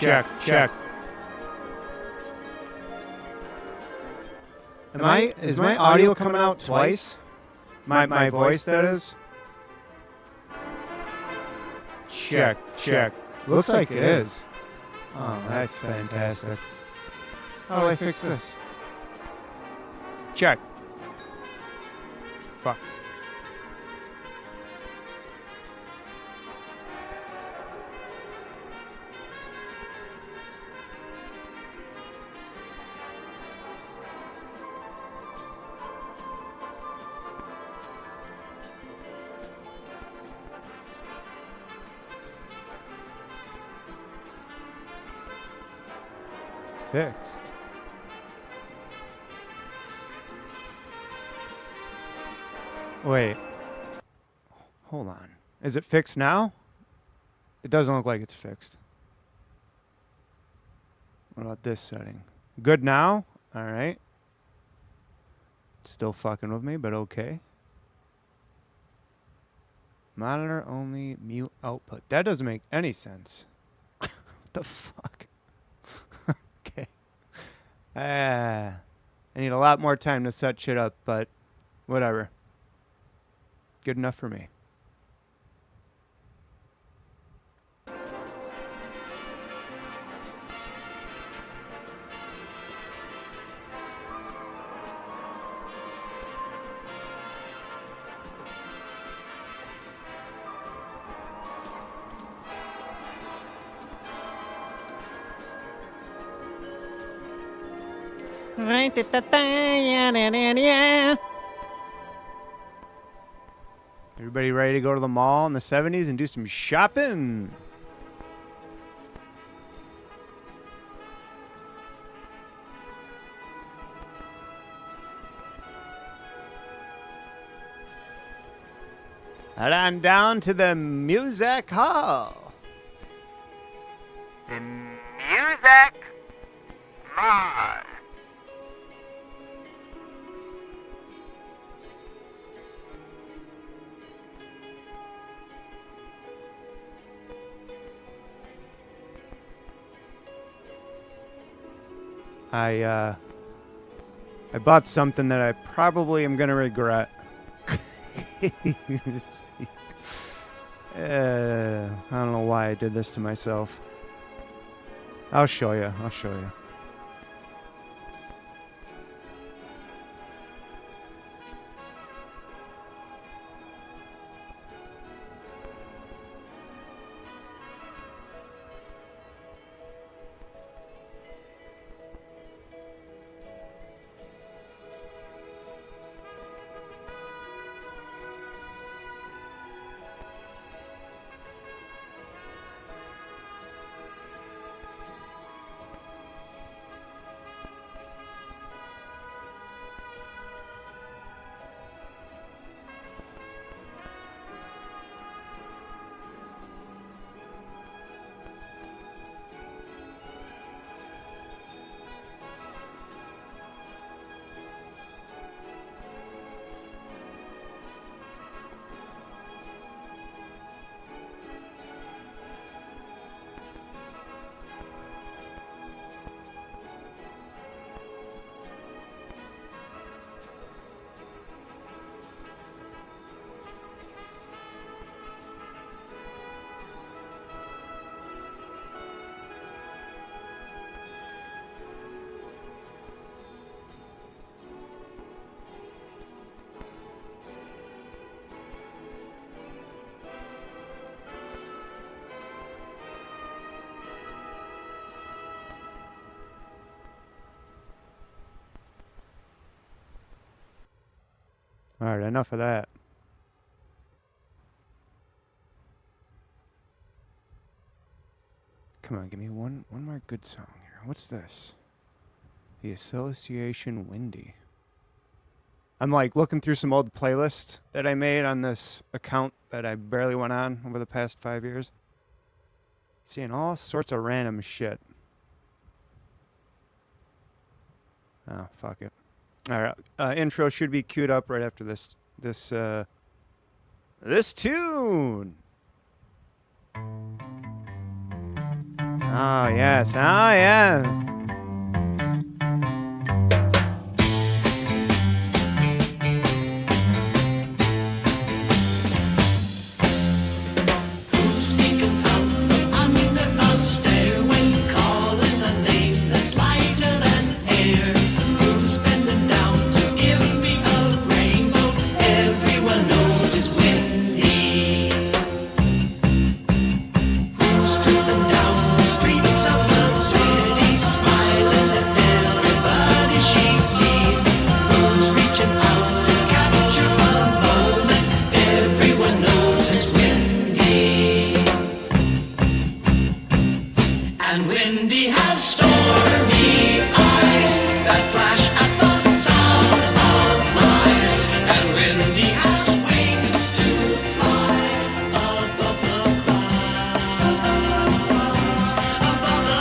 check, check. Is my audio coming out twice? My voice, that is? Check, check. Looks like it is. Oh, that's fantastic. How do I fix this? Check. Fuck. Fixed. Wait. Hold on. Is it fixed now? It doesn't look like it's fixed. What about this setting? Good now? Alright. Still fucking with me, but okay. Monitor only, mute output. That doesn't make any sense. What the fuck? Okay. I need a lot more time to set shit up, but whatever. Good enough for me. Everybody ready to go to the mall in the 70s and do some shopping? Head on down to the music hall. The music mall. I bought something that I probably am gonna regret. I don't know why I did this to myself. I'll show you. I'll show you. All right, enough of that. Come on, give me one more good song here. What's this? The Association Windy. I'm like looking through some old playlists that I made on this account that I barely went on over the past 5 years. Seeing all sorts of random shit. Oh, fuck it. All right, intro should be queued up right after this tune. Oh, yes. Oh, yes. Sneaking out from under a stairway, calling a name that's lighter than air. Who's bending down to give me a rainbow? Everyone knows it's Wendy. Who's tripping down the streets of the city, smiling at everybody she sees? Who's reaching out to capture a moment? Everyone knows it's Wendy. And Wendy has stormy eyes that flash at the sound of lies. And Wendy has wings to fly above the clouds, above the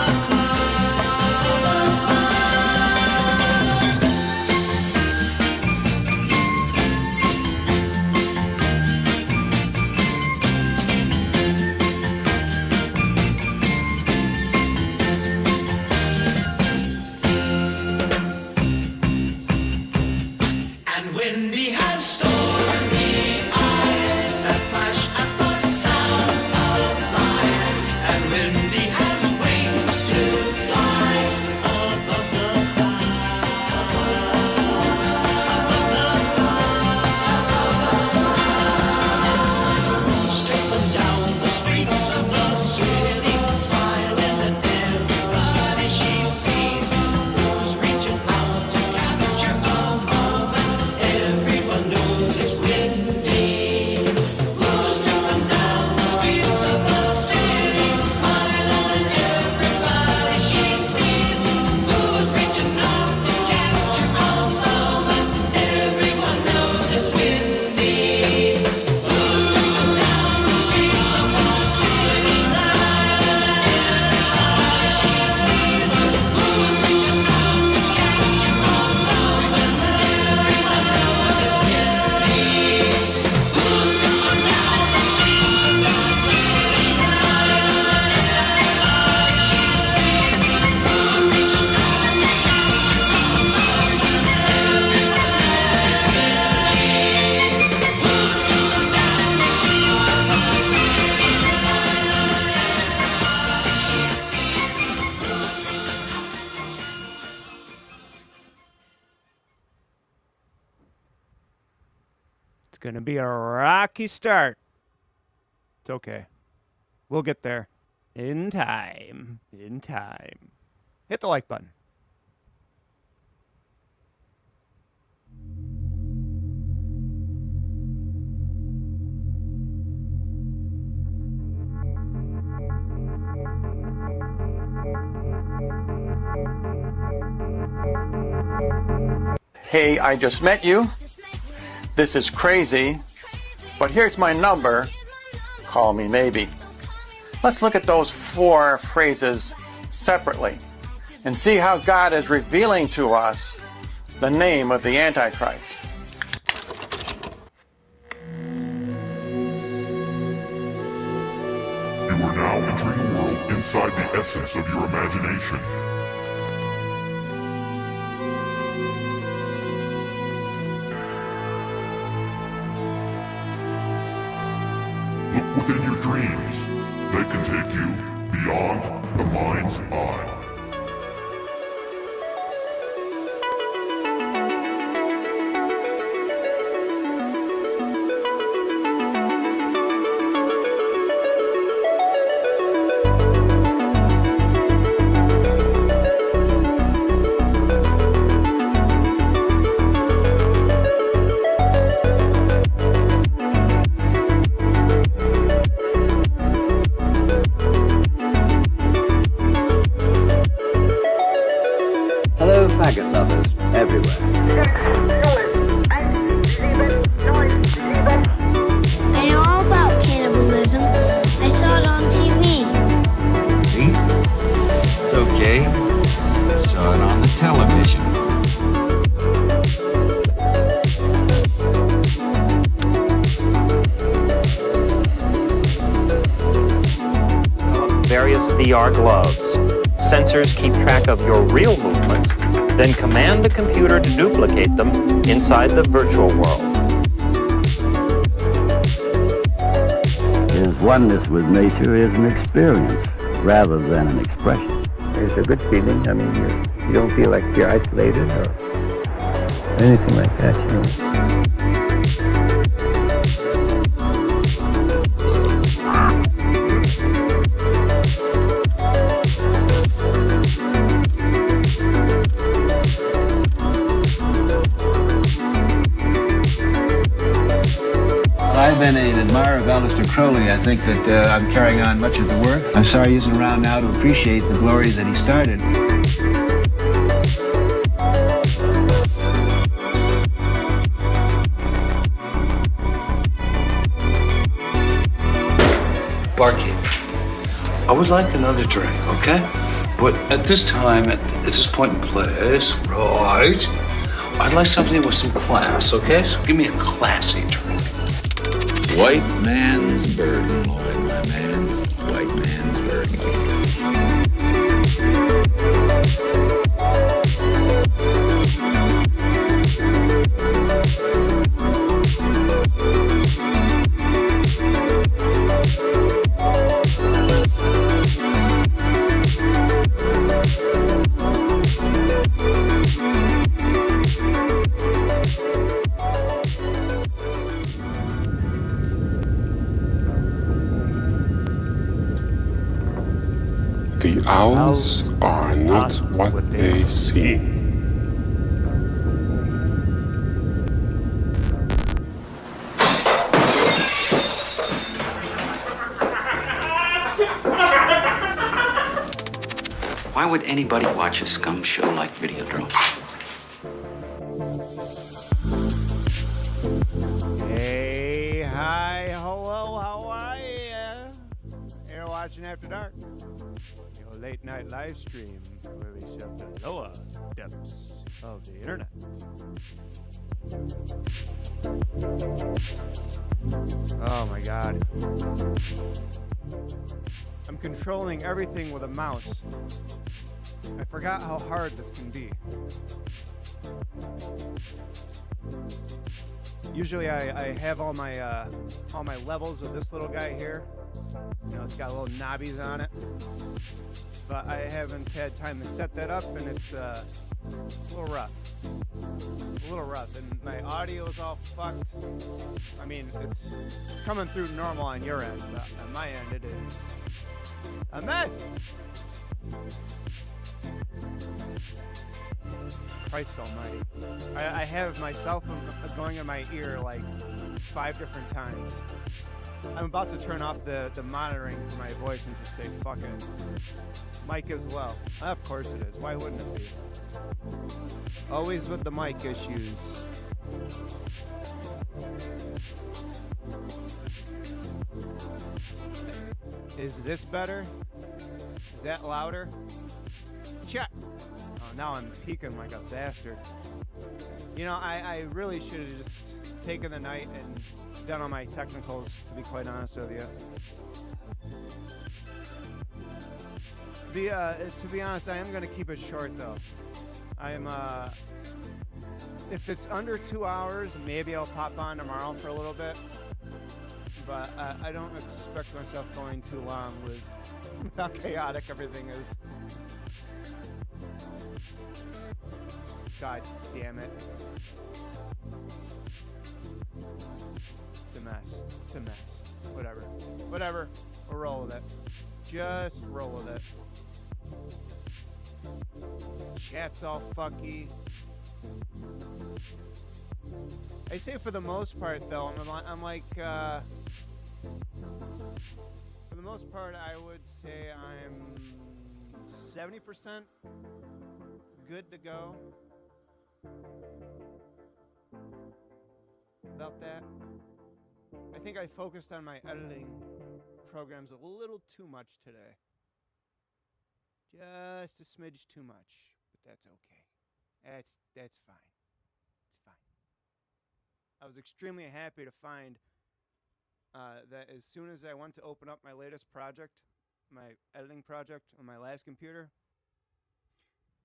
And Wendy has stormy eyes that flash at the sound of lies. And Wendy has wings to fly above the clouds, above the clouds. Straight down the streets of the city, smiling at everybody she sees. Who's reaching out to capture a moment? Everyone knows it's Wendy. Who's driven down the streets of the city, smiling at everybody she sees? Who's reaching out to capture a moment? Everyone knows it's Wendy. Who's driven down the streets of the city, smiling at everybody she sees? Who's reaching out to capture a moment? Everyone knows it's Wendy. Who's driven down the streets of the city, smiling at everybody she sees? Who's reaching out to capture a moment? Everyone knows it's Wendy. Who's driven down the streets of the city, smiling at everybody she It's going to be a rocky start. It's okay. We'll get there. In time. In time. Hit the like button. Hey, I just met you. This is crazy, but here's my number. Call me maybe. Let's look at those 4 phrases separately and see how God is revealing to us the name of the Antichrist. You are now entering a world inside the essence of your imagination. Look within your dreams. They can take you beyond the mind's eye. Hello, faggot lovers everywhere. I know all about cannibalism. I saw it on TV. See? It's okay. Saw it on the television. Various VR gloves. Sensors keep track of your real movements, then command the computer to duplicate them inside the virtual world. His oneness with nature is an experience rather than an expression. It's a good feeling. I mean, you don't feel like you're isolated or anything like that, you know. I've been an admirer of Aleister Crowley. I think that I'm carrying on much of the work. I'm sorry he isn't around now to appreciate the glories that he started. Barkeep, I would like another drink, okay? But at this time, at this point in place, right, I'd like something with some class, okay? So give me a classy drink. White man's burden, Lloyd, my man. White man's burden. The owls are not what they seem. Why would anybody watch a scum show like Videodrome? Hey, hi, hello, how are ya? You're watching After Dark, your late night live stream where we surf the lower depths of the internet. Oh my god. I'm controlling everything with a mouse. I forgot how hard this can be. Usually I have all my levels with this little guy here. You know, it's got little knobbies on it. But I haven't had time to set that up, and it's a little rough. It's a little rough, and my audio is all fucked. I mean, it's coming through normal on your end, but on my end it is a mess. Christ almighty. I have my cell phone going in my ear like 5 different times. I'm about to turn off the monitoring for my voice and just say, fuck it. Mic is low. Of course it is. Why wouldn't it be? Always with the mic issues. Is this better? Is that louder? Check. Oh, now I'm peeking like a bastard. You know, I really should have just taken the night and done all my technicals, to be quite honest with you. To be honest, I am going to keep it short, though. If it's under 2 hours, maybe I'll pop on tomorrow for a little bit. But I don't expect myself going too long with how chaotic everything is. God damn it. It's a mess. It's a mess. Whatever. Whatever. We'll roll with it. Just roll with it. Chat's all fucky. I say for the most part, though, I'm like, for the most part, I would say I'm 70% good to go. About that. I think I focused on my editing programs a little too much today. Just a smidge too much, but that's okay. That's fine. It's fine. I was extremely happy to find that as soon as I went to open up my latest project, my editing project on my last computer,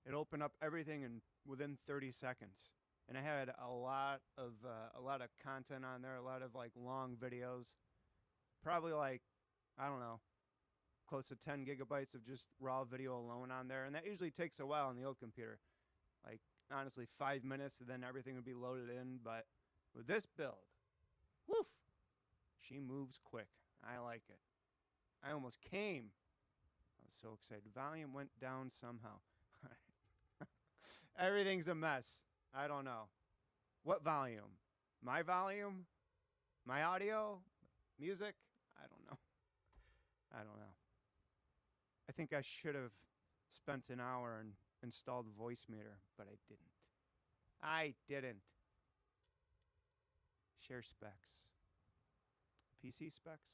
It opened up everything in within 30 seconds. And I had a lot of content on there, a lot of like long videos. Probably like, I don't know, close to 10 gigabytes of just raw video alone on there. And that usually takes a while on the old computer. Like, honestly, 5 minutes and then everything would be loaded in. But with this build, woof, she moves quick. I like it. I almost came. I was so excited. Volume went down somehow. Everything's a mess. I don't know. What volume? My volume? My audio? Music? I don't know. I don't know. I think I should have spent an hour and installed Voicemeeter, but I didn't. I didn't. Share specs. PC specs?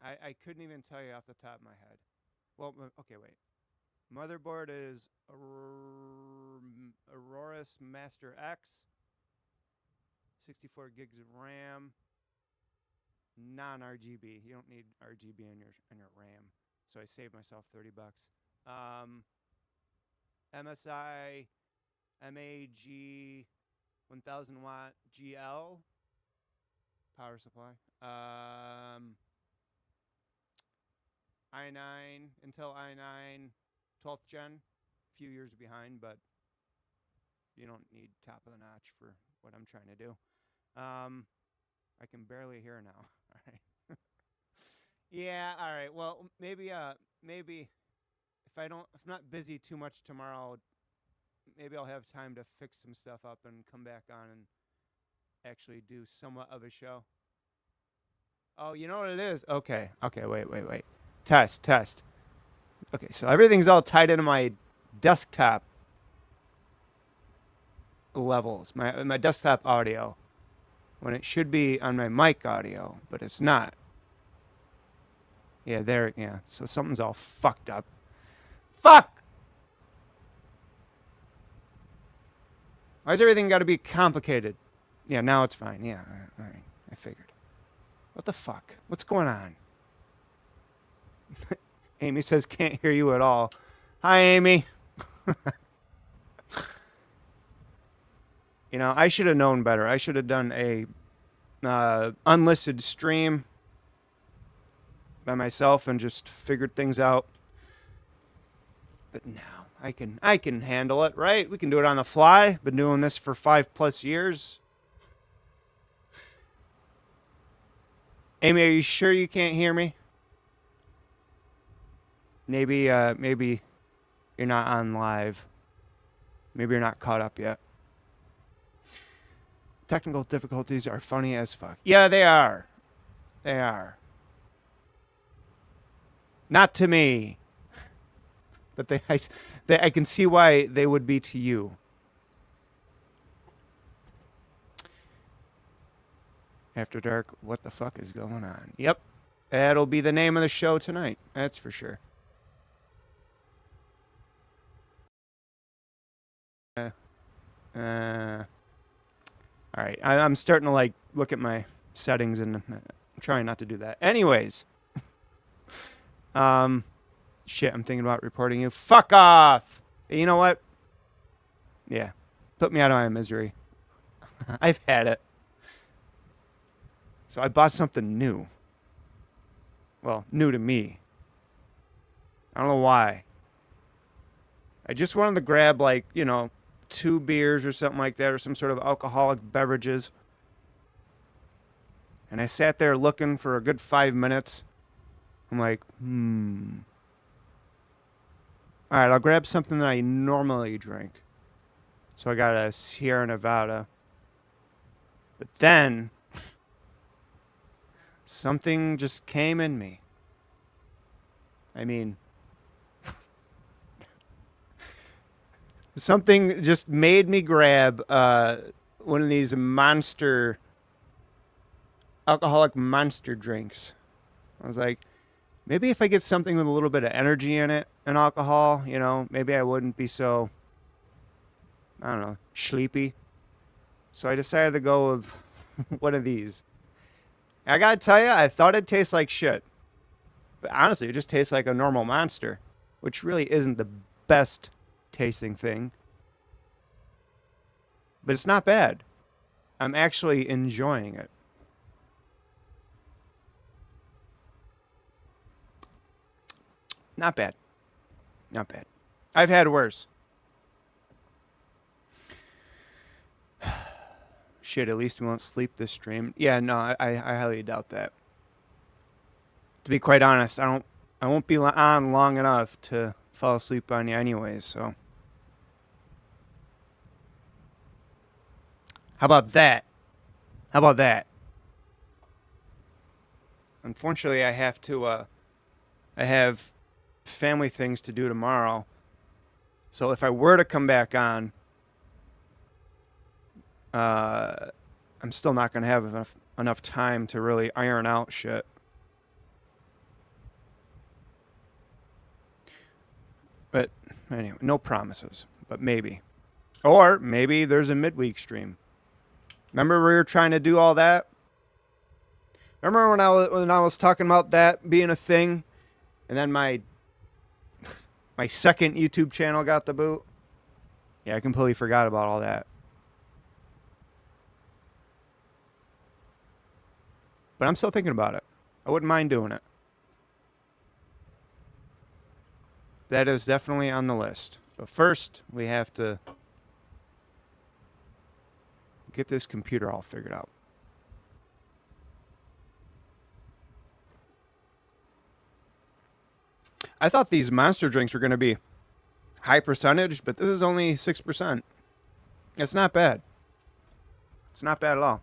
I couldn't even tell you off the top of my head. Well, okay, wait. Motherboard is Aorus Master X. 64 gigs of RAM. Non-RGB. You don't need RGB in your RAM. So I saved myself $30. MSI MAG 1000 watt GL power supply. i9, Intel i9, 12th gen, few years behind, but you don't need top of the notch for what I'm trying to do. I can barely hear now. All right. Yeah. All right. Well, maybe if I'm not busy too much tomorrow, maybe I'll have time to fix some stuff up and come back on and actually do somewhat of a show. Oh, you know what it is? Okay. Wait. Test. Okay, so everything's all tied into my desktop levels, my desktop audio, when it should be on my mic audio, but it's not. Yeah, so something's all fucked up. Fuck! Why's everything got to be complicated? Yeah, now it's fine. Yeah, all right, I figured. What the fuck? What's going on? Amy says, can't hear you at all. Hi, Amy. You know, I should have known better. I should have done a unlisted stream by myself and just figured things out. But now I can handle it, right? We can do it on the fly. Been doing this for 5+ years. Amy, are you sure you can't hear me? Maybe you're not on live. Maybe you're not caught up yet. Technical difficulties are funny as fuck. Yeah, they are. They are. Not to me. But I can see why they would be to you. After Dark, what the fuck is going on? Yep. That'll be the name of the show tonight. That's for sure. All right, I'm starting to like look at my settings and I'm trying not to do that. Anyways, shit, I'm thinking about reporting you. Fuck off. You know what? Yeah, put me out of my misery. I've had it. So I bought something new. Well, new to me. I don't know why. I just wanted to grab, like, 2 beers or something like that, or some sort of alcoholic beverages. And I sat there looking for a good 5 minutes. I'm like, All right, I'll grab something that I normally drink. So I got a Sierra Nevada. But then something just came in me. I mean, something just made me grab one of these alcoholic monster drinks. I was like, maybe if I get something with a little bit of energy in it and alcohol, maybe I wouldn't be so, I don't know, sleepy. So I decided to go with one of these. I gotta tell you, I thought it'd taste like shit. But honestly, it just tastes like a normal Monster, which really isn't the best tasting thing. But it's not bad. I'm actually enjoying it. Not bad. Not bad. I've had worse. Shit, at least we won't sleep this stream. Yeah, no, I highly doubt that. To be quite honest, I won't be on long enough to fall asleep on you anyways, so. How about that? How about that? Unfortunately, I have to, I have family things to do tomorrow. So if I were to come back on, I'm still not going to have enough time to really iron out shit. But anyway, no promises, but maybe. Or maybe there's a midweek stream. Remember we were trying to do all that? Remember when I was talking about that being a thing, and then my second YouTube channel got the boot? Yeah, I completely forgot about all that. But I'm still thinking about it. I wouldn't mind doing it. That is definitely on the list. But first, we have to get this computer all figured out. I thought these monster drinks were going to be high percentage, but this is only 6%. It's not bad. It's not bad at all.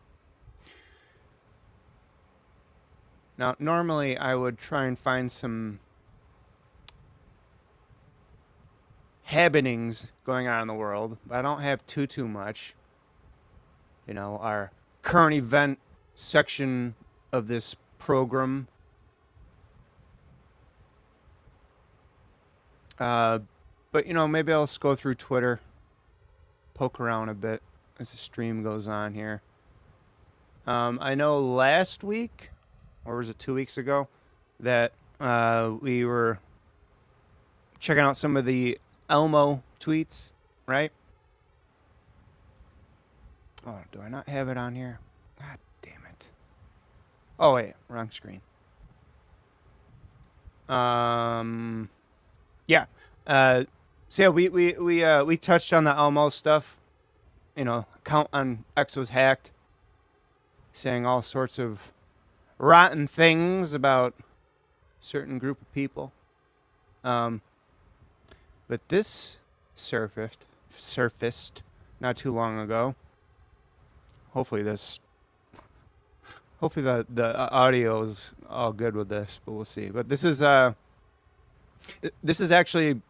Now, normally I would try and find some happenings going on in the world, but I don't have too much. You know, our current event section of this program. But, you know, maybe I'll just go through Twitter, poke around a bit as the stream goes on here. I know last week, or was it 2 weeks ago, that we were checking out some of the Elmo tweets, right? Oh, do I not have it on here? God damn it. Oh, wait, wrong screen. Yeah. So yeah, we touched on the Elmo stuff. You know, account on X was hacked, saying all sorts of rotten things about a certain group of people. But this surfaced not too long ago. Hopefully the audio is all good with this, but we'll see. But this is actually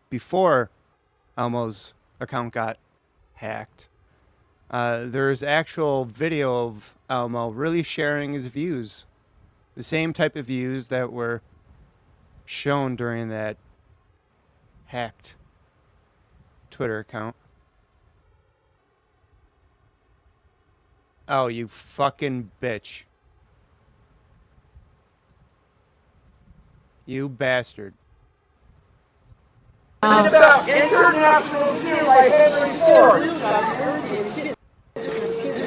before Elmo's account got hacked. There's actual video of Elmo really sharing his views, the same type of views that were shown during that hacked Twitter account. Oh, you fucking bitch. You bastard. About International Zoo by Henry Ford.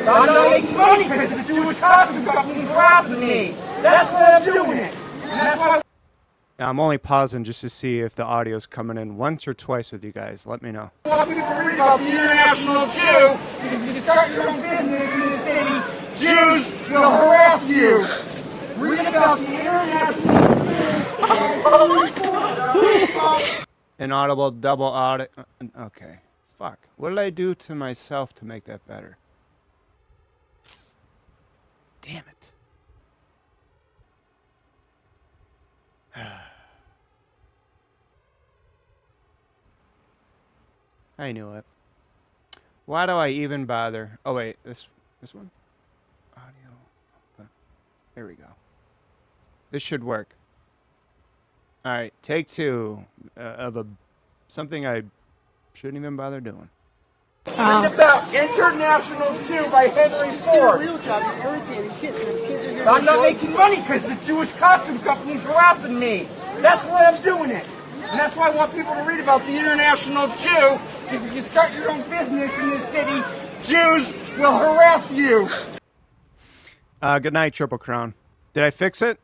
I'm not making money because the Jewish costume company's harassing me. That's why I'm doing it. And that's why I'm only pausing just to see if the audio's coming in once or twice with you guys. Let me know. I want people to read about the International Jew, because if you start your own business in the city, Jews will harass you. Read about the International Jew. Inaudible double audit. Okay. Fuck. What did I do to myself to make that better? Damn it. I knew it. Why do I even bother? Oh wait, this one? Audio. There we go. This should work. All right, take two of something I shouldn't even bother doing. Read about International Jew by Henry Ford. I'm not making money because the Jewish costume company's harassing me. That's why I'm doing it. And that's why I want people to read about the International Jew, because if you start your own business in this city, Jews will harass you. Good night, Triple Crown. Did I fix it?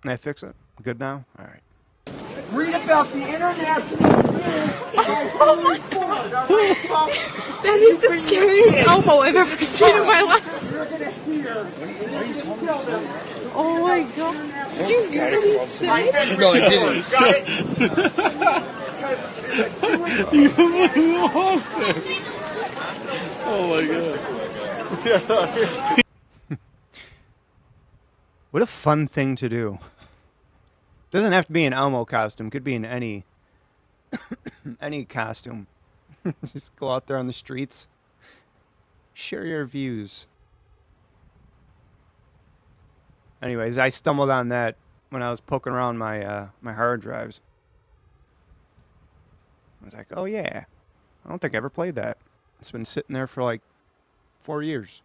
Can I fix it? Good now? All right. Read about the International Jew. That is the scariest elbow I've ever seen in my life. You're going to hear. Oh my god. Did you really say? No, I didn't. Got it? You lost it. Oh my god. What a fun thing to do. Doesn't have to be an Elmo costume. Could be in any any costume. Just go out there on the streets. Share your views. Anyways, I stumbled on that when I was poking around my my hard drives. I was like, oh yeah. I don't think I ever played that. It's been sitting there for like 4 years.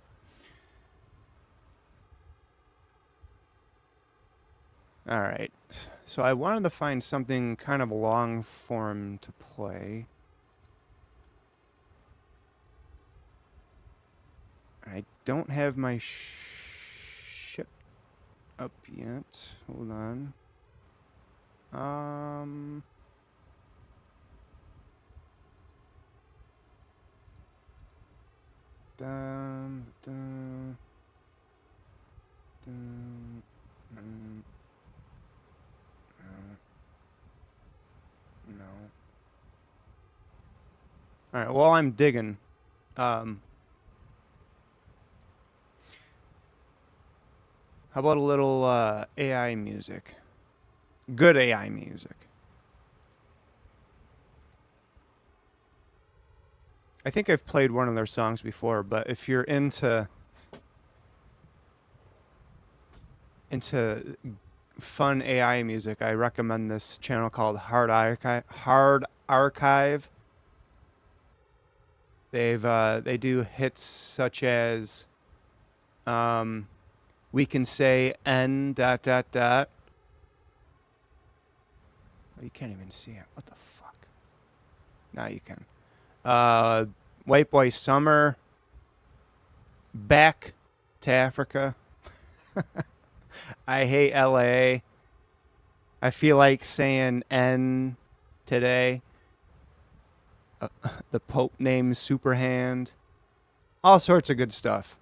All right, so I wanted to find something kind of long form to play. I don't have my ship up yet. Hold on. No. All right. While I'm digging, how about a little AI music? Good AI music. I think I've played one of their songs before, but if you're into fun AI music, I recommend this channel called Hard Archive. They do hits such as We Can Say N ... Oh, you can't even see it. What the fuck? Now you can. White Boy Summer. Back to Africa. I Hate LA. I feel like saying N today. The Pope named Superhand. All sorts of good stuff.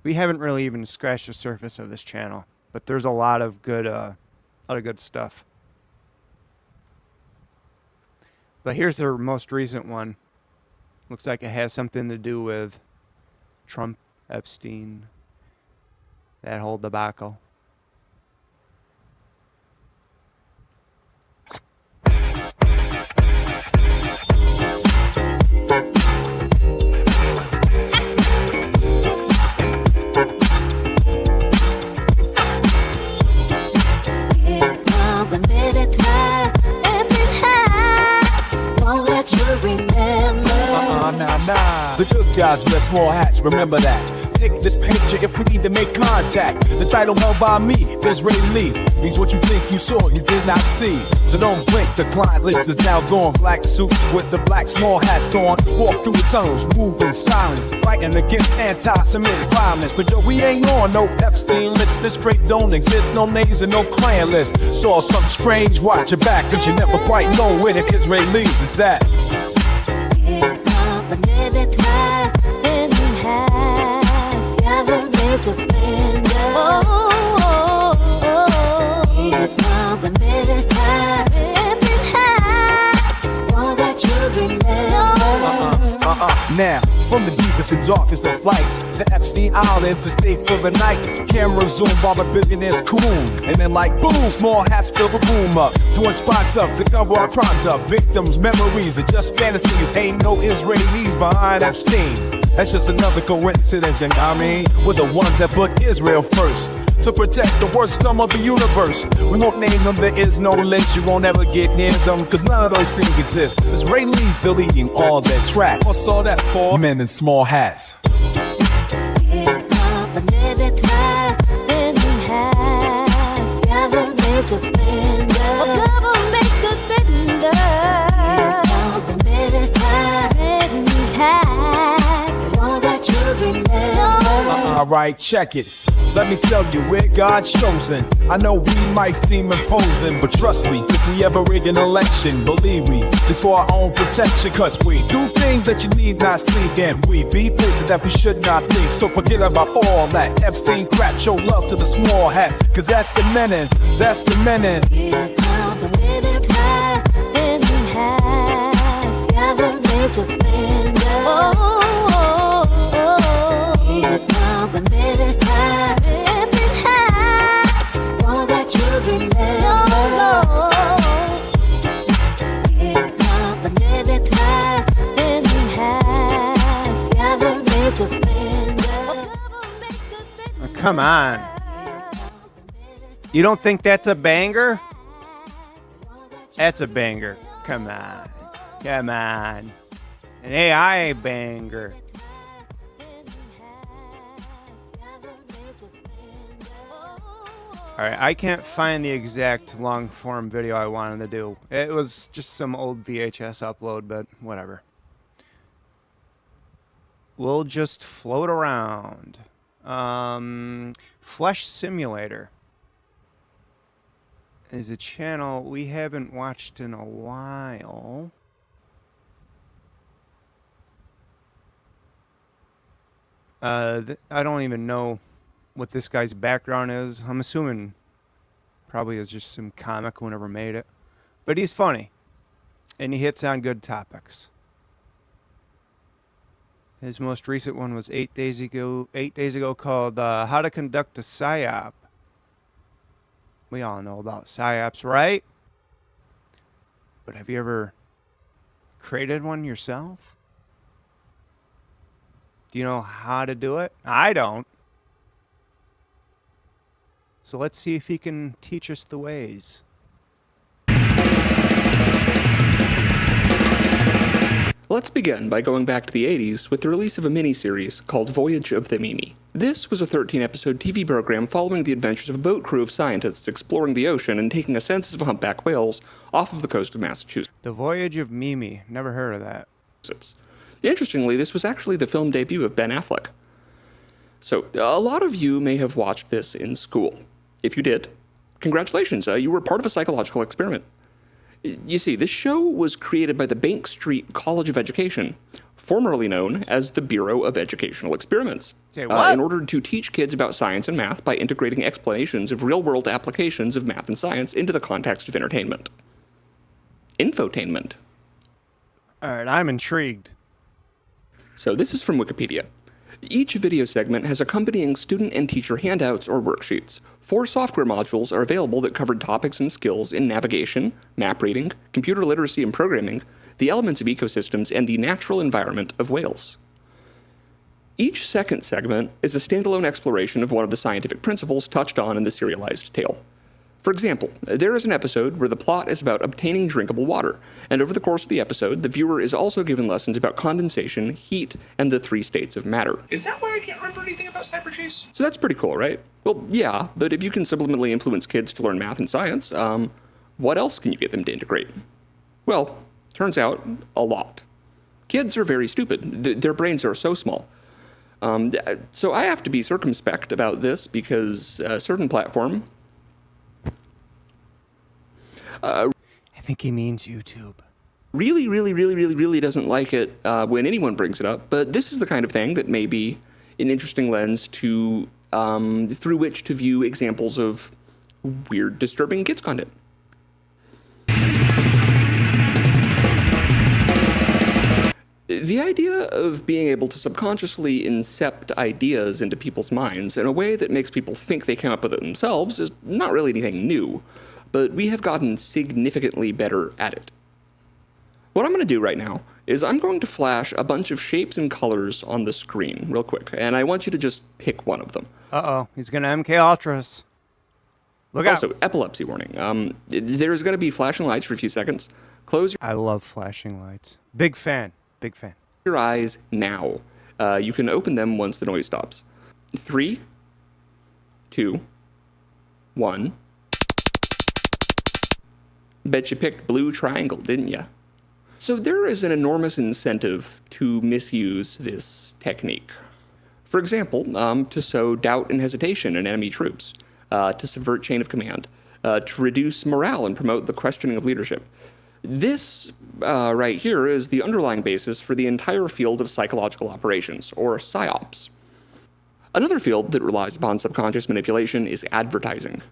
We haven't really even scratched the surface of this channel, but there's a lot of good stuff. But here's their most recent one. Looks like it has something to do with Trump, Epstein, that whole debacle. The good guys wear small hats, remember that. Take this picture if we need to make contact. The title held by me, Israeli, means what you think you saw, you did not see. So don't blink, the client list is now gone. Black suits with the black small hats on. Walk through the tunnels, move in silence, fighting against anti-Semitic violence. But yo, we ain't on no Epstein list. This straight don't exist, no names and no clan list. Saw something strange, watch your back, cause you never quite know where the Israelis is at. Now, from the deepest and darkest of flights to Epstein Island to stay for the night, camera zoom while the billionaires coon, and then like boom, small hats fill the room up, doing spot stuff to cover our crimes up. Victims' memories are just fantasies. Ain't no Israelis behind Epstein. That's just another coincidence, and I mean, we're the ones that put Israel first to protect the worst scum of the universe. We won't name them, there is no list. You won't ever get near them, cause none of those things exist. Israelis deleting all their track. What's all that for? Men in small hats. Government defender. Alright, check it. Let me tell you, we're God's chosen. I know we might seem imposing, but trust me, if we ever rig an election, believe me, it's for our own protection. Cause we do things that you need not see, and we be places that we should not be. So forget about all that Epstein crap. Show love to the small hats, cause that's the menin', that's the menin'. Here come the middle class, and he has government defenders. Here come the middle class, and he has all that you remember. Here come the middle class, and he has government defenders. Oh, come on. You don't think that's a banger? That's a banger. Come on. Come on. An AI banger. Alright, I can't find the exact long form video I wanted to do. It was just some old VHS upload, but whatever. We'll just float around. Flesh Simulator is a channel we haven't watched in a while. I don't even know what this guy's background is. I'm assuming probably is just some comic who never made it. But he's funny. And he hits on good topics. His most recent one was 8 days ago called How to Conduct a PSYOP. We all know about PSYOPs, right? But have you ever created one yourself? Do you know how to do it? I don't. So let's see if he can teach us the ways. Let's begin by going back to the 80s with the release of a miniseries called Voyage of the Mimi. This was a 13-episode TV program following the adventures of a boat crew of scientists exploring the ocean and taking a census of humpback whales off of the coast of Massachusetts. The Voyage of Mimi. Never heard of that. Interestingly, this was actually the film debut of Ben Affleck. So, a lot of you may have watched this in school. If you did, congratulations, you were part of a psychological experiment. You see, this show was created by the Bank Street College of Education, formerly known as the Bureau of Educational Experiments, Say what? in order to teach kids about science and math by integrating explanations of real-world applications of math and science into the context of entertainment. Infotainment. All right, I'm intrigued. So this is from Wikipedia. Each video segment has accompanying student and teacher handouts or worksheets. 4 software modules are available that cover topics and skills in navigation, map reading, computer literacy and programming, the elements of ecosystems, and the natural environment of whales. Each second segment is a standalone exploration of one of the scientific principles touched on in the serialized tale. For example, there is an episode where the plot is about obtaining drinkable water, and over the course of the episode, the viewer is also given lessons about condensation, heat, and the 3 states of matter. Is that why I can't remember anything about Cyber Chase? So that's pretty cool, right? Well, yeah, but if you can subliminally influence kids to learn math and science, what else can you get them to integrate? Well, turns out, a lot. Kids are very stupid. Their brains are so small. So I have to be circumspect about this because a certain platform... I think he means YouTube. Really doesn't like it when anyone brings it up, but this is the kind of thing that may be an interesting lens to through which to view examples of weird, disturbing kids content. The idea of being able to subconsciously incept ideas into people's minds in a way that makes people think they came up with it themselves is not really anything new, but we have gotten significantly better at it. What I'm going to do right now is I'm going to flash a bunch of shapes and colors on the screen real quick, and I want you to just pick one of them. Uh-oh, he's going to MK Ultras. Look out. Also, epilepsy warning. There's going to be flashing lights for a few seconds. Close your... I love flashing lights. Big fan. Big fan. Your eyes now. You can open them once the noise stops. 3, 2, 1. Bet you picked blue triangle, didn't ya? So there is an enormous incentive to misuse this technique. For example, to sow doubt and hesitation in enemy troops, to subvert chain of command, to reduce morale and promote the questioning of leadership. This right here is the underlying basis for the entire field of psychological operations, or PSYOPs. Another field that relies upon subconscious manipulation is advertising.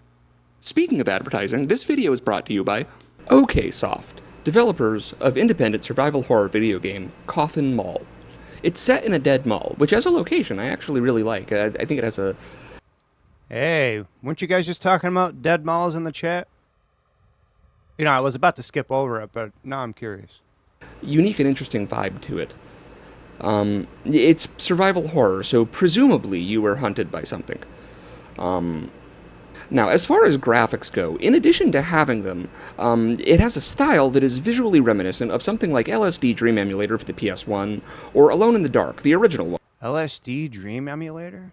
Speaking of advertising, this video is brought to you by OKSoft, developers of independent survival horror video game Coffin Mall. It's set in a dead mall, which as a location I actually really like. I think it has a... Hey, weren't you guys just talking about dead malls in the chat? You know, I was about to skip over it, but now I'm curious. unique and interesting vibe to it. It's survival horror, so presumably you were hunted by something. Now, as far as graphics go, in addition to having them, it has a style that is visually reminiscent of something like LSD Dream Emulator for the PS1, or Alone in the Dark, the original one. LSD Dream Emulator?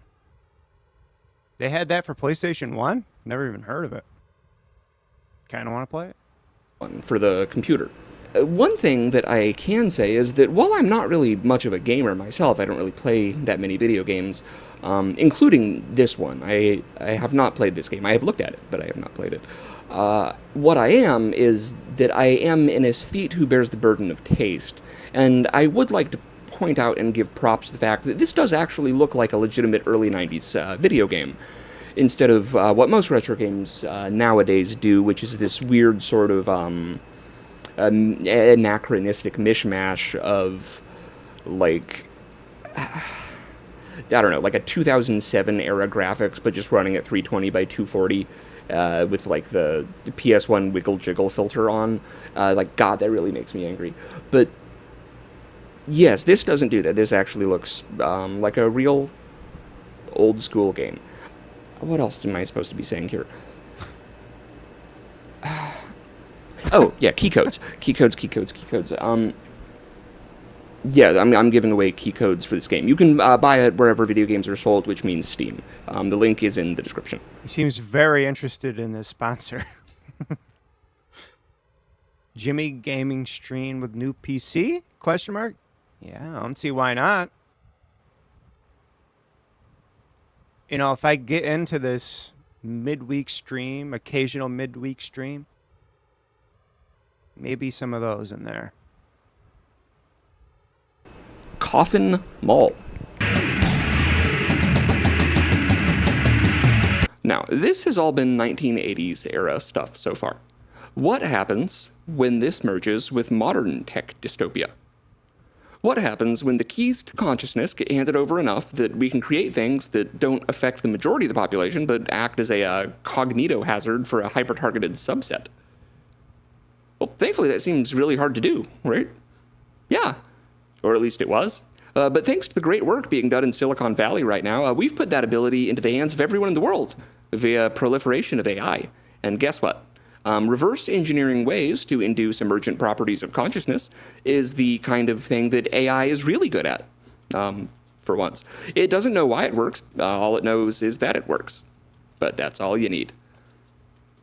They had that for PlayStation 1? Never even heard of it. Kind of want to play it? For the computer. One thing that I can say is that while I'm not really much of a gamer myself, I don't really play that many video games, including this one. I have not played this game. I have looked at it, but I have not played it. What I am is that I am an aesthete who bears the burden of taste, and I would like to point out and give props to the fact that this does actually look like a legitimate early 90s video game, instead of what most retro games nowadays do, which is this weird sort of anachronistic mishmash of, like, I don't know, like a 2007 era graphics, but just running at 320 by 240 with, like, the PS1 wiggle jiggle filter on. Like, God, that really makes me angry. But yes, this doesn't do that. This actually looks like a real old school game. What else am I supposed to be saying here? Oh, yeah, key codes. Key codes. Yeah, I'm giving away key codes for this game. You can buy it wherever video games are sold, which means Steam. The link is in the description. He seems very interested in this sponsor. Jimmy gaming stream with new PC? Question mark? Yeah, I don't see why not. You know, if I get into this midweek stream, occasional midweek stream, maybe some of those in there. Coffin Mall. Now, this has all been 1980s era stuff so far. What happens when this merges with modern tech dystopia? What happens when the keys to consciousness get handed over enough that we can create things that don't affect the majority of the population, but act as a cognito hazard for a hyper-targeted subset? Well, thankfully that seems really hard to do, right? Yeah, or at least it was. But thanks to the great work being done in Silicon Valley right now, we've put that ability into the hands of everyone in the world via proliferation of AI. And guess what? Reverse engineering ways to induce emergent properties of consciousness is the kind of thing that AI is really good at, for once. It doesn't know why it works. All it knows is that it works. But that's all you need.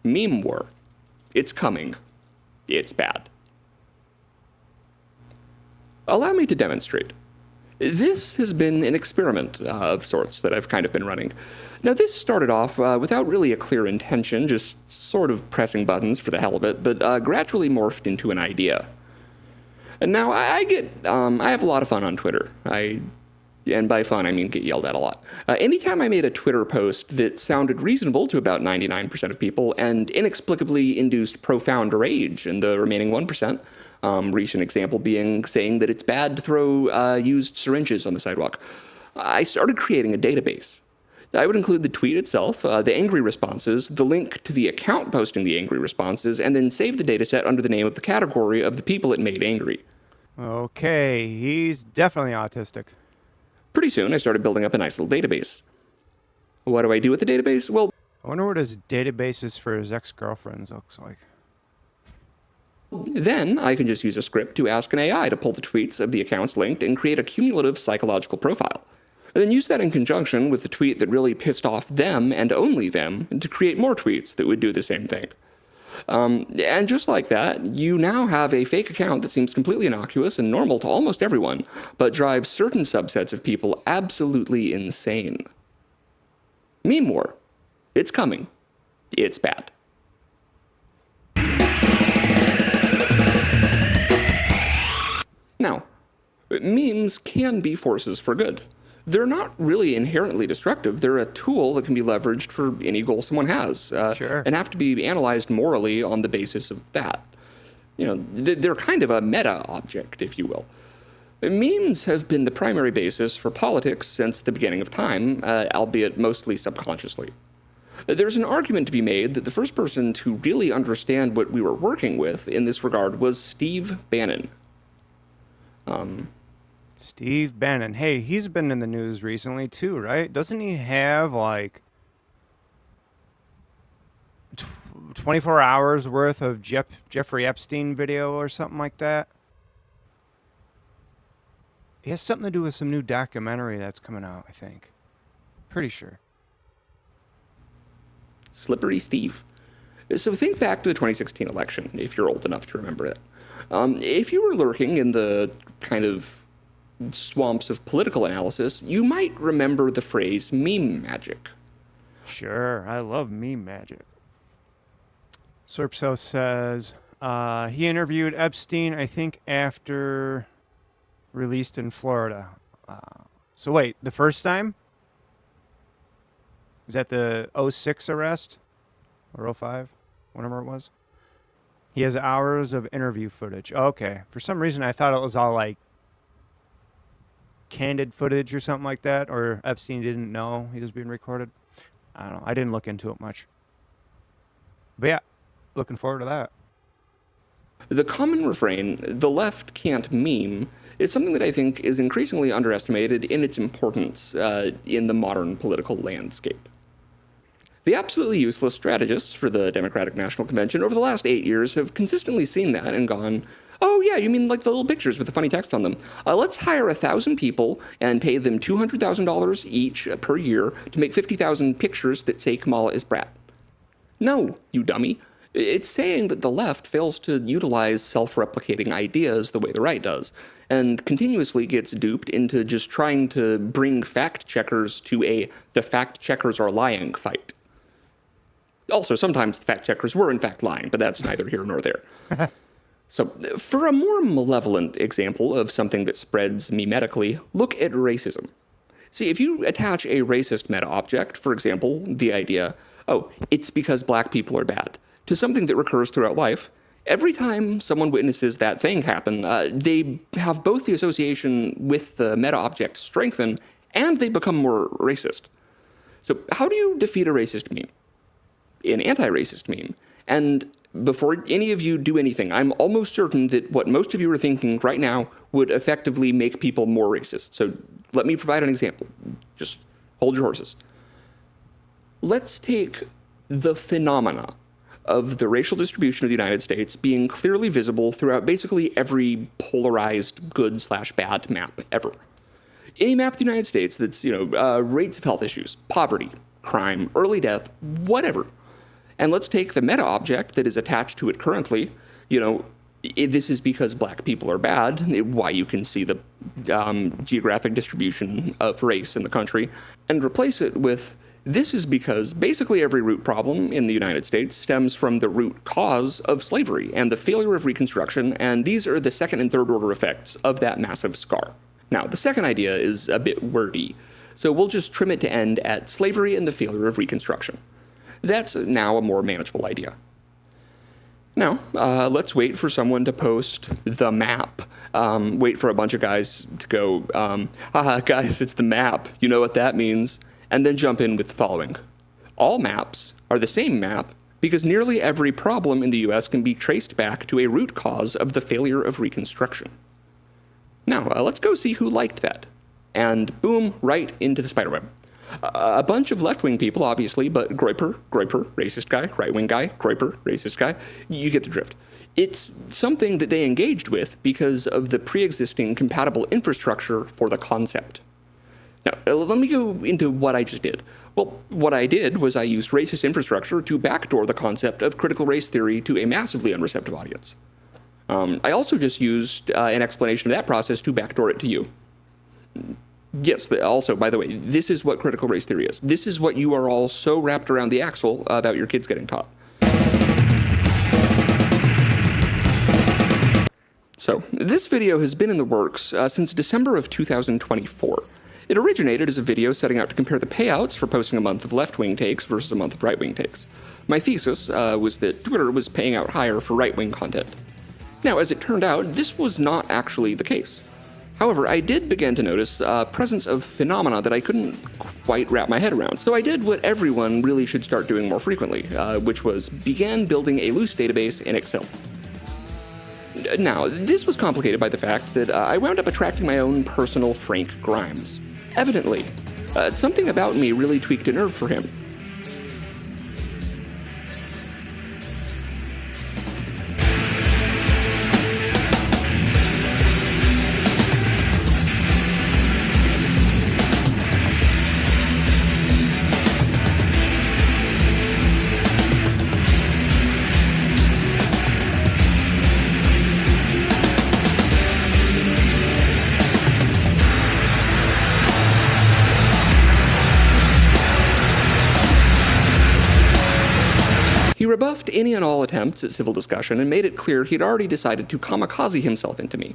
Meme war. It's coming. It's bad. Allow me to demonstrate. This has been an experiment of sorts that I've kind of been running. Now, this started off without really a clear intention, just sort of pressing buttons for the hell of it, but gradually morphed into an idea. And now I have a lot of fun on Twitter. And by fun, I mean get yelled at a lot. Anytime I made a Twitter post that sounded reasonable to about 99% of people and inexplicably induced profound rage in the remaining 1%, recent example being saying that it's bad to throw used syringes on the sidewalk, I started creating a database. I would include the tweet itself, the angry responses, the link to the account posting the angry responses, and then save the dataset under the name of the category of the people it made angry. Okay, he's definitely autistic. Pretty soon, I started building up a nice little database. What do I do with the database? Well, I wonder what his databases for his ex-girlfriends looks like. Then I can just use a script to ask an AI to pull the tweets of the accounts linked and create a cumulative psychological profile. And then use that in conjunction with the tweet that really pissed off them and only them to create more tweets that would do the same thing. And just like that, you now have a fake account that seems completely innocuous and normal to almost everyone, but drives certain subsets of people absolutely insane. Meme war. It's coming. It's bad. Now, memes can be forces for good. They're not really inherently destructive. They're a tool that can be leveraged for any goal someone has, and have to be analyzed morally on the basis of that. You know, they're kind of a meta object, if you will. Memes have been the primary basis for politics since the beginning of time, albeit mostly subconsciously. There's an argument to be made that the first person to really understand what we were working with in this regard was Steve Bannon. Steve Bannon. Hey, he's been in the news recently too, right? Doesn't he have like 24 hours worth of Jeffrey Epstein video or something like that? He has something to do with some new documentary that's coming out, I think. Pretty sure. Slippery Steve. So think back to the 2016 election, if you're old enough to remember it. If you were lurking in the kind of swamps of political analysis, you might remember the phrase meme magic. Sure, I love meme magic. Serpso says he interviewed Epstein, I think, after released in Florida. So wait, the first time? Was that the 06 arrest? Or 05? Whatever it was? He has hours of interview footage. Okay. For some reason, I thought it was all like candid footage or something like that, or Epstein didn't know he was being recorded. I don't know. I didn't look into it much. But yeah, looking forward to that. The common refrain, "the left can't meme," is something that I think is increasingly underestimated in its importance in the modern political landscape. The absolutely useless strategists for the Democratic National Convention over the last 8 years have consistently seen that and gone, "Oh yeah, you mean like the little pictures with the funny text on them? Let's hire 1,000 people and pay them $200,000 each per year to make 50,000 pictures that say Kamala is Brat." No, you dummy. It's saying that the left fails to utilize self-replicating ideas the way the right does, and continuously gets duped into just trying to bring fact-checkers to a "the fact-checkers are lying" fight. Also, sometimes the fact-checkers were in fact lying, but that's neither here nor there. So, for a more malevolent example of something that spreads memetically, look at racism. See, if you attach a racist meta-object, for example, the idea, "Oh, it's because black people are bad," to something that recurs throughout life, every time someone witnesses that thing happen, they have both the association with the meta-object strengthen, and they become more racist. So how do you defeat a racist meme? An anti-racist meme. And before any of you do anything, I'm almost certain that what most of you are thinking right now would effectively make people more racist. So let me provide an example. Just hold your horses. Let's take the phenomena of the racial distribution of the United States being clearly visible throughout basically every polarized good/bad map ever. Any map of the United States that's, rates of health issues, poverty, crime, early death, whatever. And let's take the meta object that is attached to it currently, this is because black people are bad, why you can see the geographic distribution of race in the country, and replace it with, this is because basically every root problem in the United States stems from the root cause of slavery and the failure of Reconstruction, and these are the second and third order effects of that massive scar. Now, the second idea is a bit wordy, so we'll just trim it to end at slavery and the failure of Reconstruction. That's now a more manageable idea. Now, let's wait for someone to post the map. Wait for a bunch of guys to go, haha, guys, it's the map. You know what that means. And then jump in with the following. All maps are the same map because nearly every problem in the US can be traced back to a root cause of the failure of Reconstruction. Now, let's go see who liked that. And boom, right into the spiderweb. A bunch of left-wing people, obviously, but Groyper, racist guy, right-wing guy, Groyper, racist guy. You get the drift. It's something that they engaged with because of the pre-existing compatible infrastructure for the concept. Now, let me go into what I just did. Well, what I did was I used racist infrastructure to backdoor the concept of critical race theory to a massively unreceptive audience. I also just used an explanation of that process to backdoor it to you. Yes, also, by the way, this is what critical race theory is. This is what you are all so wrapped around the axle about your kids getting taught. So, this video has been in the works since December of 2024. It originated as a video setting out to compare the payouts for posting a month of left-wing takes versus a month of right-wing takes. My thesis was that Twitter was paying out higher for right-wing content. Now, as it turned out, this was not actually the case. However, I did begin to notice presence of phenomena that I couldn't quite wrap my head around. So I did what everyone really should start doing more frequently, which was began building a loose database in Excel. Now, this was complicated by the fact that I wound up attracting my own personal Frank Grimes. Evidently, something about me really tweaked a nerve for him. He rebuffed any and all attempts at civil discussion and made it clear he'd already decided to kamikaze himself into me.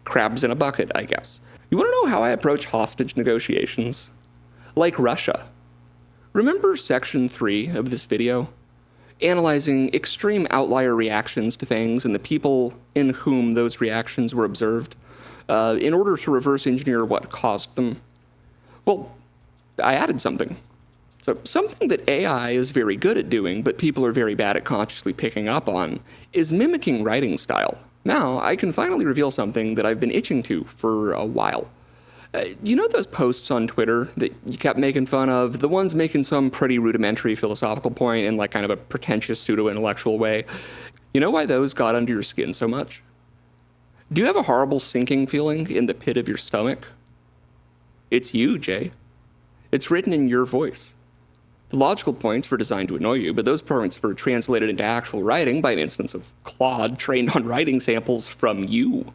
Crabs in a bucket, I guess. You want to know how I approach hostage negotiations? Like Russia. Remember section 3 of this video? Analyzing extreme outlier reactions to things and the people in whom those reactions were observed, in order to reverse engineer what caused them. Well, I added something. So something that AI is very good at doing, but people are very bad at consciously picking up on, is mimicking writing style. Now, I can finally reveal something that I've been itching to for a while. You know those posts on Twitter that you kept making fun of? The ones making some pretty rudimentary philosophical point in like kind of a pretentious pseudo-intellectual way? You know why those got under your skin so much? Do you have a horrible sinking feeling in the pit of your stomach? It's you, Jay. It's written in your voice. The logical points were designed to annoy you, but those points were translated into actual writing by an instance of Claude trained on writing samples from you.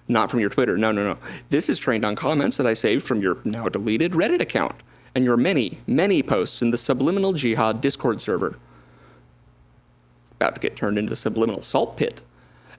Not from your Twitter, no. This is trained on comments that I saved from your now deleted Reddit account and your many posts in the Subliminal Jihad Discord server. It's about to get turned into the Subliminal Salt Pit.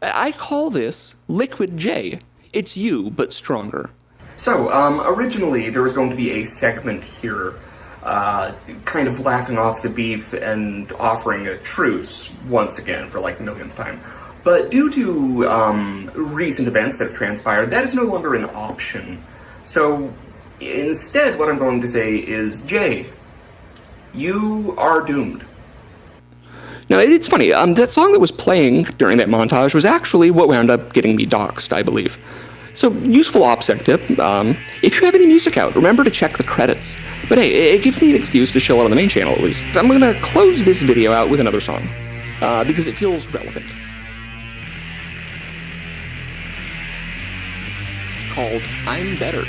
I call this Liquid J. It's you, but stronger. So, originally there was going to be a segment here kind of laughing off the beef and offering a truce once again for like the millionth time. But due to recent events that have transpired, that is no longer an option. So instead, what I'm going to say is, Jay, you are doomed. Now, it's funny, that song that was playing during that montage was actually what wound up getting me doxxed, I believe. So, useful OPSEC tip, if you have any music out, remember to check the credits. But hey, it gives me an excuse to chill out on the main channel at least. So I'm gonna close this video out with another song, because it feels relevant. It's called I'm Better.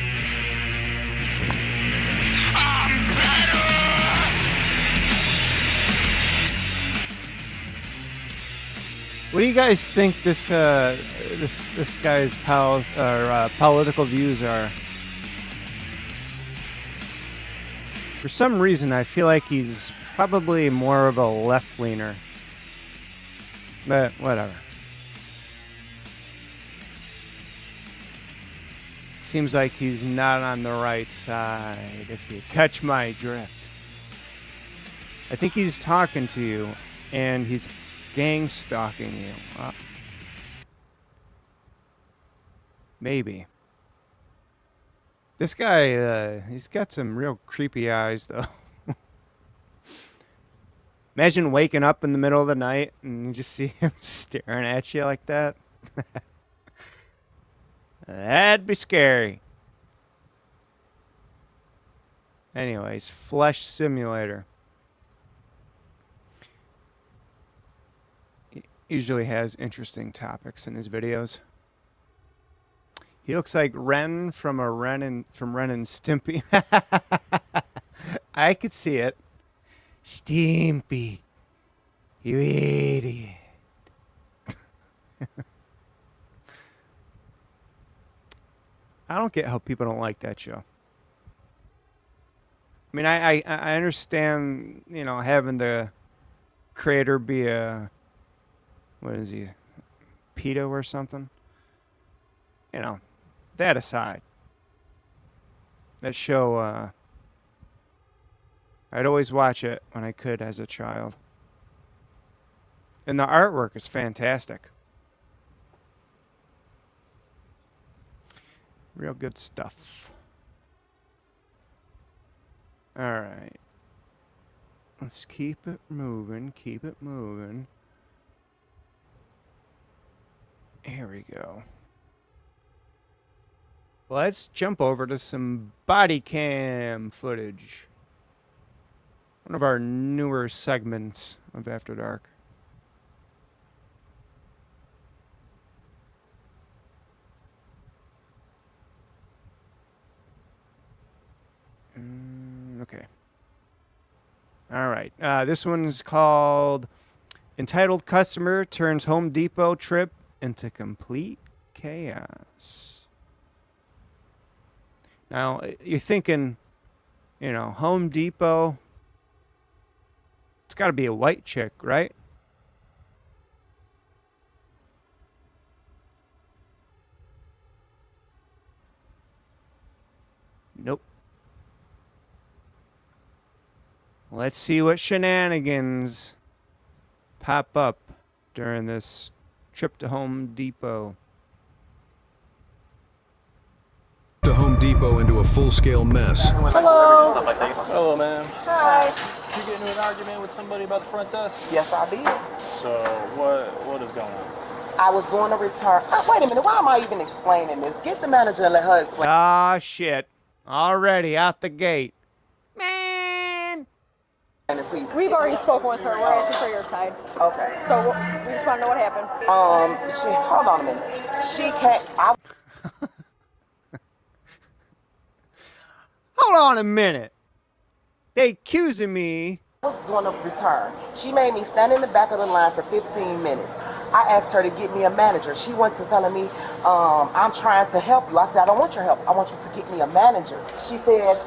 What do you guys think this guy's political views are? For some reason, I feel like he's probably more of a left-leaner. But whatever. Seems like he's not on the right side, if you catch my drift. I think he's talking to you, and he's gang stalking you. Maybe. This guy, he's got some real creepy eyes, though. Imagine waking up in the middle of the night and you just see him staring at you like that. That'd be scary. Anyways, Flesh Simulator. He usually has interesting topics in his videos. He looks like Ren from Ren and Stimpy. I could see it. Stimpy. You idiot. I don't get how people don't like that show. I mean, I understand, you know, having the creator be a, what is he, pedo or something? You know, that aside. That show, I'd always watch it when I could as a child. And the artwork is fantastic. Real good stuff. All right. Let's keep it moving. Keep it moving. Here we go. Let's jump over to some body cam footage. One of our newer segments of After Dark. Okay. All right. This one's called Entitled Customer Turns Home Depot Trip into Complete Chaos. Now, you're thinking, you know, Home Depot, it's got to be a white chick, right? Nope. Let's see what shenanigans pop up during this trip to Home Depot. To Home Depot into a full-scale mess. Hello. Hello, ma'am. Hi. Did you get into an argument with somebody about the front desk? Yes, I did. So, what is going on? I was doing a return. Wait a minute. Why am I even explaining this? Get the manager and let her explain. Ah, shit. Already out the gate. We've already spoken with her. We're asking for your side. Okay. So we just want to know what happened. Hold on a minute. She can't. Hold on a minute. They accusing me. I was doing a return. She made me stand in the back of the line for 15 minutes. I asked her to get me a manager. She went to telling me, I'm trying to help you. I said, I don't want your help. I want you to get me a manager. She said,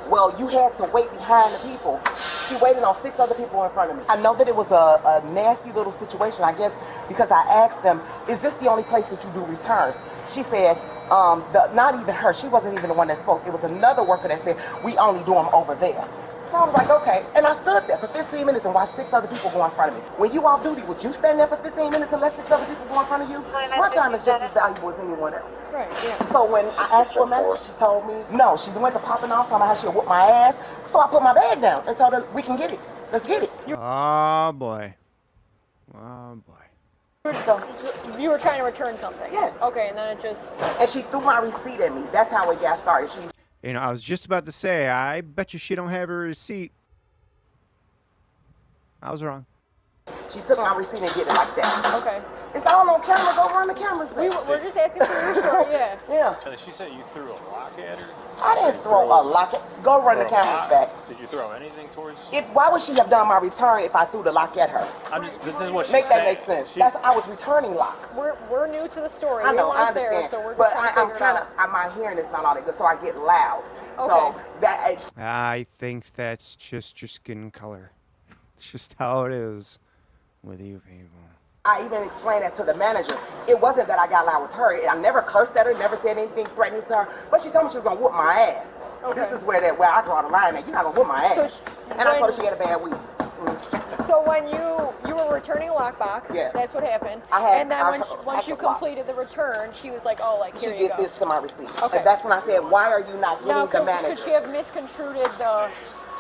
well, you had to wait behind the people. She waited on 6 other people in front of me. I know that it was a nasty little situation, I guess, because I asked them, is this the only place that you do returns? She said, not even her. She wasn't even the one that spoke. It was another worker that said, we only do them over there. So I was like, okay. And I stood there for 15 minutes and watched 6 other people go in front of me. When you off duty, would you stand there for 15 minutes and let 6 other people go in front of you? My time is just as valuable as anyone else. Right, yeah. So when I asked for a manager, she told me, no, she went to popping off, talking about how she'll whoop my ass. So I put my bag down and told her, we can get it. Let's get it. Oh, boy. Oh, boy. So you were trying to return something? Yes. Okay, and then it just... And she threw my receipt at me. That's how it got started. You know, I was just about to say, I bet you she don't have her receipt. I was wrong. She took my receipt and did it like that. Okay. It's all on camera. Go run the cameras back. We're just asking for your story, yeah. Yeah. She said you threw a lock at her? I didn't throw a lock at... Go run the cameras back. Did you throw anything towards... Why would she have done my return if I threw the lock at her? This is what she Make said. that make sense. I was returning locks. We're new to the story. I know, we I weren't there, understand. so we're but just trying to figure it out. my hearing is not all that good, so I get loud. Okay. So that... I think that's just your skin color. It's just how it is with you people. I even explained that to the manager. It wasn't that I got loud with her. I never cursed at her, never said anything threatening to her, but she told me she was going to whoop my ass. Okay. This is where I draw the line at. You're not going to whoop my ass. And I told her she had a bad week. So when you were returning a lockbox, yes. That's what happened. And then once you completed the return, she was like, oh, like, here you go. She did this to my receipt. Okay. And that's when I said, why are you not getting the manager? Could she have misconstrued the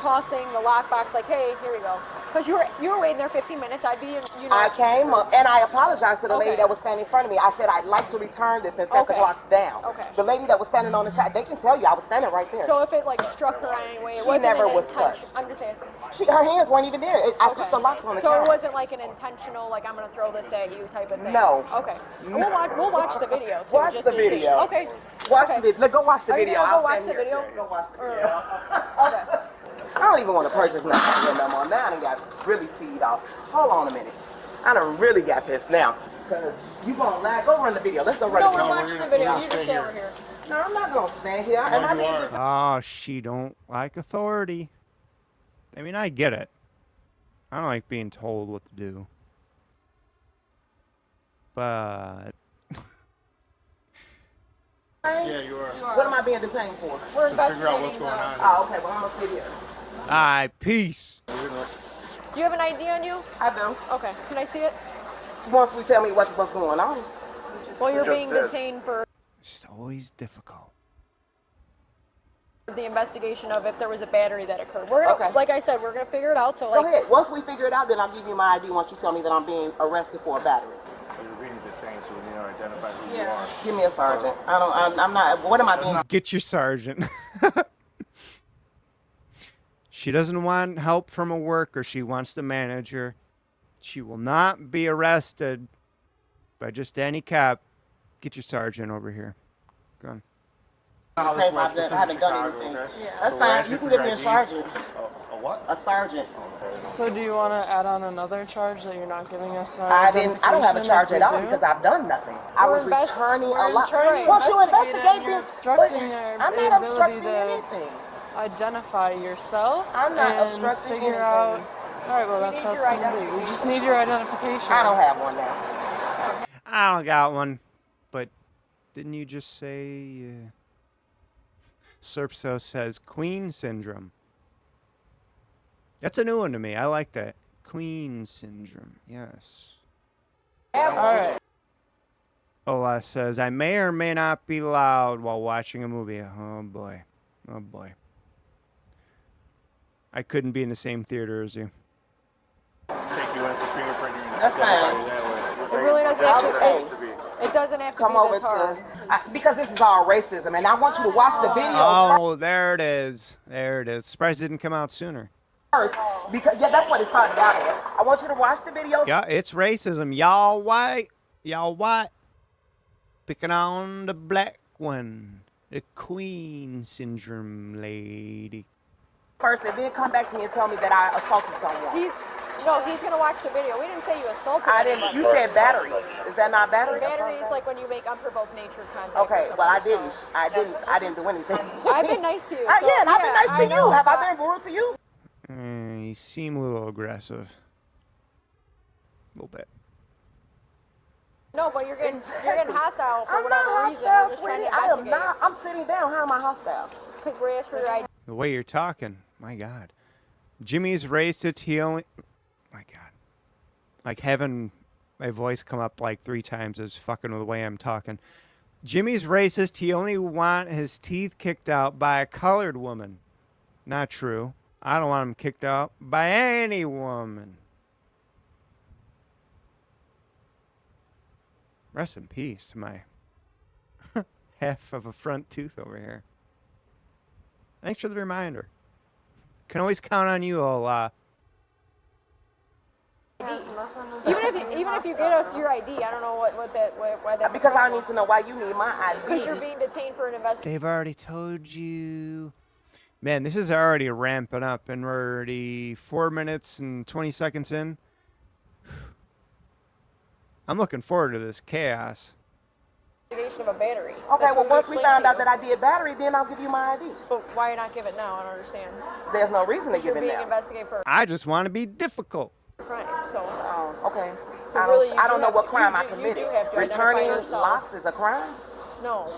tossing the lockbox, like, hey, here we go. Because you were waiting there 15 minutes. I'd be, you know. I came up and I apologized to the lady Okay. that was standing in front of me. I said I'd like to return this and set the Okay. clocks down. Okay. The lady that was standing on the side, they can tell you I was standing right there. So if it like struck her anyway, it She wasn't never an was intention- touched. I'm just asking. Her hands weren't even there. I put the locks on the So car. it wasn't like an intentional, like I'm gonna throw this at you type of thing. No. Okay. We'll watch the video too. Watch just the to see. video. Okay. Watch the video. Go watch the Are you video. gonna go I'll watch stand the here. video? Go watch the video. Okay. I don't even want to purchase nothing no more. Now I done got really teed off. Hold on a minute. I done really got pissed now. Because you gonna lag. Go run the video. Let's go run No, the we're video. watching the video. You just stay over here. No, I'm not gonna stand here. And I mean, just Oh, she don't like authority. I mean, I get it. I don't like being told what to do. But yeah, you are. What am I being detained for? We're investigating. what's going on. Oh, okay. Well, I'm gonna sit here. alright, peace. Do you have an ID on you? I do. Okay. Can I see it? Once we tell me what's going on. Well, you're being detained for It's always difficult. the investigation of if there was a battery that occurred. We're gonna, Okay. like I said, we're gonna figure it out. So Go like, ahead. Once we figure it out, then I'll give you my ID once you tell me that I'm being arrested for a battery. You're being detained, so we need to identify who you Yeah. are. Give me a sergeant. I'm not. What am I being? Get your sergeant. She doesn't want help from a worker. She wants the manager. She will not be arrested by just any cop. Get your sergeant over here. Go on. I haven't done anything. That's fine. You can give me a sergeant. A what? A sergeant. So do you want to add on another charge that you're not giving us our I don't have a identification charge if at we all do? because I've done nothing. I was returning a lot. trying to Once you investigate investigate, and you're then obstructing our I'm not ability obstructing to anything. identify yourself. I'm not and obstructing figure anything. out. All right, well that's how it's gonna be. We just need your identification. I don't have one now. I don't got one. But didn't you just say... Serpso says Queen Syndrome. That's a new one to me. I like that. Queen Syndrome. Yes. All right. Ola says, I may or may not be loud while watching a movie. Oh, boy. Oh, boy. I couldn't be in the same theater as you. Take you into fingerprinting. That's fine. it really doesn't have to. It doesn't have to Come be over this hard. because this is all racism, and I want you to watch the video Oh, there it is. There it is. Surprised it didn't come out sooner. first, because that's what it started out with. I want you to watch the video. Yeah, it's racism. Y'all white. Y'all white. Picking on the black one. The Queen Syndrome lady. First, and then come back to me and tell me that I assaulted someone. He's gonna watch the video. We didn't say you assaulted. I didn't. anybody. You said battery. Is that not battery? Battery is like when you make unprovoked nature contact. Okay, with well I somebody, didn't. I didn't do anything. I've been nice to you. Yeah, so, and I've been nice I to know, you. Have so I been rude to you? You seem a little aggressive. A little bit. No, but you're getting hostile for I'm whatever not reason. hostile, We're just trying sweetie. to I am investigate. not. I'm sitting down. How am I hostile? Because we're asked for your ID. The way you're talking, my God. Jimmy's racist. He only, my God, like having my voice come up like 3 times is fucking with the way I'm talking. Jimmy's racist. He only want his teeth kicked out by a colored woman. Not true. I don't want him kicked out by any woman. Rest in peace to my half of a front tooth over here. Thanks for the reminder. Can always count on you, Ola. Even if you get us your ID, I don't know why that's Because I need to know why you need my ID. Because you're being detained for an investigation. They've already told you. Man, this is already ramping up, and we're already 4 minutes and 20 seconds in. I'm looking forward to this chaos. Of a battery. Okay, That's well, what once we explained found to out you. that I did battery, then I'll give you my ID. But why not give it now? I don't understand. There's no reason to Because give you're it being now. investigated for I just want to be difficult. a crime. So. Okay. So I really, don't, you I don't do know have- what crime you I do- you committed. do have to identify Returning yourself. locks is a crime? No.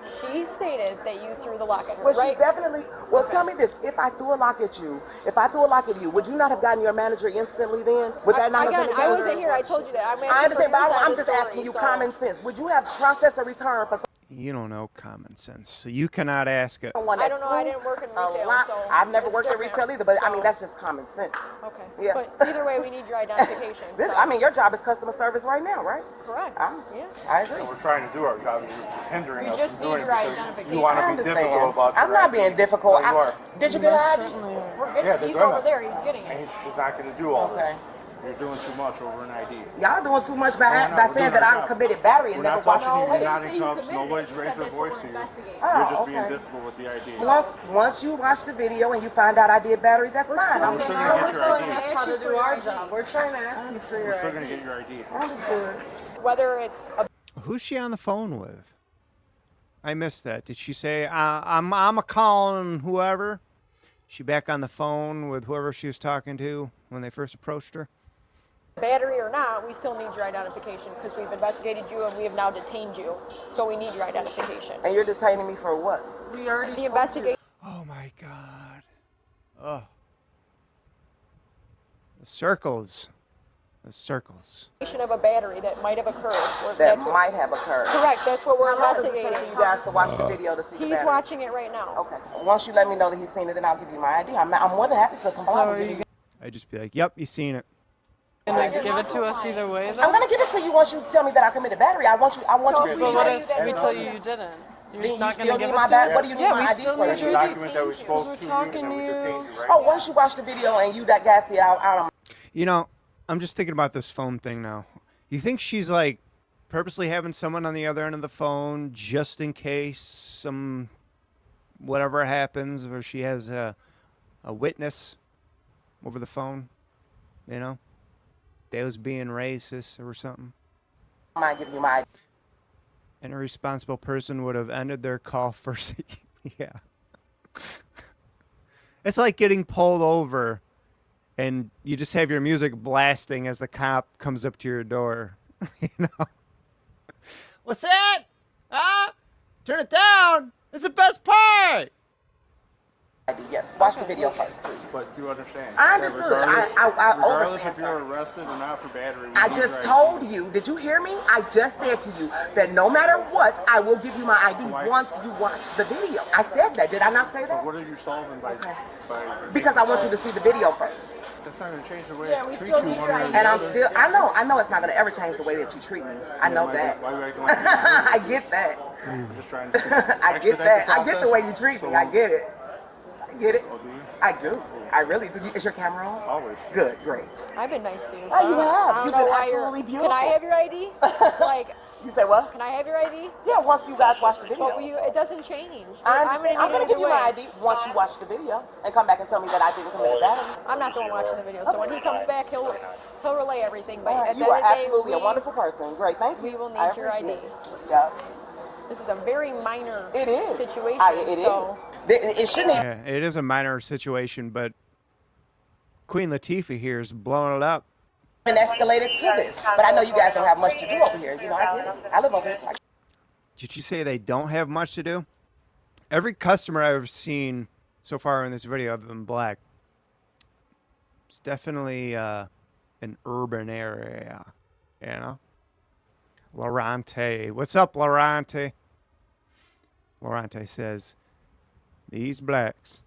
She stated that you threw the lock at her, Well, right? she's definitely. Well, tell me this: if I threw a lock at you, would you not have gotten your manager instantly then? Would that not have been the case? I wasn't here. I told you that. I'm I understand, but I'm asking just for your asking you story, so- common sense. Would you have processed a return for? You don't know common sense, so you cannot ask it. I don't know. I didn't work in retail, so I've never it's worked in different. retail either, but I So- mean that's just common sense. Okay. Yeah. But either way, we need your identification. This, so- I mean, your job is customer service right now, right? Correct. Yeah. Yeah. I agree. And we're trying to do our job. You're hindering We us just from doing need it your because identification. you want I to be understand. difficult about I'm your not ID. being difficult. No, you are. Did you get an ID? We're getting, Yeah, they're he's gonna. over there. He's getting it. And she's not going to do all Okay. this. You're doing too much over an ID. Y'all doing too much by, No, we're not. by We're saying doing that our I job. committed battery and We're never not watched touching you. the You're not tape. in cuffs. Nobody's raised their voice to you. You're just being difficult with the ID. Once you watch the video and you find out I did battery, that's fine. We're still going to get your ID. That's how to do our job. We're trying to ask you for We're your still ID. going to get your ID. Understood. Whether it's a Who's she on the phone with? I missed that. Did she say, I'm a calling whoever? She back on the phone with whoever she was talking to when they first approached her? battery or not, we still need your identification because we've investigated you and we have now detained you. So we need your identification. And you're detaining me for what? We already the investigation. Oh my God. Oh. The circles. The circles. Of a battery that might have occurred. Or That that's what- might have occurred. Correct. That's what we're How long does it investigating. take you guys to watch the video to see the He's battery? watching it right now. Okay. Once you let me know that he's seen it, then I'll give you my ID. I'm more than happy to comply with you. I'd just be like, yep, you seen it. Gonna give it to us either way, though? I'm gonna give it to you once you tell me that I committed battery. I want you to But what see if we tell you you didn't? You're Then you not still gonna need give it my to battery? us? What do you need Yeah, my we ID still for? need The your document that we ID spoke because we're to you talking and to we you. detained you, right? Oh, once you watch the video and you that guy see it, I'll You know, I'm just thinking about this phone thing now. You think she's like purposely having someone on the other end of the phone just in case some whatever happens, or she has a witness over the phone, you know? They was being racist or something. I might give you my ID. And a responsible person would have ended their call first. Yeah. It's like getting pulled over and you just have your music blasting as the cop comes up to your door. You know? What's that? Ah? Turn it down. It's the best part. Yes, watch the video first, please. But you understand. I understood. Regardless, I regardless understand, if you're arrested or not for battery. we I need just your told you, did you hear me? I just said to you that no matter what, I will give you my ID once you watch the video. I said that. Did I not say ID. that? What are you solving by Because I want you to see the video first. That's not going to change the way Yeah, I we treat still you need one your way or ID. the And I'm other. still, I know it's not going to ever change the way that you treat me. I know that. Why are you acting like I get that. I'm just trying to I get expedite that. the I get the process. way you treat me. I get it. I get it. Oh, do you? I do. I really do. Is your camera on? Always. Good, great. I've been nice to you. Oh, you I have. don't You've know been why you're- absolutely Can I beautiful. have your ID? Like, You say what? can I have your ID? Yeah, once you guys watch the video. But it doesn't change. I understand. I'm gonna going to give you my ID once you watch the video and come back and tell me that I didn't commit a battery. I'm not the one watching the video, so when he comes back, he'll relay everything. But All right, at the you are end of the day, absolutely a wonderful person. Great, thank you. we will I need your ID. appreciate it. Yeah. This is a very minor It is. situation. It so is. It shouldn't even. Yeah, it is a minor situation, but Queen Latifah here is blowing it up. Been escalated to this. But I know you guys don't have much to do over here. You know, I get it. I live over here too. Did you say they don't have much to do? Every customer I've ever seen so far in this video have been black. It's definitely an urban area, you know? Lorante. What's up, Lorante? Lorante says, these blacks.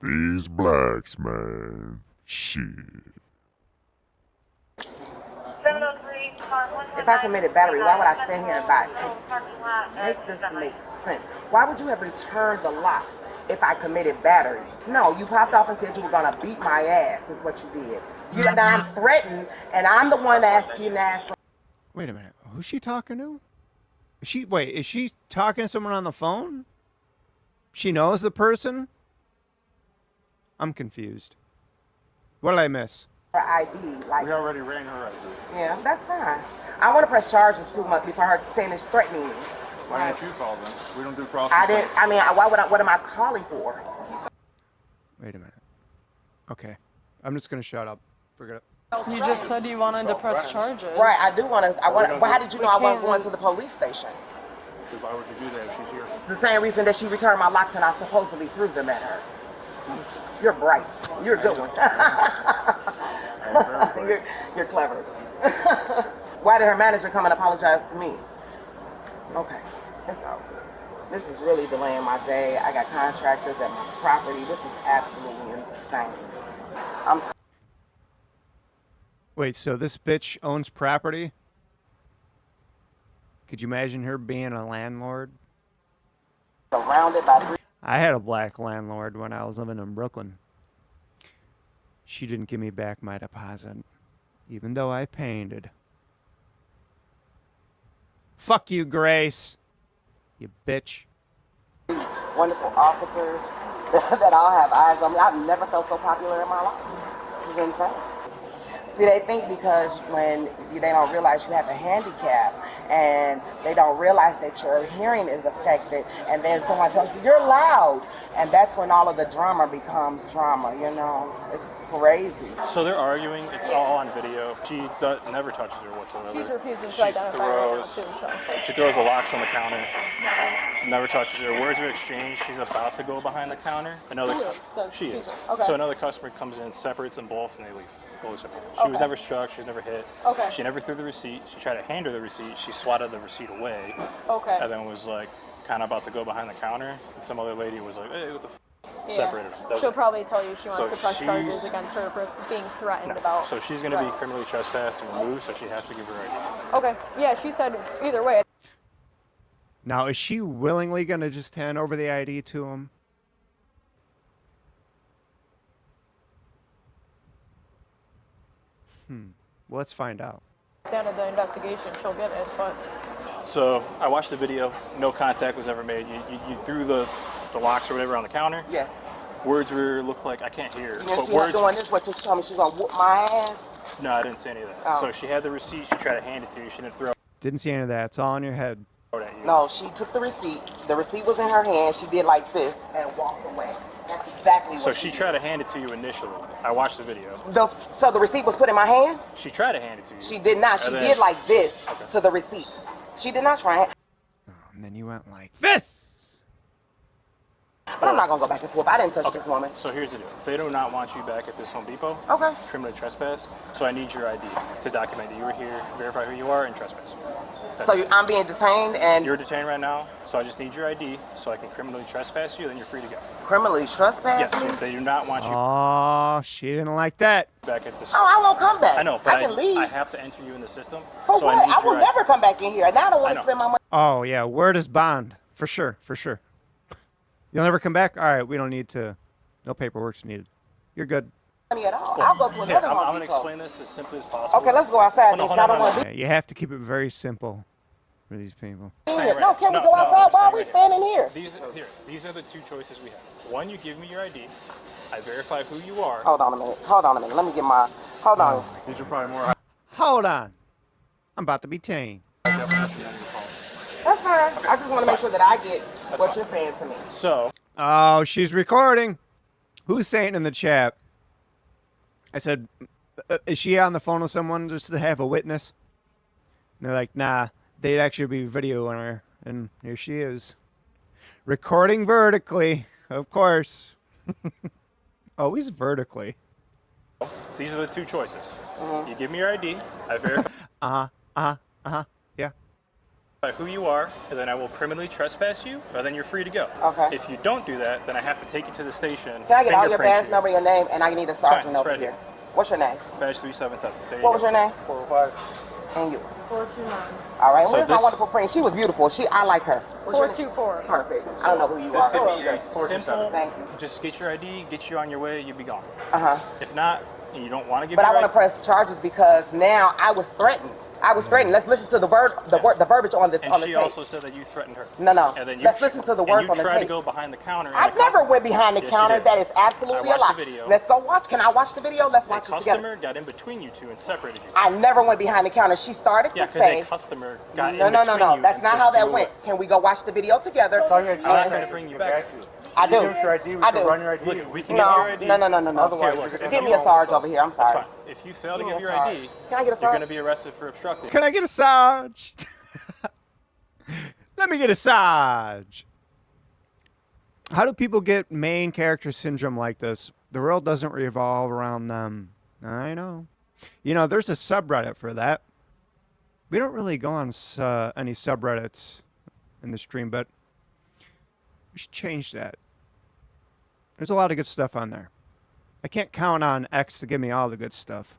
These blacks, man. Shit. If I committed battery, why would I stand here and buy it? Make this make sense. Why would you have returned the locks if I committed battery? No, you popped off and said you were gonna beat my ass. Is what you did. Now I'm threatened, and I'm the one asking for. Wait a minute. Who's she talking to? Is she talking to someone on the phone? She knows the person? I'm confused. What did I miss? Her ID, like. We already ran her ID. Yeah, that's fine. I want to press charges too much before her saying it's threatening me. Why didn't you call them? We don't do cross. I didn't. I mean, why would I? What am I calling for? Wait a minute. Okay. I'm just going to shut up. Forget it. You just said you wanted to press charges. Right, I do want to. Well, how did you know I wasn't can't going to the police station? Because why would you do that if she's here? It's the same reason that she returned my locks and I supposedly threw them at her. You're bright. You're a good one. You're clever. Why did her manager come and apologize to me? Okay. It's over. This is really delaying my day. I got contractors at my property. This is absolutely insane. Wait, so this bitch owns property? Could you imagine her being a landlord? Surrounded by... I had a black landlord when I was living in Brooklyn. She didn't give me back my deposit, even though I painted. Fuck you, Grace. You bitch. Wonderful officers that all have eyes on me. I've never felt so popular in my life. It's insane. See, they think because when they don't realize you have a handicap and they don't realize that your hearing is affected, and then someone tells you, you're loud. And that's when all of the drama becomes drama, you know? It's crazy. So they're arguing. It's all on video. She never touches her whatsoever. She's refusing to identify right now, too, so. She throws the locks on the counter. Never touches her. Words are exchanged. She's about to go behind the counter. She is. Okay. So another customer comes in, separates them both, and they leave. She was never struck. She was never hit. Okay. She never threw the receipt. She tried to hand her the receipt. She swatted the receipt away. Okay. And then was like kind of about to go behind the counter. And some other lady was like, hey, what the f? Yeah. Separated them. She'll probably tell you she wants to press she's- charges against her for being threatened about. So she's going to be criminally trespassed and removed, so she has to give her ID. Okay. Yeah, she said either way. Now, is she willingly going to just hand over the ID to him? Well, let's find out. At the end of the investigation, she'll get it, but. So I watched the video. No contact was ever made. You threw the locks or whatever on the counter. Yes. Words looked like I can't hear. Yes, But she's words. doing this, what you told me she's gonna whoop my ass. No, I didn't say any of that. Oh. So she had the receipt. She tried to hand it to you. She didn't throw it Didn't see any of that. It's all in your head. at you. No, she took the receipt. The receipt was in her hand. She did like this and walked away. That's exactly what So she tried to hand it to you initially. I watched the video. So the receipt was put in my hand? She tried to hand it to you. She did not. She And then- did like this to the receipt. She did not try it. And then you went like this. But I'm not gonna go back and forth. I didn't touch this woman. So here's the deal. They do not want you back at this Home Depot. Okay. Criminally trespass. So I need your ID to document that you were here, verify who you are, and trespass. So I'm being detained and... You're detained right now, so I just need your ID so I can criminally trespass you, then you're free to go. Criminally trespass? Yes, they do not want you Oh, she didn't like that. back at this. Oh, I won't come back. I know, but I can leave. I have to enter you in the system. For so what? I, need I will your ID. never come back in here. Now I don't want I to know. spend my money. Oh, yeah. Word is bond. For sure. For sure. You'll never come back? All right. We don't need to. No paperwork's needed. You're good. Money at all. I'll go to Here, another I'm Home going to Depot. explain this as simply as possible. Okay, let's go outside Hold because on, I don't want to Yeah, you have to keep it very simple for these people. be here. No, can we go outside? Why are we standing here? These are the two choices we have. One, you give me your ID. I verify who you are. Hold on a minute. Hold on a minute. Let me get my... Hold on. These are probably more. Hold on. I'm about to be tamed. That's fine. I just want to make sure that I get what you're saying to me. So... Oh, she's recording. Who's saying in the chat? I said, is she on the phone with someone just to have a witness? And they're like, nah, they'd actually be videoing her. And here she is. Recording vertically, of course. Always vertically. These are the two choices. You give me your ID. I verify Yeah. who you are, and then I will criminally trespass you, or then you're free to go. Okay. If you don't do that, then I have to take you to the station. Can I get all your fingerprint badge number, your name, and I need a sergeant it's over right here. here. What's your name? Badge 377. There you What go. was your name? 405. And yours? 429. All right. So Where's my this- wonderful friend? She was beautiful. I like her. 424. Perfect. I don't know who you This are. could be a simple. Thank you. Just get your ID, get you on your way, you'll be gone. Uh-huh. If not, and you don't want to give But me I your want to ID, press charges because now I was threatened. I was threatened. Let's listen to the verbiage on and the she tape. also said that you threatened her. No. And then you Let's listen to the words on and you the tried to tape. go behind the counter. I and a never customer- went behind the Yes, you counter. did. That is absolutely I a watched lie. the video. Let's go watch. Can I watch the video? Let's watch A it together. customer got in between you two and separated you. I never went behind the counter. She started Yeah, to because say, a customer got no. in between you That's and not pushed how that you away. went. Can we go watch the video together? I'm not trying to bring you back. I do. I do. Look, we can give you your ID. No. Here, look, Give me a Sarge over here. I'm That's sorry. fine. If you fail to Give me give a your Sarge. ID, Can I get a you're going Sarge? to be arrested for obstructing. Can I get a Sarge? Let me get a Sarge. How do people get main character syndrome like this? The world doesn't revolve around them. I know. You know, there's a subreddit for that. We don't really go on any subreddits in the stream, but we should change that. There's a lot of good stuff on there. I can't count on X to give me all the good stuff.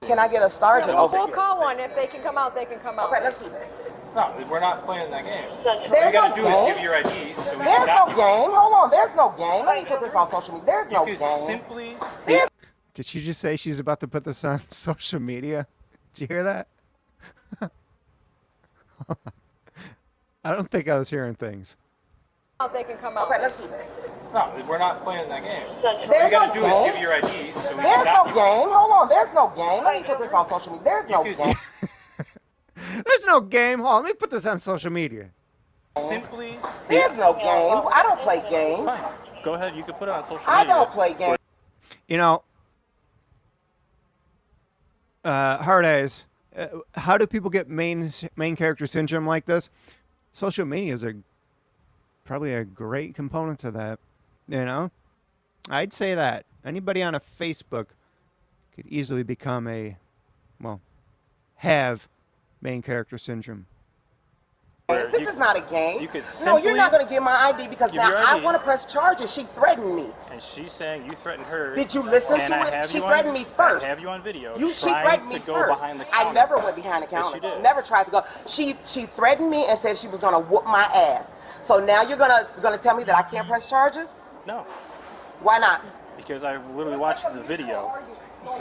Can I get a sergeant over We'll here? call one. If they can come out, they can come out. Okay, let's do that. No, we're not playing that game. There's All you gotta no do game. is give your ID. So we There's can no tap game. Hold on. There's no game. Let me put this on social media. There's no you. You game. could simply. Did she just say she's about to put this on social media? Did you hear that? I don't think I was hearing things. They can come out. Okay, let's do that. No, we're not playing that game. All There's you gotta no do game. is give your ID. So we There's can no tap game. Hold on. There's no game. Let me put this on social media. There's no game. There's no game. Hold on, let me put this on social media. Simply. There's no game. I don't play games. Fine. Go ahead. You can put it on social I media. don't play games. You know, Hard Eyes, how do people get main character syndrome like this? Social media is probably a great component to that. You know, I'd say that anybody on a Facebook could easily become have main character syndrome. This is not a game. You could No, you're simply not going to get my ID because give now your I ID. want to press charges. She threatened me. And she's saying you threatened her. Did you listen and to I it? have She you on- threatened me first. I have you on video. She trying threatened me to go first. behind the I counter. never went behind the Yes, counter. you did. Never tried to go. She threatened me and said she was gonna whoop my ass. So now you're gonna tell me that I can't press charges? No, Why not? because I literally watched the video.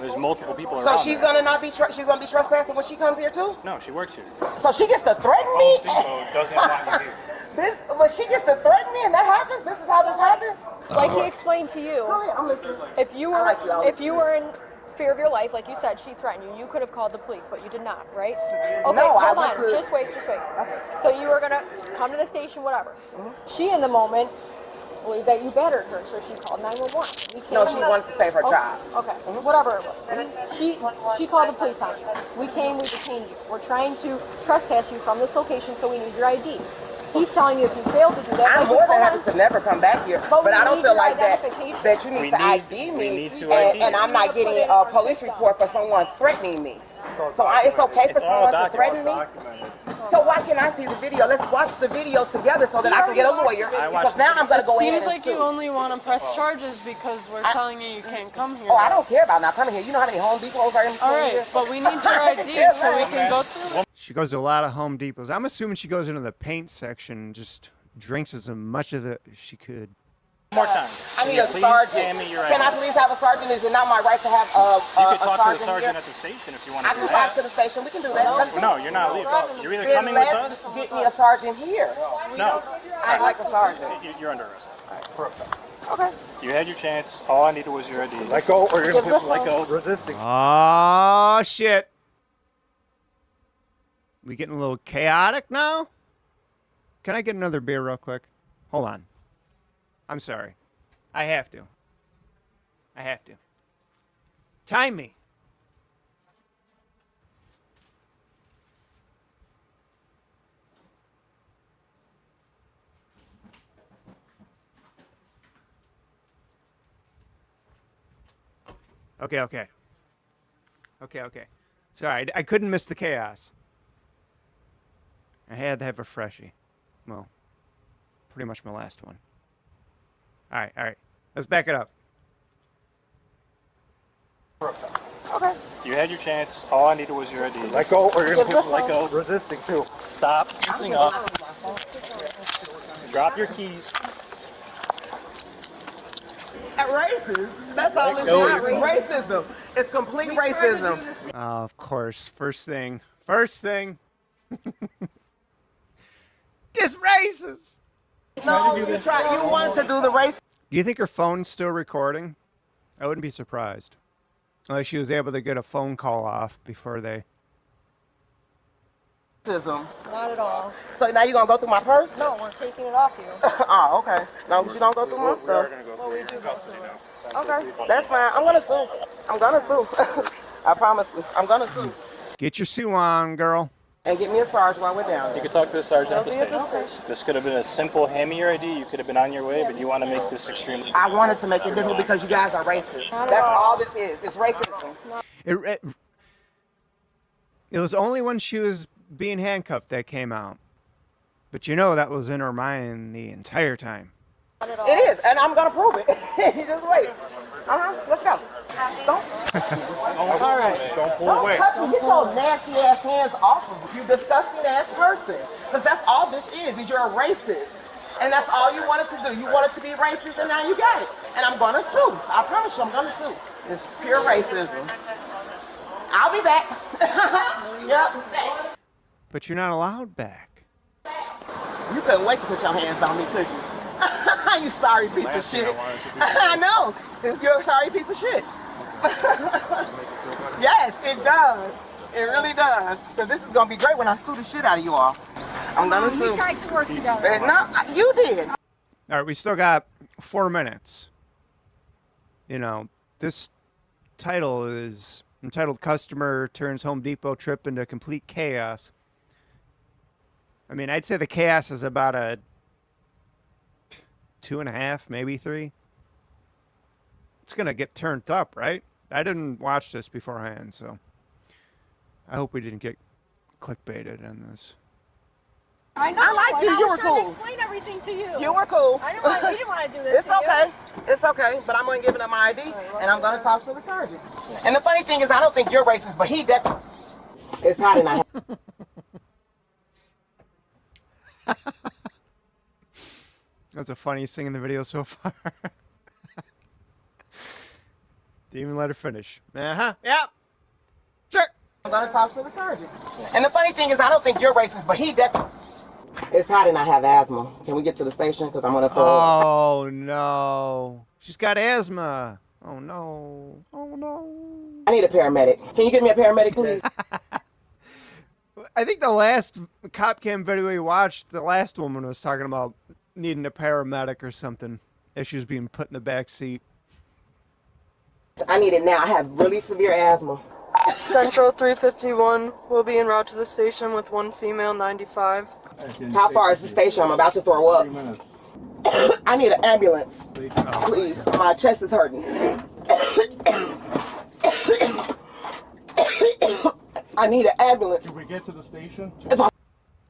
There's multiple people around So she's there. gonna not be she's gonna be trespassing when she comes here too? No, she works here. So she gets to threaten me? Doesn't want you here. But she gets to threaten me and that happens? This is how this happens? Like he explained to you, Go ahead, I'm listening. if you I were like you, I'll if you were in fear of your life, like you said, she threatened you. You could have called the police, but you did not, right? Okay, No, I hold went on. to- Just wait. So you were gonna come to the station, whatever. She, in the moment, believes that you battered her, so she called 911. We came No, she wanted to save her Oh, job. Okay, whatever it was. She called the police on you. We came, we detained you. We're trying to trespass you from this location, so we need your ID. He's telling you if you fail to do that, I'm like, more than hold happy on. to never come back here, But but we I don't need feel your like that identification. that you need to ID me, need to ID and you. I'm not getting a police report for someone threatening me. So it's okay for It's all someone to threaten me. documented. So why can't I see the video? Let's watch the video together so that I can get a lawyer. Because now I'm gonna It go ahead seems and like sue. you only want to press charges because we're telling you can't come here. Oh, I don't care about not coming here. You know how many Home Depots are in between All right, here? but we need your ID so we can go through. She goes to a lot of Home Depots. I'm assuming she goes into the paint section and just drinks as much of it as she could. One more time. I need Can a you please sergeant. hand me your Can I ID? please have a sergeant? Is it not my right to have You a can talk to the sergeant sergeant here? at the station if you want I to do can drive to that. the station. We can do that. Let's do No, it. you're not leaving. You're either Then coming with let's us. get me a sergeant here. No, I'd like a sergeant. you're under arrest. Okay. You had your chance. All I needed was your ID. Let go, or you're Give gonna the let go. Resisting. Oh, shit. We getting a little chaotic now? Can I get another beer real quick? Hold on. I'm sorry. I have to. Time me. Okay. Sorry, I couldn't miss the chaos. I had to have a freshie. Well, pretty much my last one. All right. Let's back it up. Okay. You had your chance. All I needed was your ID. Let go, or you're Give gonna the let go. Resisting too. Stop tensing up. Drop your keys. Racist. That's all it's go. about. Racism. It's complete racism. Of course. First thing. This racist. No, you wanted to do the race. Do you think her phone's still recording? I wouldn't be surprised. Unless she was able to get a phone call off before they... Racism. Not at all. So now you're gonna go through my purse? No, we're taking it off you. Oh, okay. No, you don't go through my stuff. Well, we do go through it. Okay, that's fine. I'm gonna sue. I promise you. I'm gonna sue. Get your sue on, girl. And get me a sarge while we're down You there. could talk to the sergeant at the I'll be at station. the station. This could have been a simple hand me your ID. You could have been on your way, but you want to make this extremely. I wanted to make it different because you guys are racist. That's all this is. It's racism. It was only when she was being handcuffed that came out. But you know that was in her mind the entire time. It is, and I'm gonna prove it. You just wait. Let's go. Don't. All right. Don't pull Don't away. touch me. Get your nasty ass hands off of me, you disgusting ass person. Because that's all this is you're a racist. And that's all you wanted to do. You wanted to be racist, and now you got it. And I'm gonna sue. I promise you, I'm gonna sue. It's pure racism. I'll be back. Yep. But you're not allowed back. You couldn't wait to put your hands on me, could you? You sorry piece of shit. I know. You're a sorry piece of shit. Yes, it does. It really does. Because this is going to be great when I sue the shit out of you all. I'm going to sue. We tried to work together. No, you did. All right, we still got 4 minutes. You know, this title is entitled Customer Turns Home Depot Trip into Complete Chaos. I mean, I'd say the chaos is about a 2.5, maybe 3. It's going to get turned up, right? I didn't watch this beforehand, so I hope we didn't get clickbaited on this. I know. I like you. You were cool. Explain everything to you. You were cool. I didn't want. We didn't want to do this. It's okay. It's okay. But I'm going to give him my ID, and I'm going to talk to the sergeant. And the funny thing is, I don't think you're racist, but he definitely. It's hot in my head. That's the funniest thing in the video so far. Didn't even let her finish. Yeah. Sure. I'm going to talk to the sergeant. And the funny thing is, I don't think you're racist, but he definitely. It's hot and I have asthma. Can we get to the station? Because I'm going to throw up. Oh, no. She's got asthma. Oh, no. Oh, no. I need a paramedic. Can you get me a paramedic, please? I think the last cop cam video we watched, the last woman was talking about needing a paramedic or something as she was being put in the back seat. I need it now. I have really severe asthma. Central 351 will be en route to the station with one female 95. How far is the station? I'm about to throw up. I need an ambulance. Please. My chest is hurting. I need an ambulance. Can we get to the station?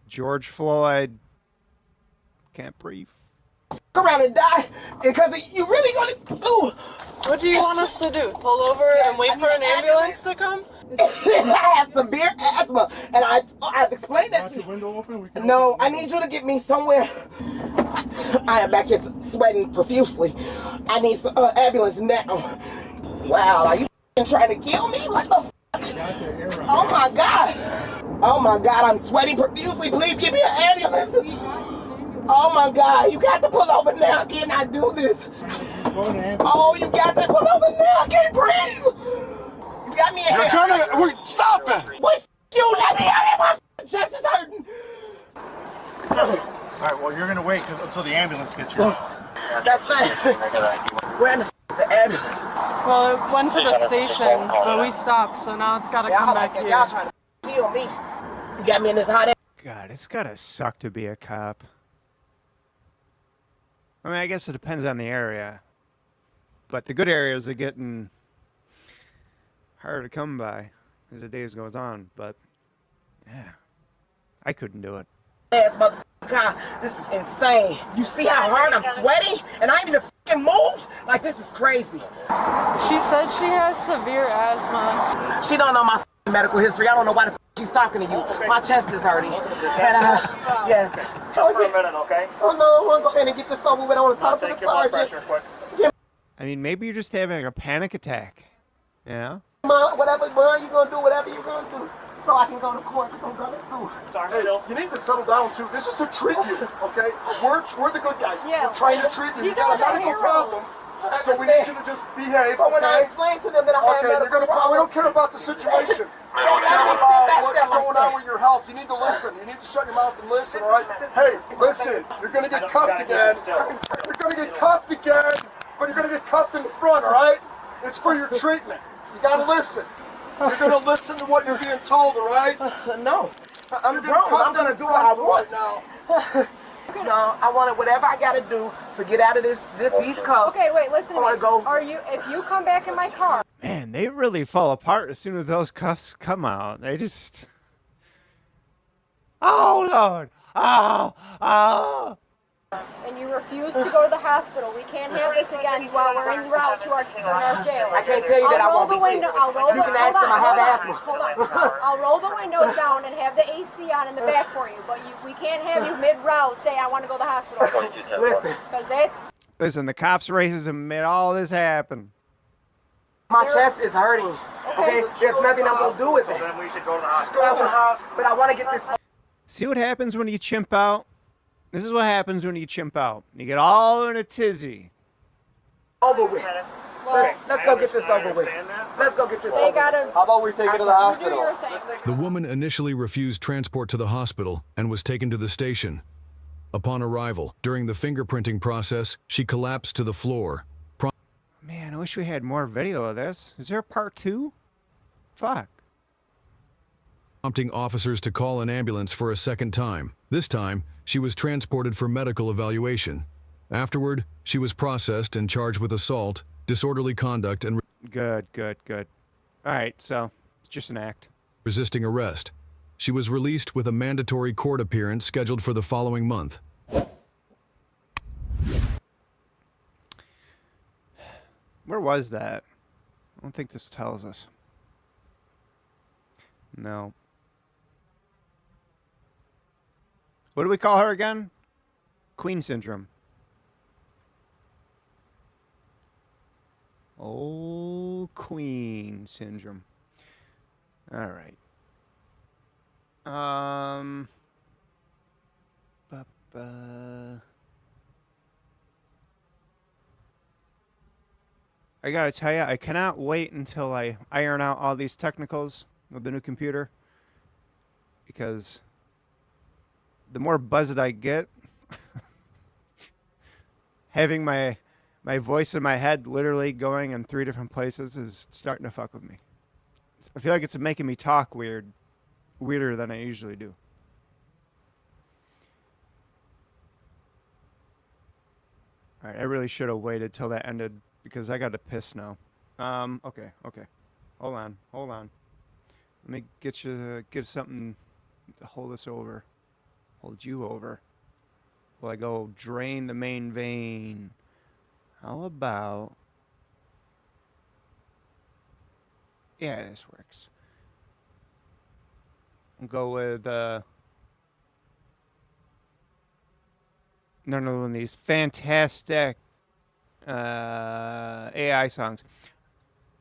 George Floyd can't breathe. Around and die because you really gonna do. What do you want us to do? Pull over and wait for an ambulance to come? I have severe asthma, and I've explained that to you. Window open? No, I need you to get me somewhere. I am back here sweating profusely. I need some ambulance now. Wow, are you trying to kill me? What the fuck? Oh my God. Oh my God, I'm sweating profusely. Please give me an ambulance. Oh my God, you got to pull over now. I cannot do this. Oh, you got to pull over now. I can't breathe. You got me in here. We're stopping. What? You let me out of here. My chest is hurting. All right, well, you're going to wait until the ambulance gets here. That's not. Where in the the ambulance? Well, it went to the station, but we stopped, so now it's got to come back here. Y'all trying to kill me. You got me in this hot air. God, it's gotta suck to be a cop. I mean, I guess it depends on the area. But the good areas are getting harder to come by as the days goes on. But, yeah, I couldn't do it. Ass motherfucker, this is insane. You see how hard I'm sweating? And I ain't even fucking moved? Like, this is crazy. She said she has severe asthma. She don't know my medical history. I don't know why the she's talking to you. My chest is hurting. And, yes. Just for a minute, okay? Oh, no, I want to go ahead and get this over with. I want to talk to the Take your blood sergeant. pressure quick. I mean, maybe you're just having a panic attack. Yeah? Mom, whatever, Mom, you gonna do whatever you gonna do. So I can go to court because I'm gonna sue. Hey, you need to settle down too. This is to treat you, okay? We're the good guys. Yeah. We're trying to treat you. You got a medical problem. So we need you to just behave, But when I okay? explain to them that I have Okay, medical we don't problems, care about the situation. We don't care about what's going on with your health. You need to listen. You need to shut your mouth and listen, all right? Hey, listen, you're gonna get cuffed again. You're gonna get cuffed again, but you're gonna get cuffed in the front, all right? It's for your treatment. You gotta listen. You're gonna listen to what you're being told, all right? No. I'm grown. I'm gonna do what I want now. No, I wanted whatever I gotta do to get out of these cuffs. Okay, wait, listen to I wanna me. go. If you come back in my car. Man, they really fall apart as soon as those cuffs come out. They just... Oh, Lord. oh. And you refuse to go to the hospital. We can't have this again while we're en route to our jail. I can't tell you that I won't be sick. I'll roll You can ask them, I have asthma. Hold on. I'll roll the windows down and have the AC on in the back for you. But we can't have you mid-route say, I want to go to the hospital. Listen. Because that's... Listen, the cops' racism made all this happen. My chest is hurting. Okay? There's nothing I'm going to do with it. Then we should go to the hospital. But I want to get this... See what happens when you chimp out? This is what happens when you chimp out. You get all in a tizzy. Over with. Let's go get this over with. Let's go get this over with. How about we take it to the hospital? The woman initially refused transport to the hospital and was taken to the station. Upon arrival, during the fingerprinting process, she collapsed to the floor. Man, I wish we had more video of this. Is there a part 2? Fuck. Prompting officers to call an ambulance for a second time. This time, she was transported for medical evaluation. Afterward, she was processed and charged with assault, disorderly conduct, and Good. All right, so it's just an act. resisting arrest. She was released with a mandatory court appearance scheduled for the following month. Where was that? I don't think this tells us. No. What do we call her again? Queen syndrome. Oh, Queen syndrome. All right. I gotta tell you, I cannot wait until I iron out all these technicals with the new computer, because the more buzzed I get, having my voice in my head literally going in 3 different places is starting to fuck with me. I feel like it's making me talk weirder than I usually do. All right, I really should have waited till that ended because I got to piss now. Okay. Hold on. Let me get something to hold us over. Hold you over. While I go drain the main vein. How about... Yeah, this works. We'll go with none other than these fantastic AI songs.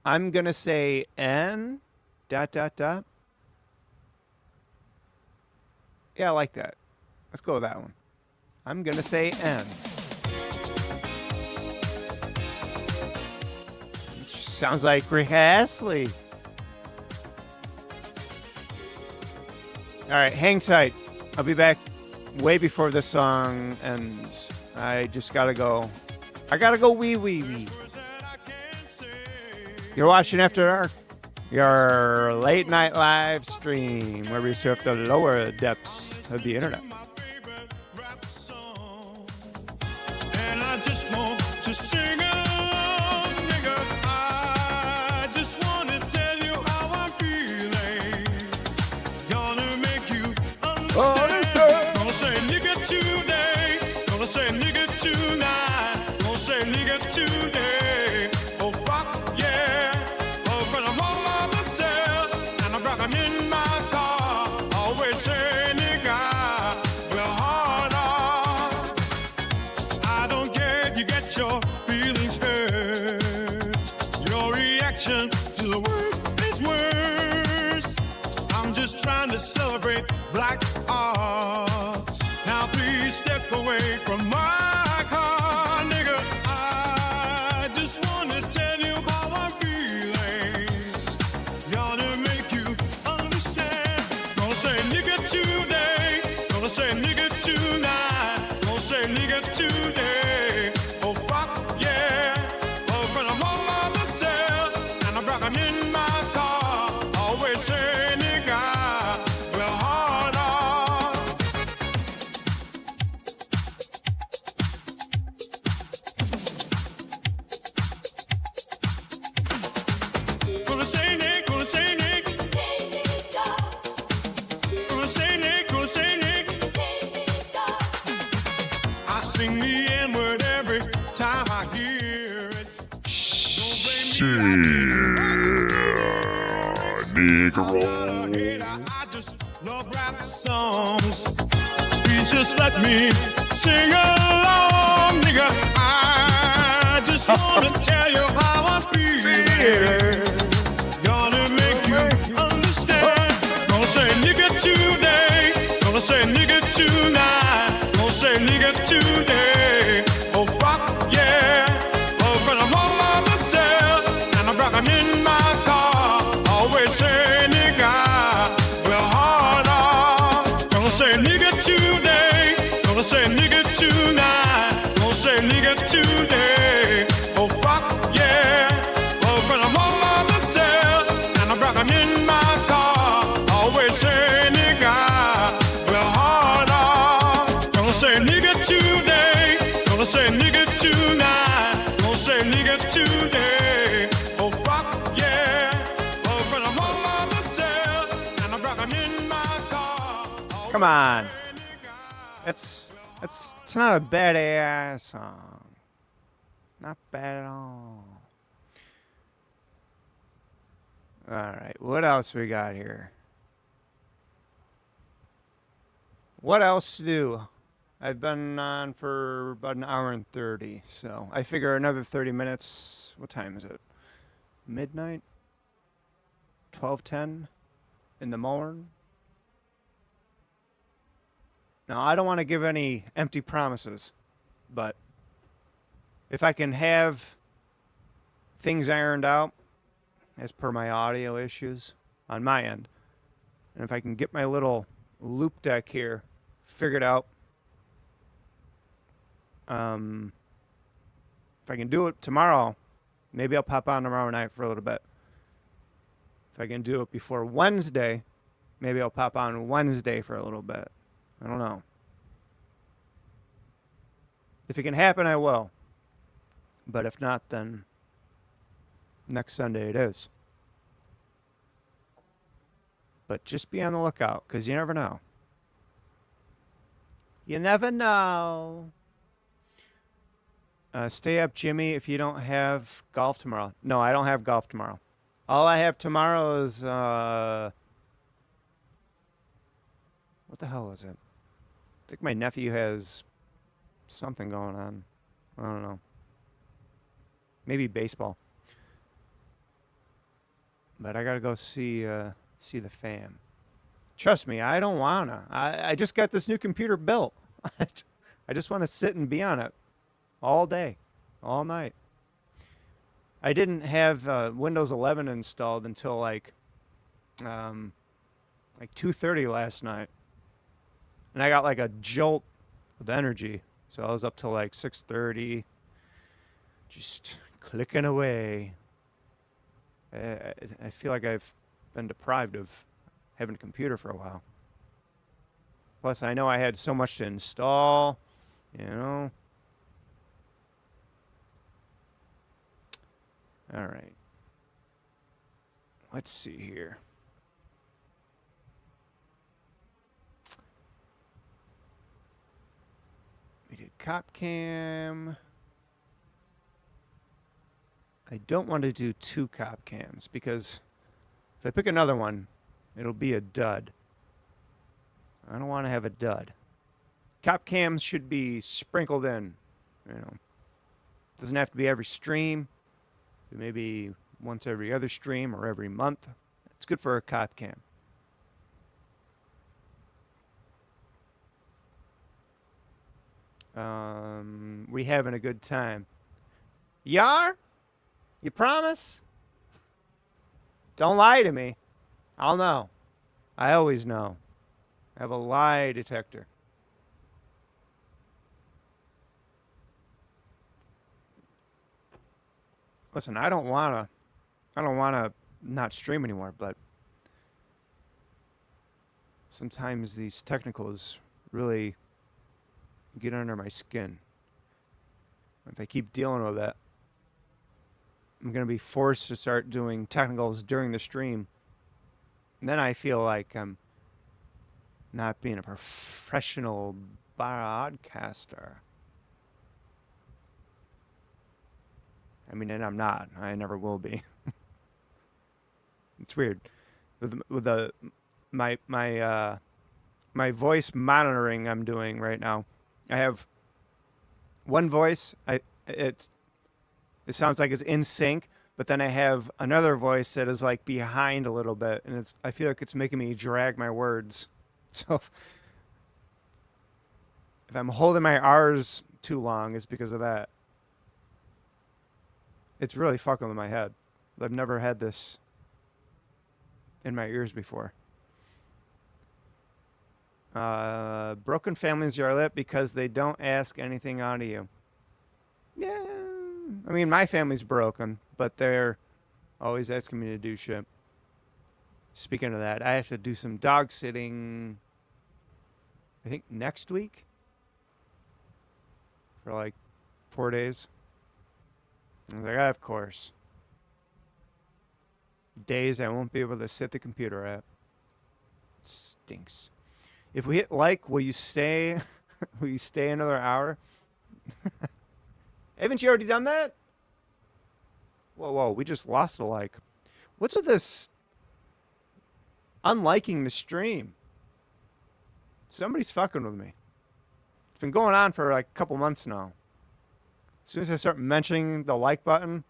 I'm gonna say N ... Yeah, I like that. Let's go with that one. I'm gonna say N. It just sounds like Rick Astley. All right, hang tight. I'll be back way before this song ends. I just gotta go. I gotta go wee. You're watching After Dark, your late night live stream where we surf the lower depths of the internet. And I just want to sing along, nigga. I just want to tell you how I'm feeling. Gonna make you understand. Gonna say nigga today. Gonna say nigga tonight. Gonna say nigga today. Oh fuck yeah. Oh, when I'm home by myself and I'm rocking in my car, always say nigga. Well, hard on. I don't care if you get your feelings hurt. Your reaction to the word is worse. I'm just trying to celebrate black art. Now please step away from my car, nigga. I just want to tell you how I'm feeling. Gonna make you understand. Gonna say nigga today. Gonna say nigga tonight. Gonna say nigga today. Oh fuck yeah. Oh, when I'm home by myself and I'm rocking in my car, always say nigga. Well, hard on. I sing the N-word every time I hear it. I just love rap songs. Please just let me sing along, nigga. I just wanna tell you how I'm feeling. Gonna make you understand. Gonna say nigga today. Gonna say nigga tonight. Gonna say nigga today. Oh fuck yeah. Oh, gonna hold by myself and I'm rocking in my car. Always say nigga. Well hard on. Gonna say nigga today. Gonna say nigga tonight. Gonna say nigga today. Oh fuck yeah. Oh, gonna hold by myself and I'm rocking in my car. Always say nigga. Well hard on. Gonna say nigga today. Gonna say nigga tonight. Gonna say nigga today. Oh fuck yeah. Oh, gonna hold by myself and I'm rocking in my car. Come on. It's not a badass song. Not bad at all. Alright, what else we got here? What else to do? I've been on for about an hour and 30, so I figure another 30 minutes. What time is it? Midnight? 12:10 in the morning? Now, I don't want to give any empty promises, but if I can have things ironed out as per my audio issues on my end, and if I can get my little loop deck here figured out, if I can do it tomorrow, maybe I'll pop on tomorrow night for a little bit. If I can do it before Wednesday, maybe I'll pop on Wednesday for a little bit. I don't know. If it can happen, I will. But if not, then next Sunday it is. But just be on the lookout, because you never know. You never know. Stay up, Jimmy, if you don't have golf tomorrow. No, I don't have golf tomorrow. All I have tomorrow is, what the hell is it? I think my nephew has something going on. I don't know. Maybe baseball. But I gotta go see the fam. Trust me, I don't wanna. I just got this new computer built. I just want to sit and be on it all day, all night. I didn't have Windows 11 installed until like 2:30 last night. And I got like a jolt of energy. So I was up till like 6:30, just clicking away. I feel like I've been deprived of having a computer for a while. Plus, I know I had so much to install, you know. All right. Let's see here. We did Cop Cam. I don't want to do 2 Cop Cams because if I pick another one, it'll be a dud. I don't want to have a dud. Cop Cams should be sprinkled in, you know. Doesn't have to be every stream. Maybe once every other stream or every month. It's good for a Cop Cam. We having a good time. Yar? You promise? Don't lie to me. I'll know. I always know. I have a lie detector. Listen, I don't wanna not stream anymore, but sometimes these technicals really get under my skin. If I keep dealing with that, I'm going to be forced to start doing technicals during the stream. And then I feel like I'm not being a professional broadcaster. I mean, and I'm not. I never will be. It's weird. With my voice monitoring I'm doing right now. I have one voice. It sounds like it's in sync, but then I have another voice that is like behind a little bit, and I feel like it's making me drag my words. So if I'm holding my R's too long, it's because of that. It's really fucking with my head. I've never had this in my ears before. Broken families are lit because they don't ask anything out of you. Yeah. I mean, my family's broken, but they're always asking me to do shit. Speaking of that, I have to do some dog sitting, I think next week, for like 4 days. I was like, of course. Days I won't be able to sit the computer at. Stinks. If we hit like, will you stay? Will you stay another hour? Haven't you already done that? Whoa, we just lost a like. What's with this unliking the stream? Somebody's fucking with me. It's been going on for like a couple months now. As soon as I start mentioning the like button,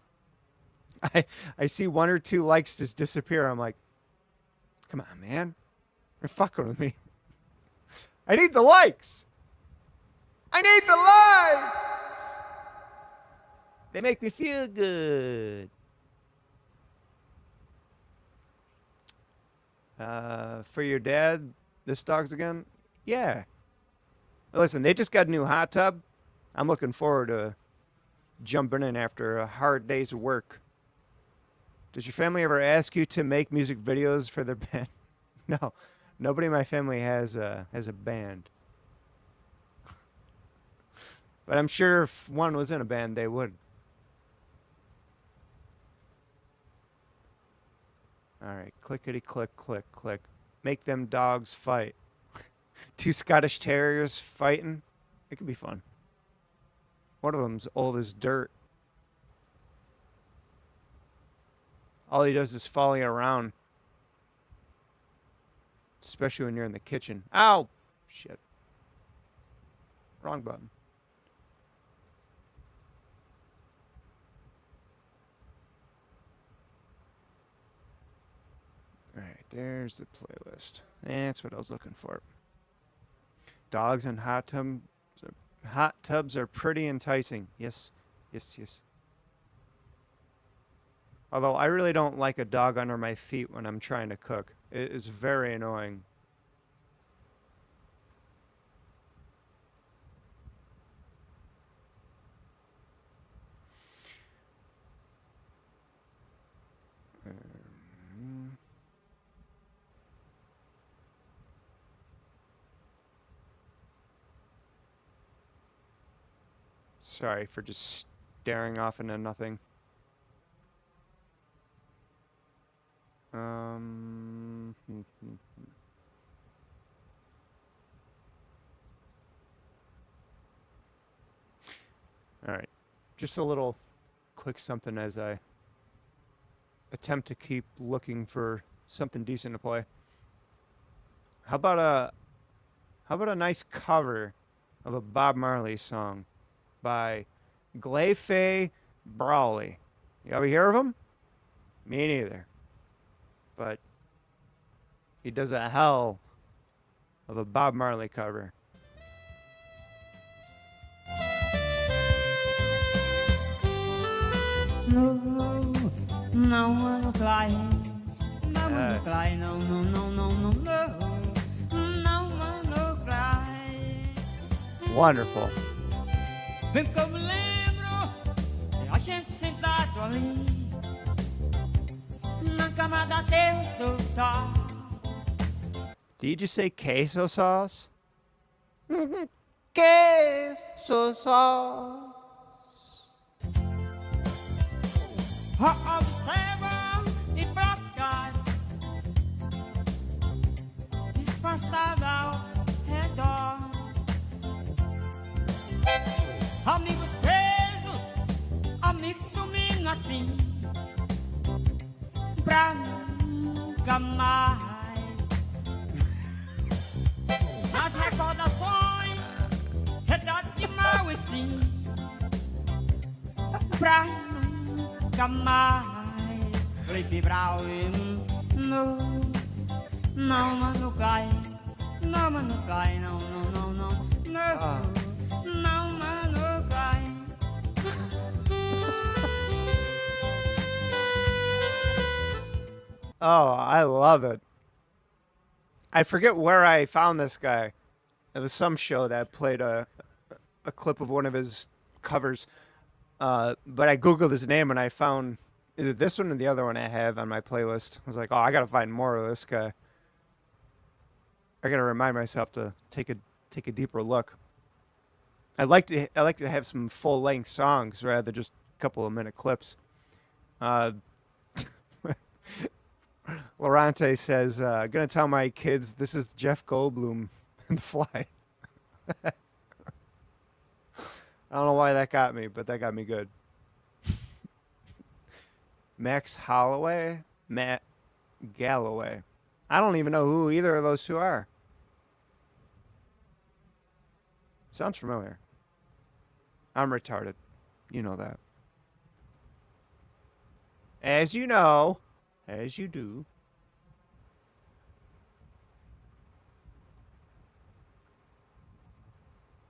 I see 1 or 2 likes just disappear. I'm like, come on, man. You're fucking with me. I need the likes. I need the likes. They make me feel good. For your dad, this dog's again? Yeah. Listen, they just got a new hot tub. I'm looking forward to jumping in after a hard day's work. Does your family ever ask you to make music videos for their band? No. Nobody in my family has a band. But I'm sure if one was in a band, they would. All right, clickety click, click, click. Make them dogs fight. 2 Scottish Terriers fighting. It could be fun. One of them's old as dirt. All he does is follow you around. Especially when you're in the kitchen. Ow! Shit. Wrong button. Alright, there's the playlist. That's what I was looking for. Dogs and hot tubs are pretty enticing. Yes. Although I really don't like a dog under my feet when I'm trying to cook. It is very annoying. Sorry for just staring off into nothing. All right, just a little quick something as I attempt to keep looking for something decent to play. How about a nice cover of a Bob Marley song by Glayfay Brawley? You ever hear of him? Me neither. But he does a hell of a Bob Marley cover. No, não vou cry. Não vou cry, não vou cry. Wonderful. Vem que eu me lembro, a gente sentado ali, na cama da teu sofá. Did you just say queso sauce? Queso sauce. Observa e brocas disfarçada ao redor. Amigos presos, amigos sumindo. assim pra nunca mais. Nas recordações, retrato de mal assim pra nunca mais. Felipe Brau, não, não, mano, cai. Não, mano, cai, não, não, não, não, não, não, mano, cai. Oh, I love it. I forget where I found this guy. It was some show that played a clip of one of his covers. But I Googled his name and I found either this one or the other one I have on my playlist. I was like, oh, I gotta find more of this guy. I gotta remind myself to take a deeper look. I like to have some full length songs rather than just a couple of minute clips. Lorante says, gonna tell my kids this is Jeff Goldblum in The Fly. I don't know why that got me, but that got me good. Max Holloway? Matt Galloway. I don't even know who either of those two are. Sounds familiar. I'm retarded. You know that. As you know. As you do.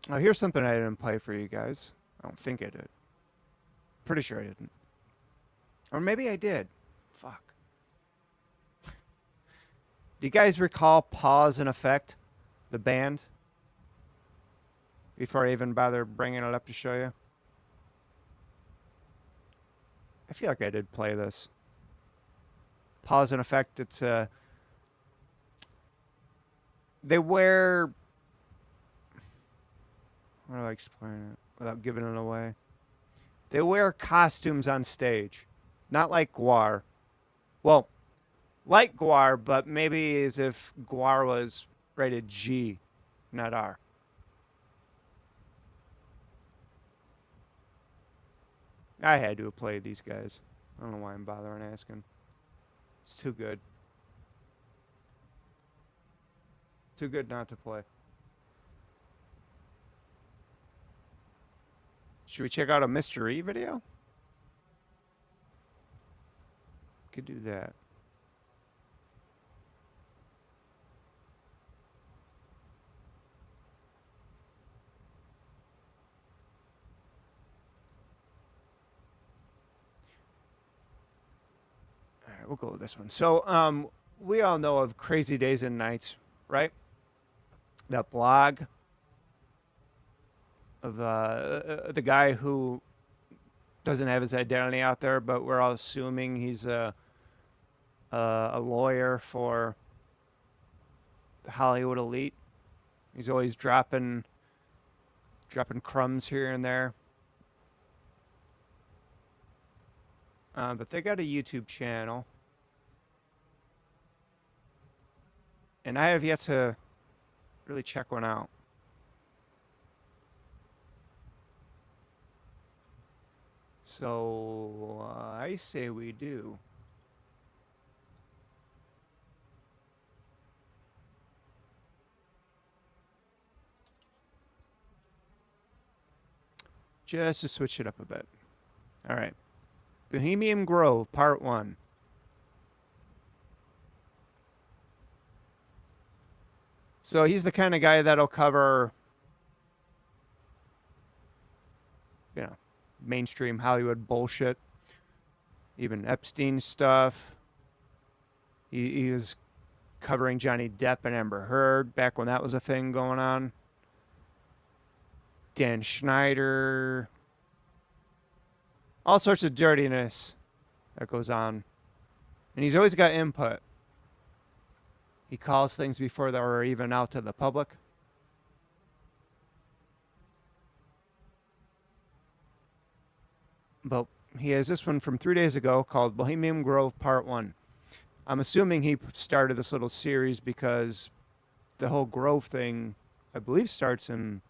Oh, here's something I didn't play for you guys. I don't think I did. Pretty sure I didn't. Or maybe I did. Fuck. Do you guys recall Pause and Effect? The band? Before I even bother bringing it up to show you. I feel like I did play this. Pause and Effect, it's they wear, how do I explain it without giving it away? They wear costumes on stage. Not like Gwar. Well, like Gwar, but maybe as if Gwar was rated G, not R. I had to have played these guys. I don't know why I'm bothering asking. It's too good. Too good not to play. Should we check out a Mr. E video? Could do that. Alright, we'll go with this one. So, we all know of Crazy Days and Nights, right? That blog of the guy who doesn't have his identity out there, but we're all assuming he's a lawyer for the Hollywood elite. He's always dropping crumbs here and there. But they got a YouTube channel. And I have yet to really check one out. So, I say we do. Just to switch it up a bit. All right. Bohemian Grove, Part 1. So he's the kind of guy that'll cover, you know, mainstream Hollywood bullshit. Even Epstein stuff. He was covering Johnny Depp and Amber Heard back when that was a thing going on. Dan Schneider. All sorts of dirtiness that goes on. And he's always got input. He calls things before they're even out to the public. But he has this one from 3 days ago called Bohemian Grove Part 1. I'm assuming he started this little series because the whole Grove thing, I believe, starts in...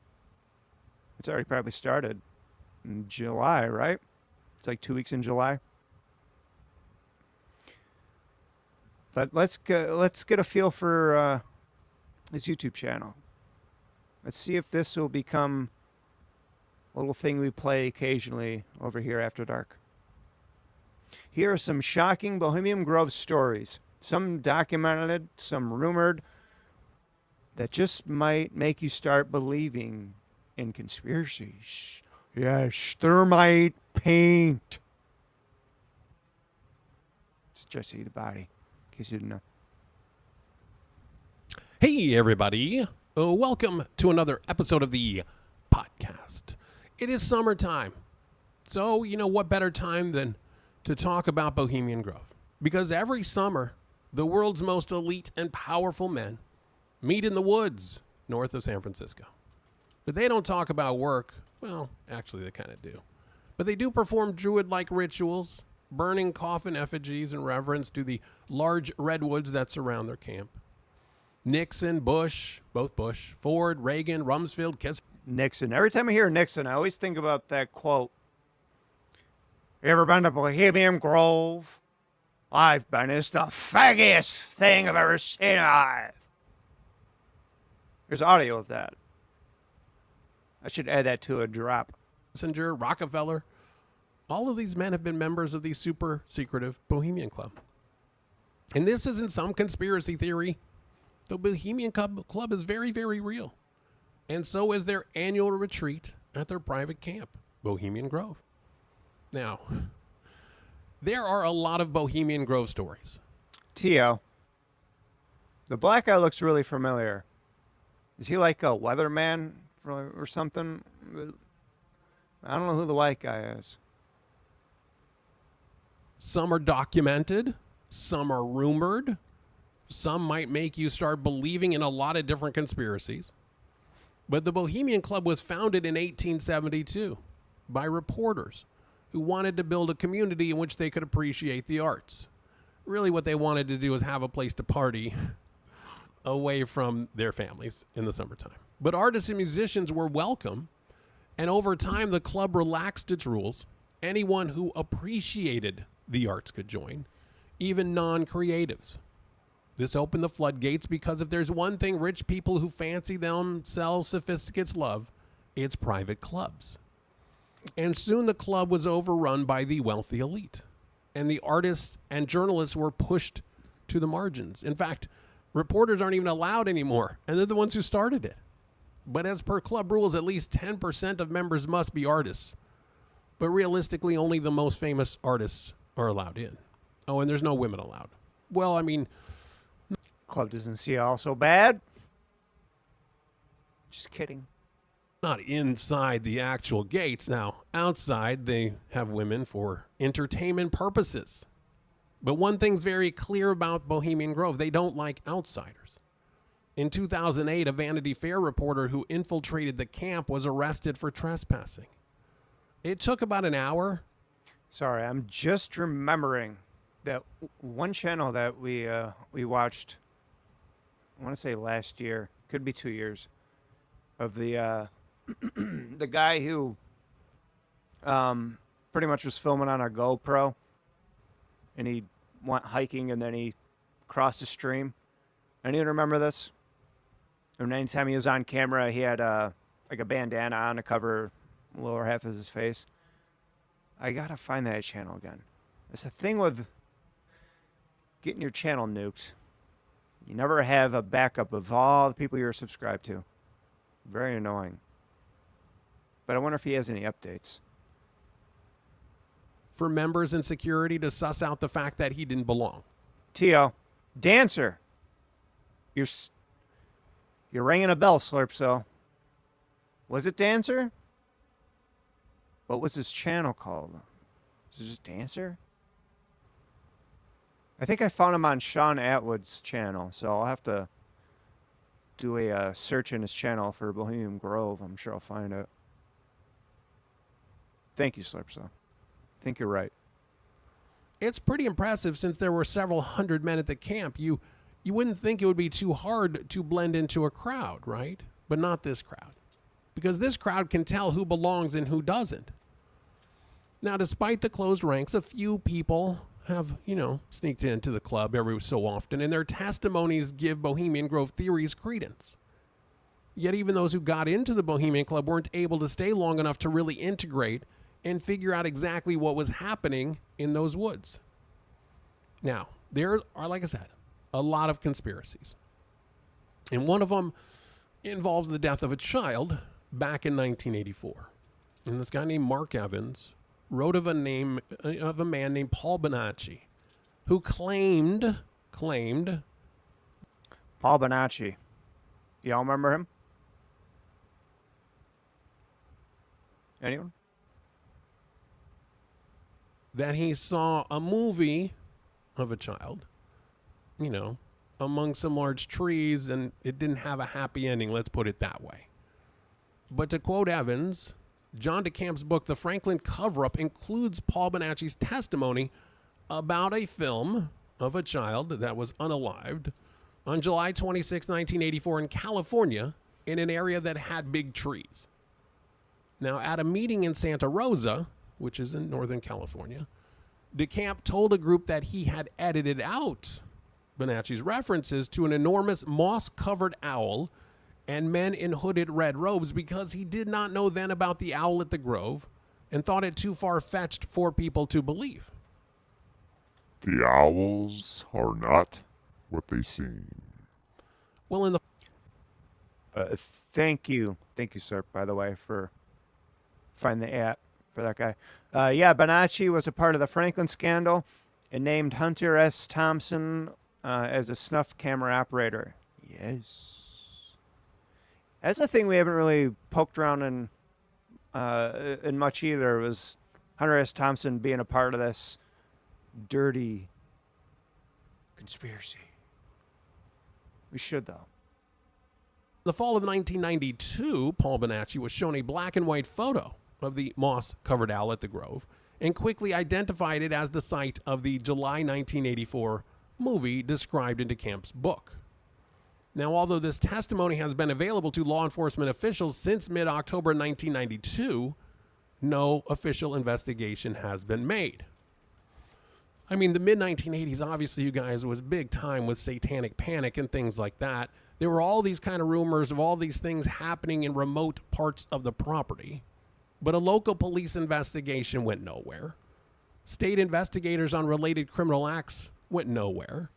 It's already probably started in July, right? It's like 2 weeks in July. But let's get a feel for his YouTube channel. Let's see if this will become a little thing we play occasionally over here after dark. Here are some shocking Bohemian Grove stories. Some documented, some rumored, that just might make you start believing in conspiracies. Yes, thermite paint. It's Jesse the Body, in case you didn't know. Hey, everybody. Welcome to another episode of the podcast. It is summertime. So, you know what better time than to talk about Bohemian Grove? Because every summer, the world's most elite and powerful men meet in the woods north of San Francisco. But they don't talk about work. Well, actually, they kind of do. But they do perform druid-like rituals, burning coffin effigies in reverence to the large redwoods that surround their camp. Nixon, Bush, both Bush, Ford, Reagan, Rumsfeld, Kissinger. Nixon. Every time I hear Nixon, I always think about that quote. You ever been to Bohemian Grove? I've been. It's the faggiest thing I've ever seen alive. There's audio of that. I should add that to a drop. Kissinger, Rockefeller. All of these men have been members of the super secretive Bohemian Club. And this isn't some conspiracy theory. The Bohemian Club is very, very real. And so is their annual retreat at their private camp, Bohemian Grove. Now, there are a lot of Bohemian Grove stories. Tio, the black guy looks really familiar. Is he like a weatherman or something? I don't know who the white guy is. Some are documented. Some are rumored. Some might make you start believing in a lot of different conspiracies. But the Bohemian Club was founded in 1872 by reporters who wanted to build a community in which they could appreciate the arts. Really what they wanted to do was have a place to party away from their families in the summertime. But artists and musicians were welcome, and over time the club relaxed its rules. Anyone who appreciated the arts could join, even non-creatives. This opened the floodgates because if there's one thing rich people who fancy themselves sophisticates love, it's private clubs. And soon the club was overrun by the wealthy elite, and the artists and journalists were pushed to the margins. In fact, reporters aren't even allowed anymore, and they're the ones who started it. But as per club rules, at least 10% of members must be artists. But realistically, only the most famous artists are allowed in. Oh, and there's no women allowed. Well, I mean, club doesn't see all so bad. Just kidding. Not inside the actual gates. Now, outside, they have women for entertainment purposes. But one thing's very clear about Bohemian Grove. They don't like outsiders. In 2008, a Vanity Fair reporter who infiltrated the camp was arrested for trespassing. It took about an hour. Sorry, I'm just remembering that one channel that we watched, I want to say last year, could be 2 years, of the the guy who pretty much was filming on a GoPro, and he went hiking and then he crossed a stream. Anyone remember this? And anytime he was on camera, he had like a bandana on to cover the lower half of his face. I gotta find that channel again. It's a thing with getting your channel nuked. You never have a backup of all the people you're subscribed to. Very annoying. But I wonder if he has any updates. For members and security to suss out the fact that he didn't belong. Tio, Dancer. You're ringing a bell, Slurpso. Was it Dancer? What was his channel called? Was it just Dancer? I think I found him on Sean Atwood's channel, so I'll have to do a search in his channel for Bohemian Grove. I'm sure I'll find it. Thank you, Slurpso. I think you're right. It's pretty impressive since there were several hundred men at the camp. You wouldn't think it would be too hard to blend into a crowd, right? But not this crowd. Because this crowd can tell who belongs and who doesn't. Now, despite the closed ranks, a few people have, sneaked into the club every so often, and their testimonies give Bohemian Grove theories credence. Yet even those who got into the Bohemian Club weren't able to stay long enough to really integrate and figure out exactly what was happening in those woods. Now, there are, like I said, a lot of conspiracies. And one of them involves the death of a child back in 1984. And this guy named Mark Evans wrote of a man named Paul Bonacci, who claimed Paul Bonacci. Y'all remember him? Anyone? that he saw a movie of a child, among some large trees, and it didn't have a happy ending, let's put it that way. But to quote Evans, John DeCamp's book, The Franklin Cover-Up, includes Paul Bonacci's testimony about a film of a child that was unalived on July 26, 1984 in California in an area that had big trees. Now, at a meeting in Santa Rosa, which is in Northern California, DeCamp told a group that he had edited out Bonacci's references to an enormous moss-covered owl and men in hooded red robes because he did not know then about the owl at the Grove and thought it too far-fetched for people to believe. The owls are not what they seem. Well, in the... Thank you, sir, by the way, for finding the app for that guy. Yeah, Bonacci was a part of the Franklin scandal and named Hunter S. Thompson as a snuff camera operator. Yes. That's a thing we haven't really poked around in much either, was Hunter S. Thompson being a part of this dirty conspiracy. We should, though. The fall of 1992, Paul Bonacci was shown a black and white photo of the moss-covered owl at the Grove and quickly identified it as the site of the July 1984 movie described in DeCamp's book. Now, although this testimony has been available to law enforcement officials since mid-October 1992, no official investigation has been made. I mean, the mid-1980s, obviously, you guys, was big time with satanic panic and things like that. There were all these kind of rumors of all these things happening in remote parts of the property. But a local police investigation went nowhere. State investigators on related criminal acts went nowhere.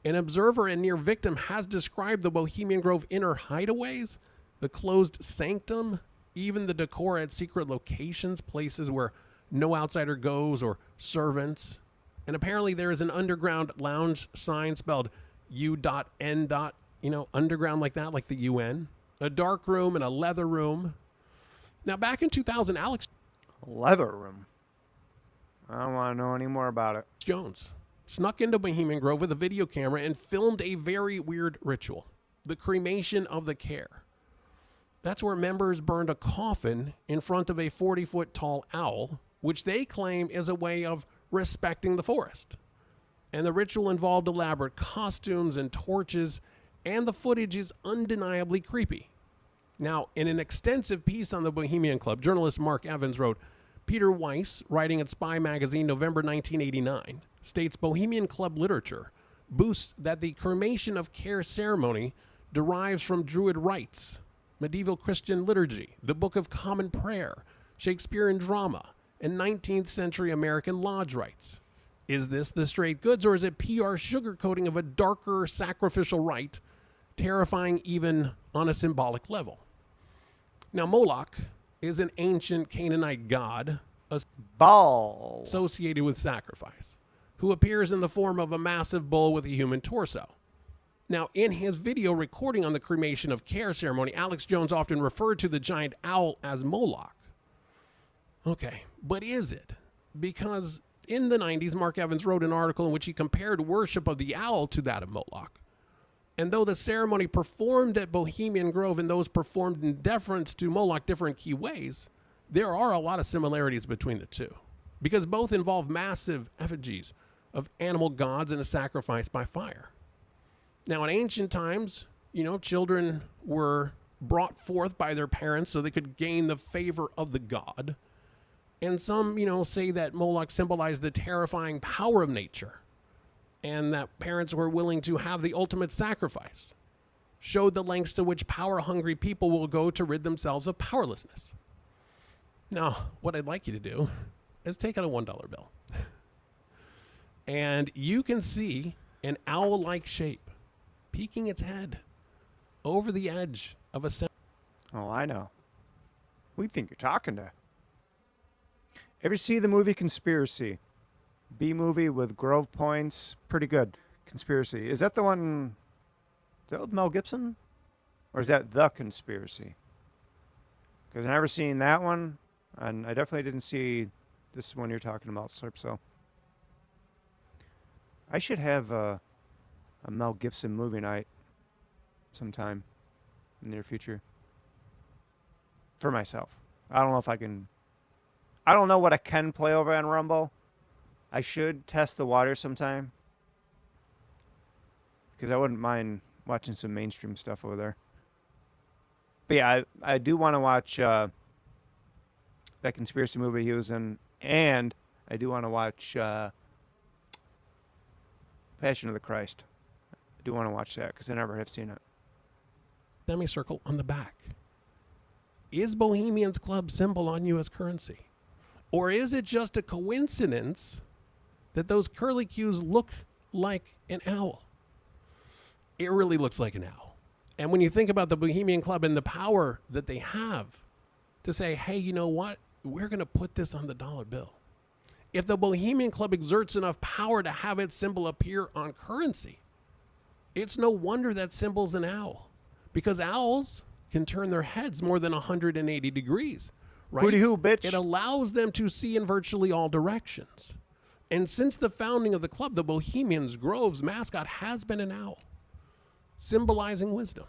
An observer and near victim has described the Bohemian Grove inner hideaways, the closed sanctum, even the decor at secret locations, places where no outsider goes or servants. And apparently there is an underground lounge sign spelled U.N. Underground like that, like the UN. A dark room and a leather room. Now, back in 2000, Alex... Leather room? I don't want to know any more about it. Jones snuck into Bohemian Grove with a video camera and filmed a very weird ritual. The cremation of the care. That's where members burned a coffin in front of a 40-foot tall owl, which they claim is a way of respecting the forest. And the ritual involved elaborate costumes and torches, and the footage is undeniably creepy. Now, in an extensive piece on the Bohemian Club, journalist Mark Evans wrote, Peter Weiss, writing at Spy Magazine, November 1989, states Bohemian Club literature boasts that the cremation of care ceremony derives from Druid rites, medieval Christian liturgy, the Book of Common Prayer, Shakespearean drama, and 19th century American lodge rites. Is this the straight goods, or is it PR sugarcoating of a darker sacrificial rite, terrifying even on a symbolic level? Now, Moloch is an ancient Canaanite god associated with sacrifice, who appears in the form of a massive bull with a human torso. Now, in his video recording on the cremation of care ceremony, Alex Jones often referred to the giant owl as Moloch. Okay, but is it? Because in the 90s, Mark Evans wrote an article in which he compared worship of the owl to that of Moloch. And though the ceremony performed at Bohemian Grove and those performed in deference to Moloch different key ways, there are a lot of similarities between the two, because both involve massive effigies of animal gods and a sacrifice by fire. Now, in ancient times, children were brought forth by their parents so they could gain the favor of the god. And some, say that Moloch symbolized the terrifying power of nature, and that parents were willing to have the ultimate sacrifice, showed the lengths to which power-hungry people will go to rid themselves of powerlessness. Now, what I'd like you to do is take out a $1 bill. And you can see an owl-like shape peeking its head over the edge of a symbol. Oh, I know. We think you're talking to. Ever see the movie Conspiracy? B-movie with Grove Points. Pretty good. Conspiracy. Is that the one... Is that with Mel Gibson? Or is that The Conspiracy? Because I've never seen that one. And I definitely didn't see this one you're talking about, Slurpso. I should have a Mel Gibson movie night sometime in the near future. For myself. I don't know if I can... I don't know what I can play over on Rumble. I should test the water sometime. Because I wouldn't mind watching some mainstream stuff over there. But yeah, I do want to watch that conspiracy movie he was in. And I do want to watch Passion of the Christ. I do want to watch that because I never have seen it. Semicircle on the back. Is Bohemian's Club symbol on U.S. currency? Or is it just a coincidence that those curly cues look like an owl? It really looks like an owl. And when you think about the Bohemian Club and the power that they have to say, hey, you know what? We're going to put this on the dollar bill. If the Bohemian Club exerts enough power to have its symbol appear on currency, it's no wonder that symbol's an owl. Because owls can turn their heads more than 180 degrees, right? Hooty hoo, bitch. It allows them to see in virtually all directions. And since the founding of the club, the Bohemians Grove's mascot has been an owl, symbolizing wisdom.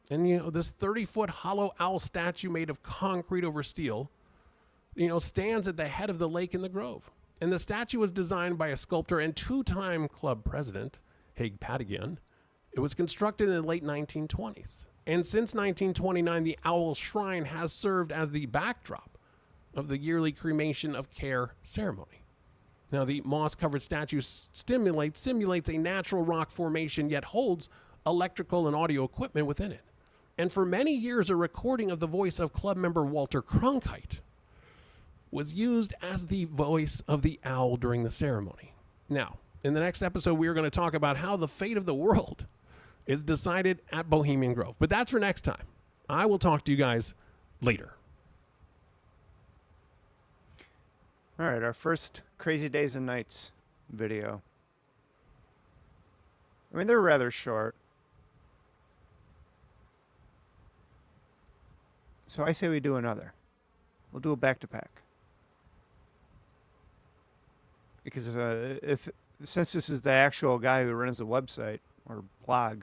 And, this 30-foot hollow owl statue made of concrete over steel, stands at the head of the lake in the Grove. And the statue was designed by a sculptor and two-time club president, Haig Patagian. It was constructed in the late 1920s. And since 1929, the Owl Shrine has served as the backdrop of the yearly cremation of care ceremony. Now, the moss-covered statue simulates a natural rock formation, yet holds electrical and audio equipment within it. And for many years, a recording of the voice of club member Walter Cronkite was used as the voice of the owl during the ceremony. Now, in the next episode, we are going to talk about how the fate of the world is decided at Bohemian Grove. But that's for next time. I will talk to you guys later. All right, our first Crazy Days and Nights video. I mean, they're rather short. So I say we do another. We'll do a back-to-back. Because since this is the actual guy who runs the website, or blog,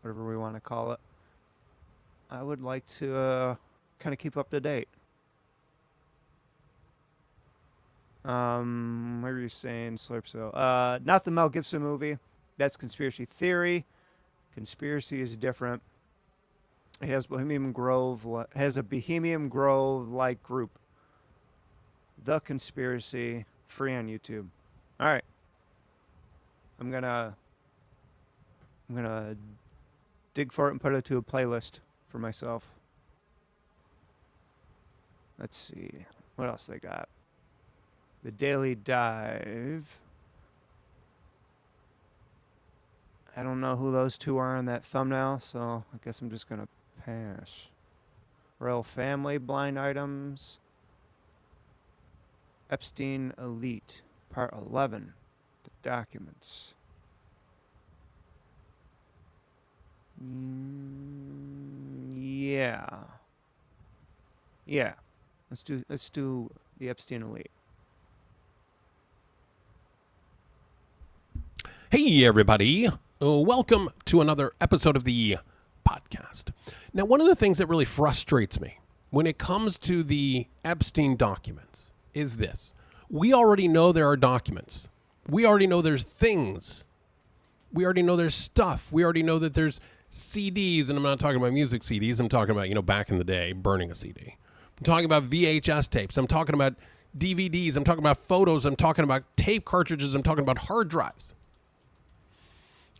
whatever we want to call it, I would like to kind of keep up to date. What were you saying, Slurpso? Not the Mel Gibson movie. That's Conspiracy Theory. Conspiracy is different. It has Bohemian Grove, has a Bohemian Grove-like group. The Conspiracy, free on YouTube. All right. I'm gonna dig for it and put it to a playlist for myself. Let's see. What else they got? The Daily Dive. I don't know who those two are in that thumbnail, so I guess I'm just going to pass. Royal Family Blind Items. Epstein Elite, Part 11. The Documents. Yeah. Let's do the Epstein Elite. Hey, everybody. Welcome to another episode of the podcast. Now, one of the things that really frustrates me when it comes to the Epstein documents is this. We already know there are documents. We already know there's things. We already know there's stuff. We already know that there's CDs, and I'm not talking about music CDs. I'm talking about, back in the day, burning a CD. I'm talking about VHS tapes. I'm talking about, DVDs. I'm talking about photos. I'm talking about tape cartridges. I'm talking about hard drives.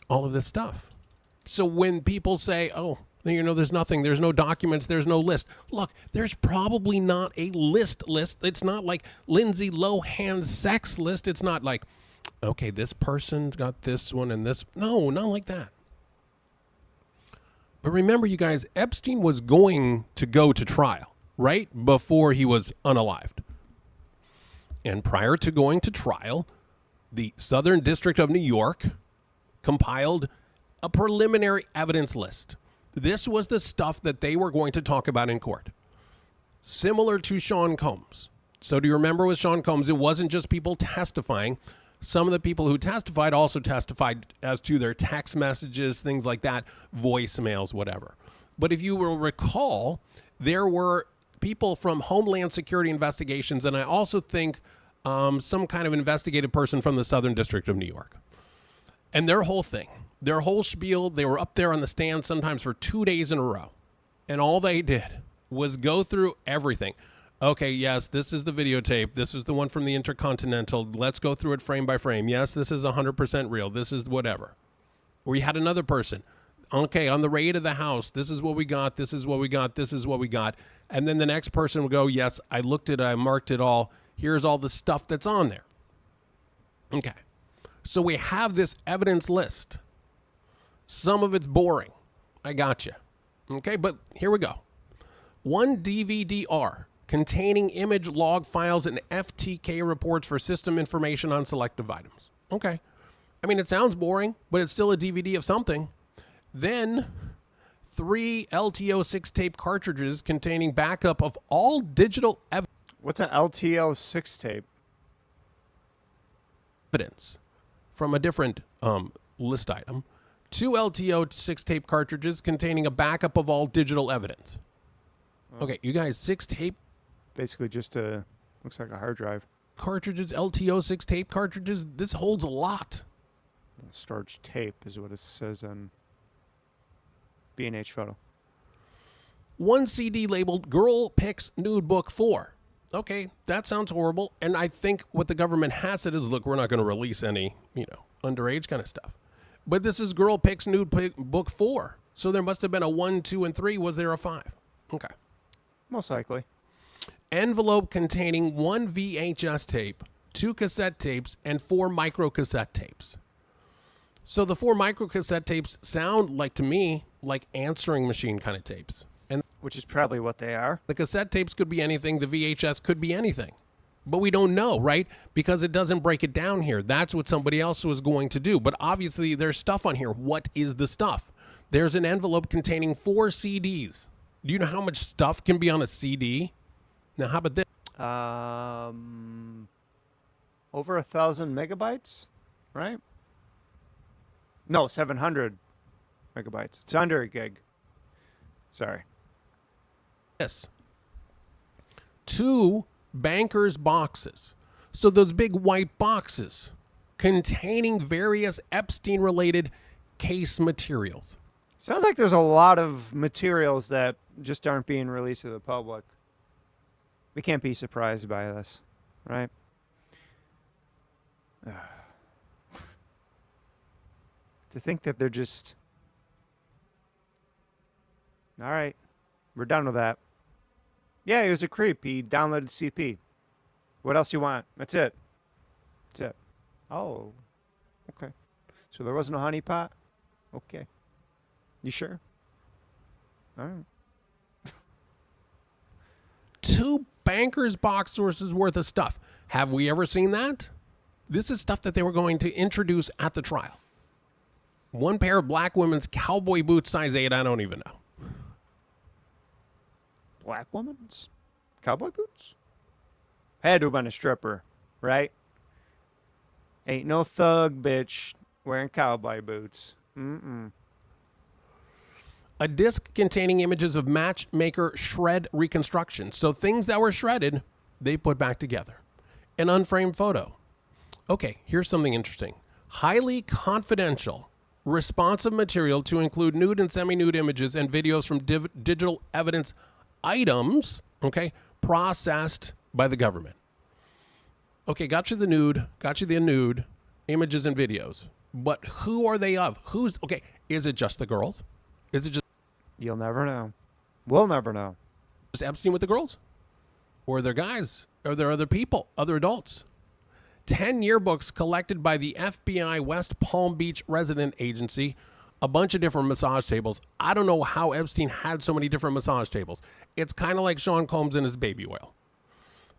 All of this stuff. So when people say, oh, there's nothing, there's no documents, there's no list. Look, there's probably not a list. It's not like Lindsay Lohan's sex list. It's not like, okay, this person's got this one and this. No, not like that. But remember, you guys, Epstein was going to go to trial, right? Before he was unalived. And prior to going to trial, the Southern District of New York compiled a preliminary evidence list. This was the stuff that they were going to talk about in court. Similar to Sean Combs. So do you remember with Sean Combs, it wasn't just people testifying. Some of the people who testified also testified as to their text messages, things like that, voicemails, whatever. But if you will recall, there were people from Homeland Security Investigations, and I also think some kind of investigative person from the Southern District of New York. And their whole thing, their whole spiel, they were up there on the stand sometimes for 2 days in a row. And all they did was go through everything. Okay, yes, this is the videotape. This is the one from the Intercontinental. Let's go through it frame by frame. Yes, this is 100% real. This is whatever. Or you had another person. Okay, on the raid of the house, this is what we got. This is what we got. This is what we got. And then the next person would go, yes, I looked at it. I marked it all. Here's all the stuff that's on there. Okay. So we have this evidence list. Some of it's boring. I got you. Okay, but here we go. One DVD-R containing image log files and FTK reports for system information on selective items. Okay. I mean, it sounds boring, but it's still a DVD of something. Then 3 LTO6 tape cartridges containing backup of all digital evidence. What's an LTO6 tape? Evidence from a different list item. 2 LTO6 tape cartridges containing a backup of all digital evidence. Okay, you guys, 6 tape. Basically just looks like a hard drive. Cartridges, LTO6 tape cartridges. This holds a lot. Storage tape is what it says on B&H Photo. 1 CD labeled Girl Pics Nude Book 4. Okay, that sounds horrible. And I think what the government has said is, look, we're not going to release any, underage kind of stuff. But this is Girl Pics Nude Book 4. So there must have been a 1, 2, and 3. Was there a 5? Okay. Most likely. Envelope containing 1 VHS tape, 2 cassette tapes, and 4 micro cassette tapes. So the 4 micro cassette tapes sound like, to me, like answering machine kind of tapes. And which is probably what they are. The cassette tapes could be anything. The VHS could be anything. But we don't know, right? Because it doesn't break it down here. That's what somebody else was going to do. But obviously there's stuff on here. What is the stuff? There's an envelope containing 4 CDs. Do you know how much stuff can be on a CD? Now, how about this? Over 1,000 megabytes, right? No, 700 megabytes. It's under a gig. Sorry. Yes. 2 banker's boxes. So those big white boxes containing various Epstein-related case materials. Sounds like there's a lot of materials that just aren't being released to the public. We can't be surprised by this, right? To think that they're just... All right, we're done with that. Yeah, he was a creep. He downloaded CP. What else you want? That's it. That's it. Oh, okay. So there was no honeypot? Okay. You sure? All right. 2 banker's box sources worth of stuff. Have we ever seen that? This is stuff that they were going to introduce at the trial. 1 pair of black women's cowboy boots, size 8. I don't even know. Black woman's cowboy boots? Had to have been a stripper, right? Ain't no thug bitch wearing cowboy boots. Mm-mm. A disc containing images of matchmaker shred reconstruction. So things that were shredded, they put back together. An unframed photo. Okay, here's something interesting. Highly confidential, responsive material to include nude and semi-nude images and videos from digital evidence items, okay, processed by the government. Okay, got you the nude images and videos. But who are they of? Okay, is it just the girls? Is it just... You'll never know. We'll never know. Just Epstein with the girls? Or are there guys? Are there other people, other adults? 10 yearbooks collected by the FBI West Palm Beach Resident Agency. A bunch of different massage tables. I don't know how Epstein had so many different massage tables. It's kind of like Sean Combs and his baby oil.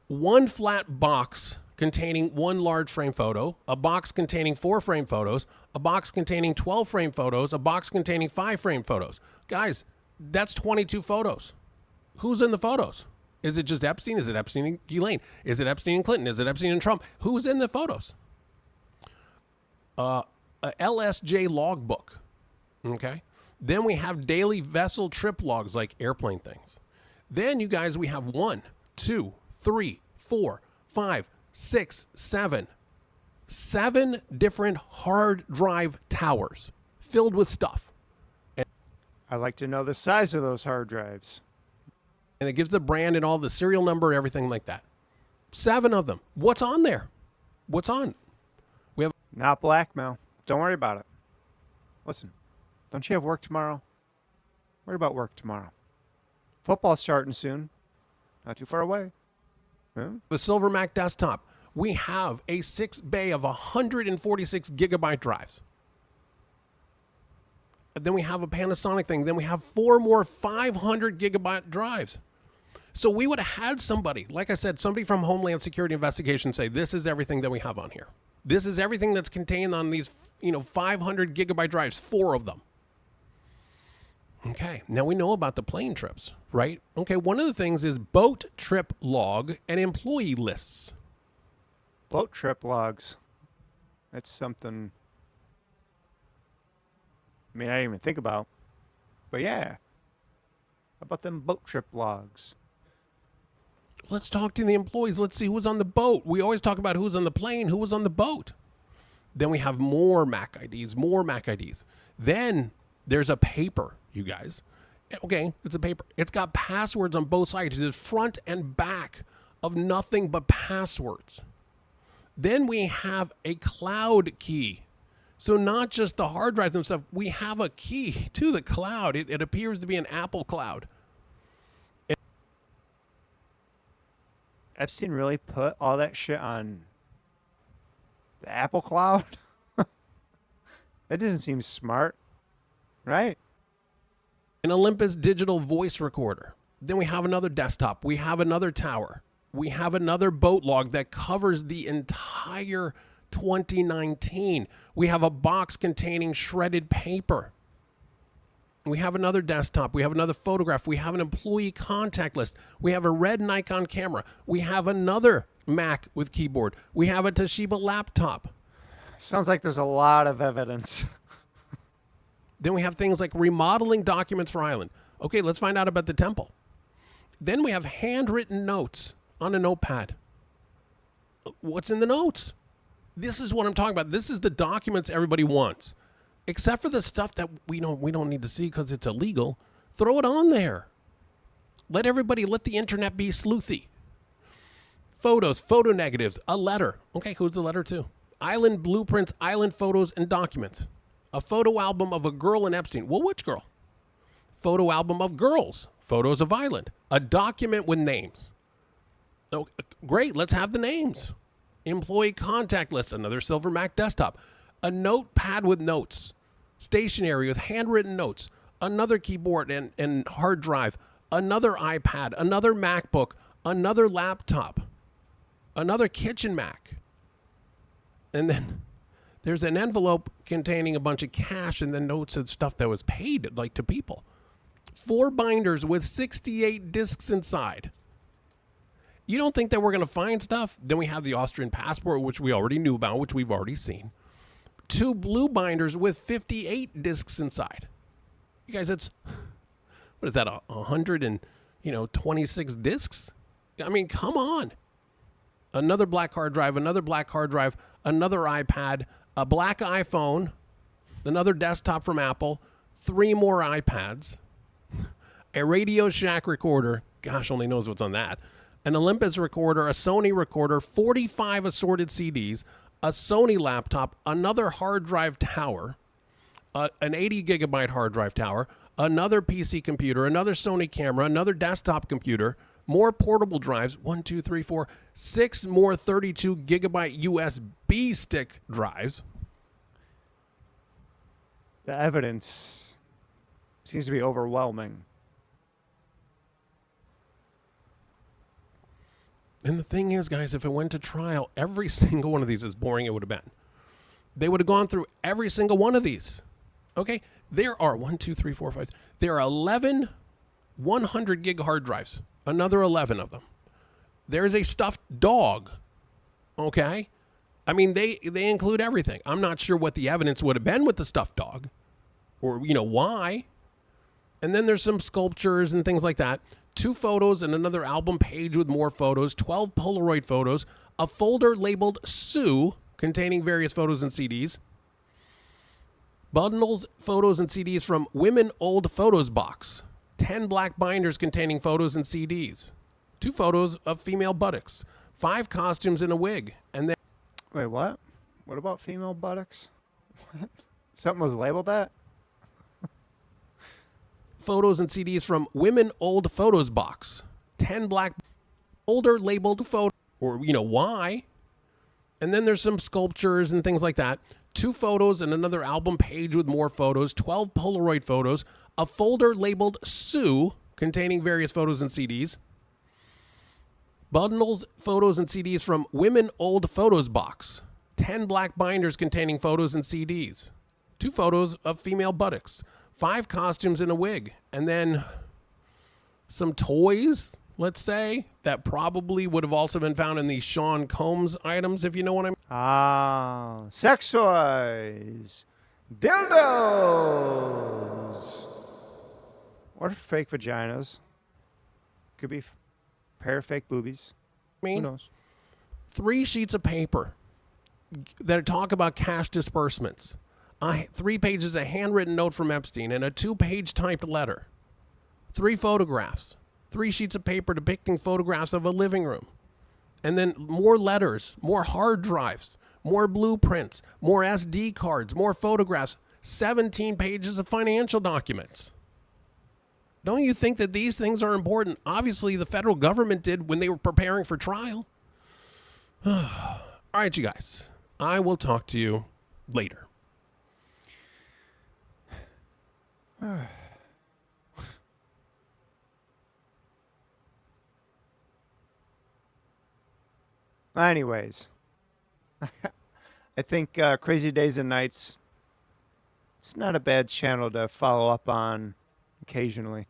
One flat box containing one large frame photo, a box containing 4 frame photos, a box containing 12 frame photos, a box containing 5 frame photos. Guys, that's 22 photos. Who's in the photos? Is it just Epstein? Is it Epstein and Ghislaine? Is it Epstein and Clinton? Is it Epstein and Trump? Who's in the photos? A LSJ logbook. Okay. Then we have daily vessel trip logs like airplane things. Then you guys, we have 1, 2, 3, 4, 5, 6, 7. 7 different hard drive towers filled with stuff. I'd like to know the size of those hard drives. And it gives the brand and all the serial number, everything like that. 7 of them. What's on there? What's on? We have not blackmail. Don't worry about it. Listen, don't you have work tomorrow? Worry about work tomorrow. Football's starting soon. Not too far away. Yeah. The Silver Mac desktop. We have a 6 bay of 146 gigabyte drives. And then we have a Panasonic thing. Then we have 4 more 500 gigabyte drives. So we would have had somebody, like I said, somebody from Homeland Security Investigation say, this is everything that we have on here. This is everything that's contained on these, 500 gigabyte drives, 4 of them. Okay, now we know about the plane trips, right? Okay, one of the things is boat trip log and employee lists. Boat trip logs. That's something, I didn't even think about. But yeah. How about them boat trip logs? Let's talk to the employees. Let's see who's on the boat. We always talk about who's on the plane, who was on the boat. Then we have more MAC IDs, more MAC IDs. Then there's a paper, you guys. Okay, it's a paper. It's got passwords on both sides, the front and back of nothing but passwords. Then we have a cloud key. So not just the hard drives and stuff, we have a key to the cloud. It appears to be an Apple cloud. Epstein really put all that shit on the Apple cloud? That doesn't seem smart, right? An Olympus digital voice recorder. Then we have another desktop. We have another tower. We have another boat log that covers the entire 2019. We have a box containing shredded paper. We have another desktop. We have another photograph. We have an employee contact list. We have a red Nikon camera. We have another Mac with keyboard. We have a Toshiba laptop. Sounds like there's a lot of evidence. Then we have things like remodeling documents for Island. Okay, let's find out about the temple. Then we have handwritten notes on a notepad. What's in the notes? This is what I'm talking about. This is the documents everybody wants. Except for the stuff that we don't need to see because it's illegal. Throw it on there. Let the internet be sleuthy. Photos, photo negatives, a letter. Okay, who's the letter to? Island blueprints, island photos, and documents. A photo album of a girl in Epstein. Well, which girl? Photo album of girls. Photos of Island. A document with names. Oh, great, let's have the names. Employee contact list, another Silver Mac desktop. A notepad with notes. Stationery with handwritten notes. Another keyboard and hard drive. Another iPad. Another MacBook. Another laptop. Another kitchen Mac. And then there's an envelope containing a bunch of cash and then notes and stuff that was paid to people. 4 binders with 68 discs inside. You don't think that we're going to find stuff? Then we have the Austrian passport, which we already knew about, which we've already seen. 2 blue binders with 58 discs inside. You guys, what is that, 126 discs? Come on. Another black hard drive, another iPad, a black iPhone, another desktop from Apple, 3 more iPads, a Radio Shack recorder. Gosh, only knows what's on that. an Olympus recorder, a Sony recorder, 45 assorted CDs, a Sony laptop, another hard drive tower, an 80 gigabyte hard drive tower, another PC computer, another Sony camera, another desktop computer, more portable drives, 1, 2, 3, 4, 6 more 32 gigabyte USB stick drives. The evidence seems to be overwhelming. And the thing is, guys, if it went to trial, every single one of these, as boring it would have been, they would have gone through every single one of these. Okay? There are 1, 2, 3, 4, 5. There are 11 100 gig hard drives. Another 11 of them. There's a stuffed dog. Okay? I mean, they include everything. I'm not sure what the evidence would have been with the stuffed dog, or, you know, why. And then there's some sculptures and things like that. 2 photos and another album page with more photos, 12 Polaroid photos, a folder labeled Sue containing various photos and CDs, bundles, photos and CDs from Women Old Photos box, 10 black binders containing photos and CDs, 2 photos of female buttocks, 5 costumes and a wig, and then... Wait, what? What about female buttocks? What? Something was labeled that? Photos and CDs from Women Old Photos box, 10 black older labeled photo, or, you know, why? And then there's some sculptures and things like that. 2 photos and another album page with more photos, 12 Polaroid photos, a folder labeled Sue containing various photos and CDs, bundles, photos and CDs from Women Old Photos box, 10 black binders containing photos and CDs, 2 photos of female buttocks, 5 costumes and a wig, and then some toys, let's say, that probably would have also been found in these Sean Combs items, if you know what I mean. Ah, sex toys, dildos, or fake vaginas. Could be a pair of fake boobies. Who knows? 3 sheets of paper that talk about cash disbursements. 3 pages of handwritten note from Epstein and a 2-page typed letter. 3 photographs. 3 sheets of paper depicting photographs of a living room. And then more letters, more hard drives, more blueprints, more SD cards, more photographs, 17 pages of financial documents. Don't you think that these things are important? Obviously, the federal government did when they were preparing for trial. All right, you guys. I will talk to you later. Anyways, I think Crazy Days and Nights, it's not a bad channel to follow up on occasionally.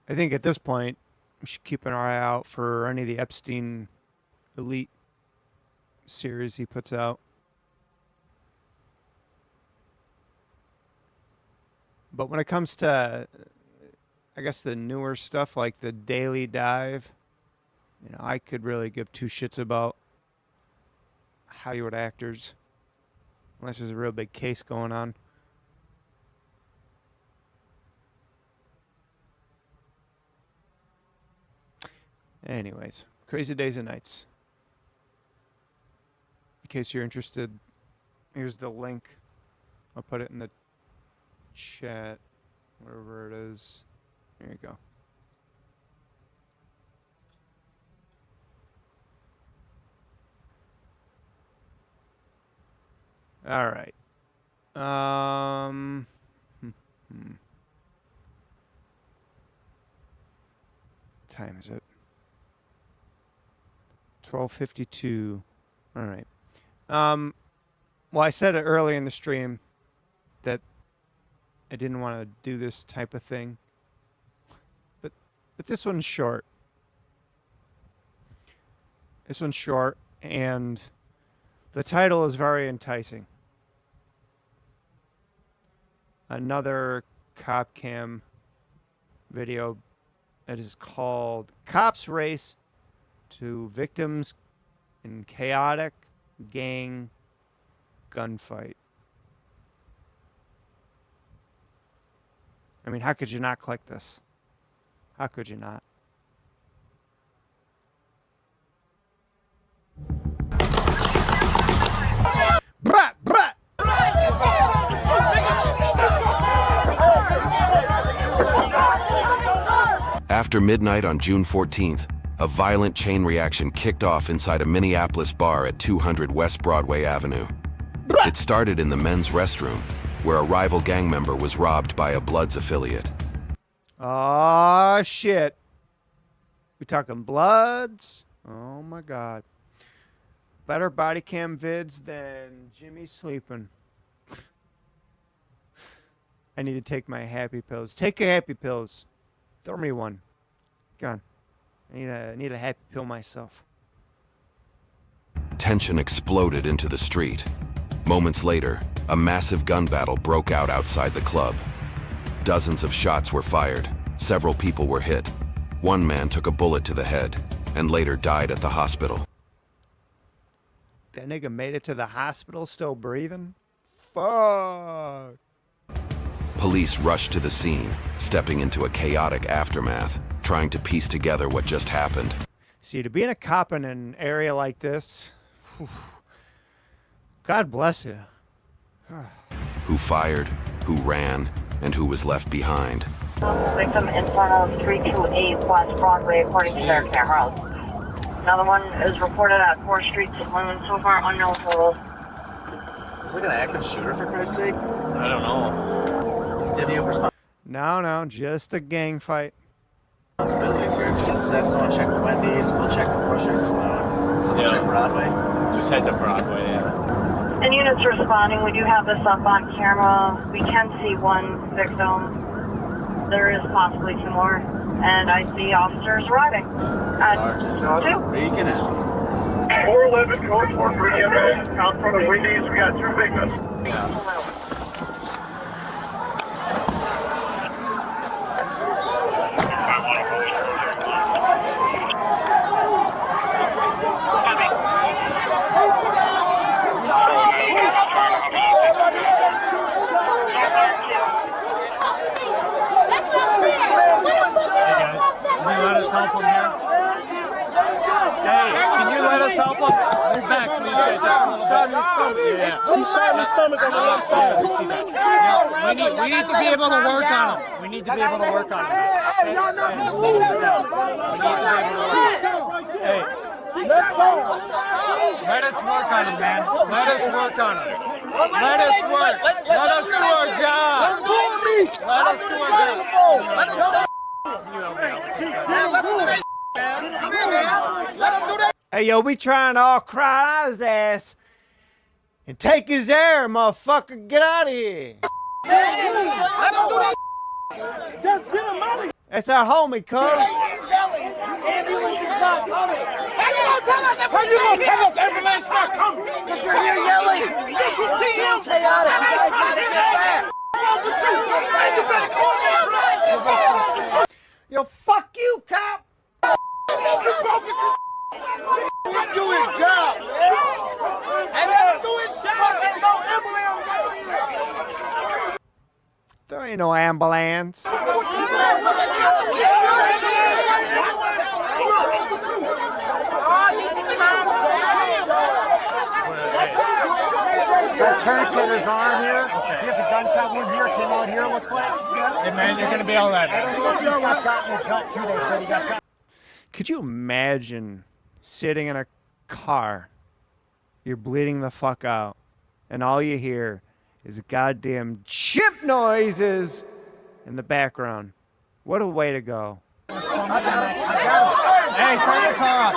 I think at this point, we should keep an eye out for any of the Epstein Elite series he puts out. But when it comes to, I guess, the newer stuff like the Daily Dive, you know, I could really give 2 shits about Hollywood actors, unless there's a real big case going on. Anyways, Crazy Days and Nights. In case you're interested, here's the link. I'll put it in the chat, wherever it is. There you go. All right. Time is it? 12:52. All right. Well, I said it earlier in the stream that I didn't want to do this type of thing, but this one's short. This one's short, and the title is very enticing. Another cop cam video that is called Cops Race to Victims in Chaotic Gang Gunfight. I mean, how could you not click this? How could you not? Brat, brat. After midnight on June 14th, a violent chain reaction kicked off inside a Minneapolis bar at 200 West Broadway Avenue. It started in the men's restroom, where a rival gang member was robbed by a Bloods affiliate. Oh shit. We talking Bloods? Oh my god. Better body cam vids than Jimmy sleeping. I need to take my happy pills. Take your happy pills. Throw me one. Go on. I need a happy pill myself. Tension exploded into the street. Moments later, a massive gun battle broke out outside the club. Dozens of shots were fired. Several people were hit. One man took a bullet to the head and later died at the hospital. That nigga made it to the hospital still breathing? Fuck. Police rushed to the scene, stepping into a chaotic aftermath, trying to piece together what just happened. See, to be a cop in an area like this, whew, God bless you. Who fired, who ran, and who was left behind. Victim in front of 328 West Broadway, according to their cameras. Another one is reported at 4th Street, St. Louis. So far, unknown total. Is this like an active shooter, for Christ's sake? I don't know. Let's give you a No, just a gang fight. responsibilities here. Let's have someone check the Wendy's, we'll check the 4th Street Saloon. Someone check Broadway. Just head to Broadway, yeah. And units responding, we do have this up on camera. We can see one victim. There is possibly 2 more. And I see officers arriving. Sergeant, Regan out. 411 code 43 EMS out front of Wendy's. We got 2 victims. Help him here. Hey, can you let us help him? Move back, please. Shot in the stomach. Yeah. He shot in the stomach on the left side. We see that. Yeah, we need to be able to work on him. We need to be able to work on him. Hey, let us work on him, man. Let us work on him. Let us work. Let us do our job. Let us do our job. Let him do that. Hey, yo, we trying to all cry his ass and take his air, motherfucker. Get out of here. Let him do that. Just get him out of here. That's our homie, cuz. Ambulance is not coming. How you gonna tell us that we're here? Tell us ambulance is not coming? Because you're here yelling. Did you see him? Chaotic. You guys trying to get back. You better call me. Yo, fuck you, cop. What do his job? And let him do his job. There's no ambulance. There ain't no ambulance. That tourniquet his arm here. He has a gunshot wound here. Came out here, looks like. Hey, man, you're going to be all right. I don't know if he got shot in the gut, too. They said he got shot. Could you imagine sitting in a car, you're bleeding the fuck out, and all you hear is goddamn chimp noises in the background? What a way to go. Hey, turn your car off.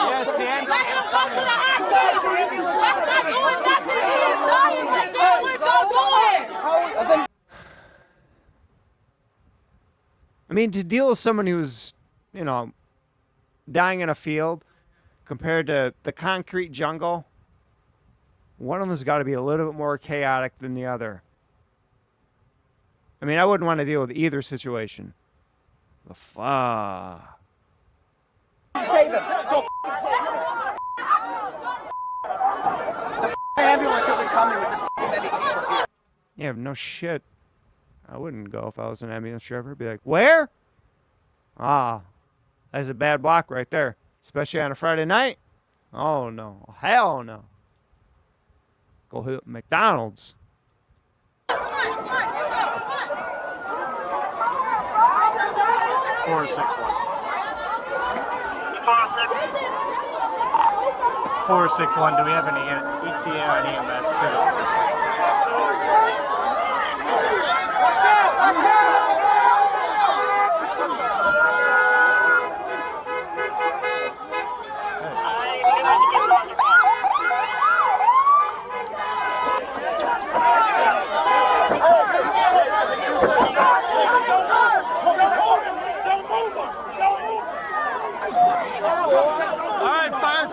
Yes, man. Let him go to the hospital. That's not doing nothing. He is dying right now. What y'all doing? I mean, to deal with someone who's, you know, dying in a field compared to the concrete jungle, one of them's got to be a little bit more chaotic than the other. I mean, I wouldn't want to deal with either situation. The fuck. Save him. Go. The ambulance isn't coming with this many people here. Yeah, no shit. I wouldn't go if I was an ambulance driver. I'd be like, where? Ah, that's a bad block right there. Especially on a Friday night. Oh, no. Hell no. Go hit McDonald's. 461. Do we have any ETA on EMS too?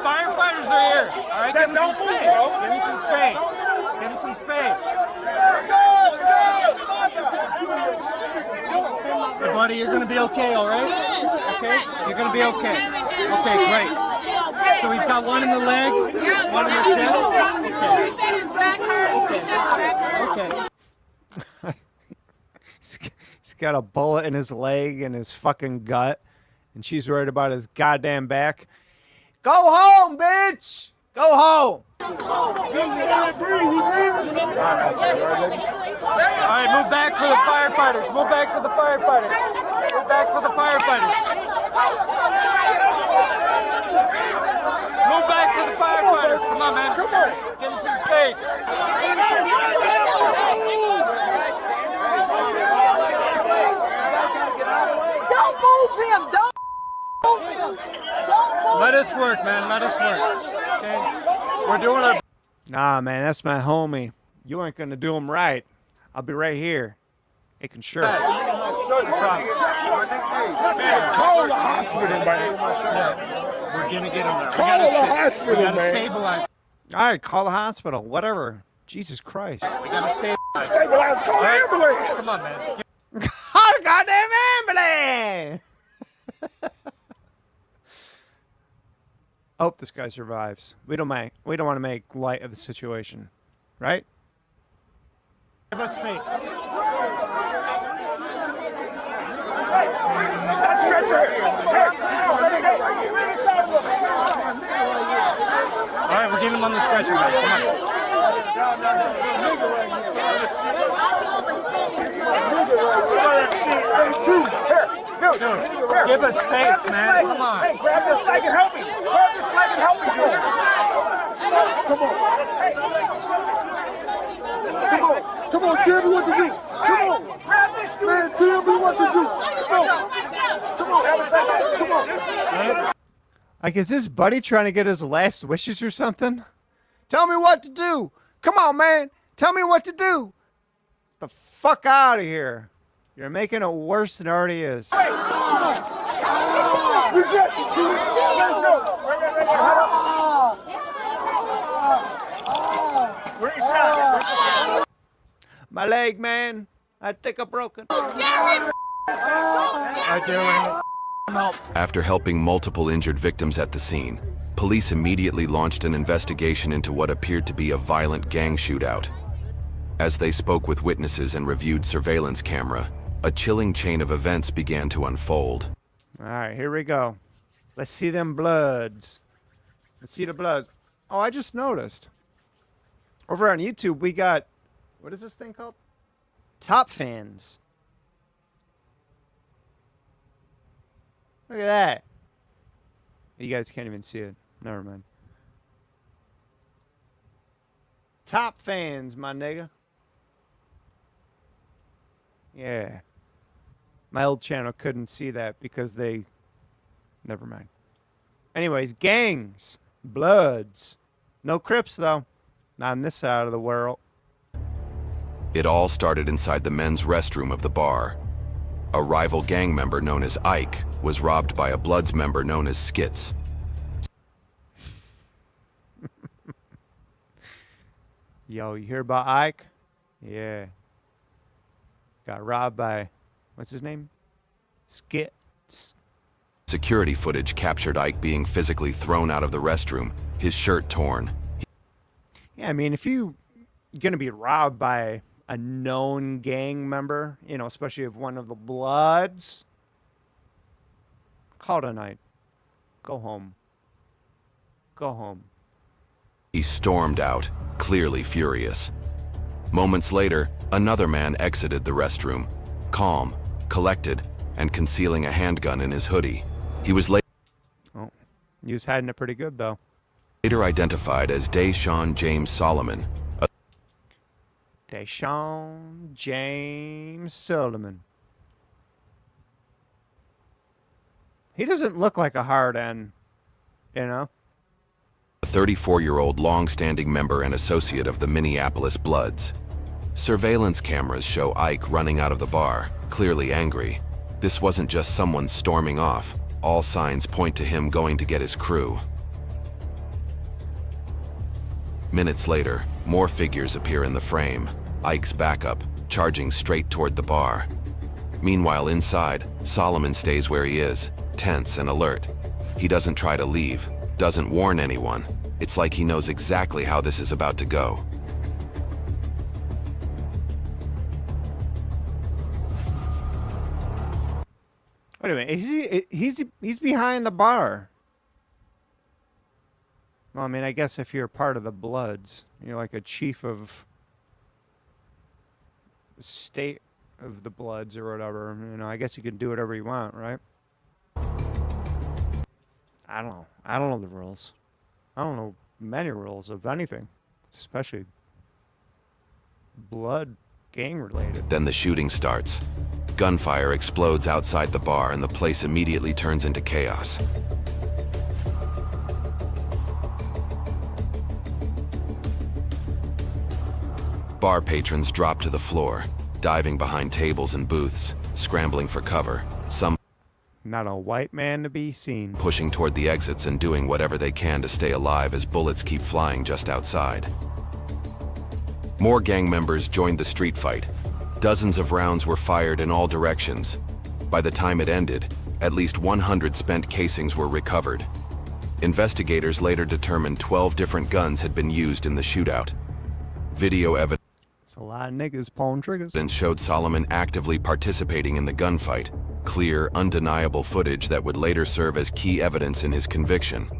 Firefighters are here. All right, give him some space. Give him some space. Give him some space. Hey, buddy, you're gonna be okay. All right? Okay, you're gonna be okay. Okay, great. So he's got one in the leg, one in the chest. Okay. He's got a bullet in his leg and his fucking gut, and she's worried about his goddamn back. Go home, bitch! Go home! All right, move back for the firefighters. Move back for the firefighters. Move back for the firefighters. Move back for the firefighters. Come on, man. Come on. Give him some space. Don't move him. Don't move him. Let us work, man. Let us work. Okay? We're doing our... Nah, man, that's my homie. You ain't gonna do him right. I'll be right here. Making sure. Call the hospital, man. We're gonna get him there. Call the hospital, We gotta man. stabilize. All right, call the hospital. Whatever. Jesus Christ. We gotta stabilize. Stabilize. Call the ambulance. Come on, man. Call the goddamn ambulance! I hope this guy survives. We don't want to make light of the situation, right? Give us space. All right, we're getting him on the stretcher, man. Come on. Dude, give us space, man. Come on. Hey, grab this leg and help me. Grab this leg and help me. Come on. Come on, tell me what to do. Come on. Grab this dude. Man, tell me what to do. Come on. Come on. Like, is this buddy trying to get his last wishes or something? Tell me what to do. Come on, man. Tell me what to do. Get the fuck out of here. You're making it worse than it already is. We got you, Chief. Let's go. Where you shot? My leg, man. I think I broke it. After helping multiple injured victims at the scene, police immediately launched an investigation into what appeared to be a violent gang shootout. As they spoke with witnesses and reviewed surveillance camera, a chilling chain of events began to unfold. All right, here we go. Let's see them bloods. Let's see the bloods. Oh, I just noticed. Over on YouTube, we got, what is this thing called? Top Fans. Look at that. You guys can't even see it. Never mind. Top Fans, my nigga. Yeah. My old channel couldn't see that because they... Never mind. Anyways, gangs. Bloods. No Crips, though. Not on this side of the world. It all started inside the men's restroom of the bar. A rival gang member known as Ike was robbed by a Bloods member known as Skits. Yo, you hear about Ike? Yeah. Got robbed by... What's his name? Skits. Security footage captured Ike being physically thrown out of the restroom, his shirt torn. Yeah, I mean, if you're going to be robbed by a known gang member, you know, especially if one of the Bloods, call it a night. Go home. Go home. He stormed out, clearly furious. Moments later, another man exited the restroom, calm, collected, and concealing a handgun in his hoodie. He was Oh, he was hiding it pretty good, though. later identified as Deshaun James Solomon, a Deshaun James Solomon. He doesn't look like a hard N, you know? a 34-year-old long-standing member and associate of the Minneapolis Bloods. Surveillance cameras show Ike running out of the bar, clearly angry. This wasn't just someone storming off. All signs point to him going to get his crew. Minutes later, more figures appear in the frame. Ike's backup, charging straight toward the bar. Meanwhile, inside, Solomon stays where he is, tense and alert. He doesn't try to leave, doesn't warn anyone. It's like he knows exactly how this is about to go. Wait a minute, he's behind the bar. Well, I mean, I guess if you're part of the Bloods, you're like a chief of state of the Bloods or whatever. You know, I guess you can do whatever you want, right? I don't know. I don't know the rules. I don't know many rules of anything, especially blood gang related. Then the shooting starts. Gunfire explodes outside the bar and the place immediately turns into chaos. Bar patrons drop to the floor, diving behind tables and booths, scrambling for cover, some Not a white man to be seen. pushing toward the exits and doing whatever they can to stay alive as bullets keep flying just outside. More gang members joined the street fight. Dozens of rounds were fired in all directions. By the time it ended, at least 100 spent casings were recovered. Investigators later determined 12 different guns had been used in the shootout. Video evidence It's a lot of niggas pulling triggers. showed Solomon actively participating in the gunfight, clear, undeniable footage that would later serve as key evidence in his conviction.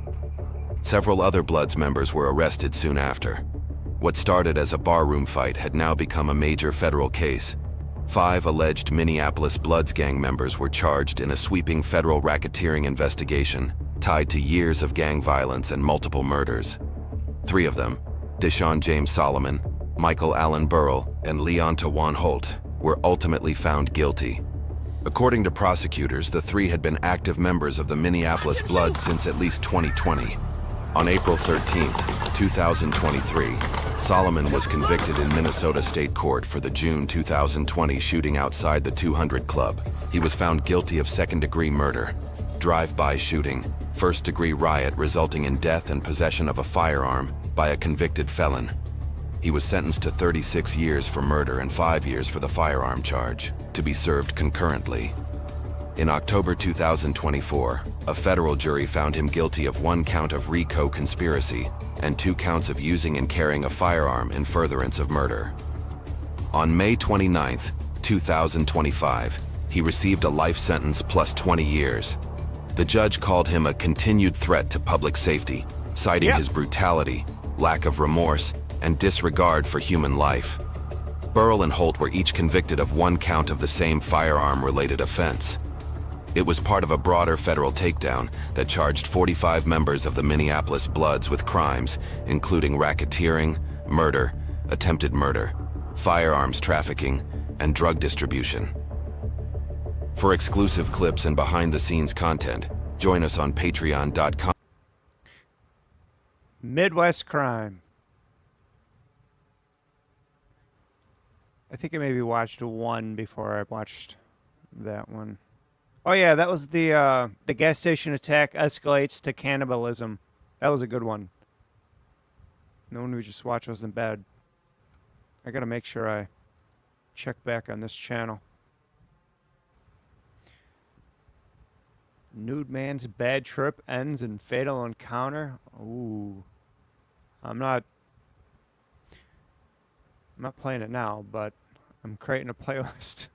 Several other Bloods members were arrested soon after. What started as a barroom fight had now become a major federal case. 5 alleged Minneapolis Bloods gang members were charged in a sweeping federal racketeering investigation tied to years of gang violence and multiple murders. 3 of them, Deshaun James Solomon, Michael Allen Burrell, and Leon Tawan Holt, were ultimately found guilty. According to prosecutors, the 3 had been active members of the Minneapolis Bloods since at least 2020. On April 13, 2023, Solomon was convicted in Minnesota State Court for the June 2020 shooting outside the 200 Club. He was found guilty of second-degree murder, drive-by shooting, first-degree riot resulting in death and possession of a firearm by a convicted felon. He was sentenced to 36 years for murder and 5 years for the firearm charge, to be served concurrently. In October 2024, a federal jury found him guilty of 1 count of RICO conspiracy and 2 counts of using and carrying a firearm in furtherance of murder. On May 29, 2025, he received a life sentence plus 20 years. The judge called him a continued threat to public safety, citing his brutality, lack of remorse, and disregard for human life. Burrell and Holt were each convicted of 1 count of the same firearm-related offense. It was part of a broader federal takedown that charged 45 members of the Minneapolis Bloods with crimes, including racketeering, murder, attempted murder, firearms trafficking, and drug distribution. For exclusive clips and behind-the-scenes content, join us on patreon.com. Midwest Crime. I think I maybe watched 1 before I watched that one. Oh yeah, that was the gas station attack escalates to cannibalism. That was a good one. The one we just watched wasn't bad. I gotta make sure I check back on this channel. Nude man's bad trip ends in fatal encounter. Ooh. I'm not I'm not playing it now, but I'm creating a playlist.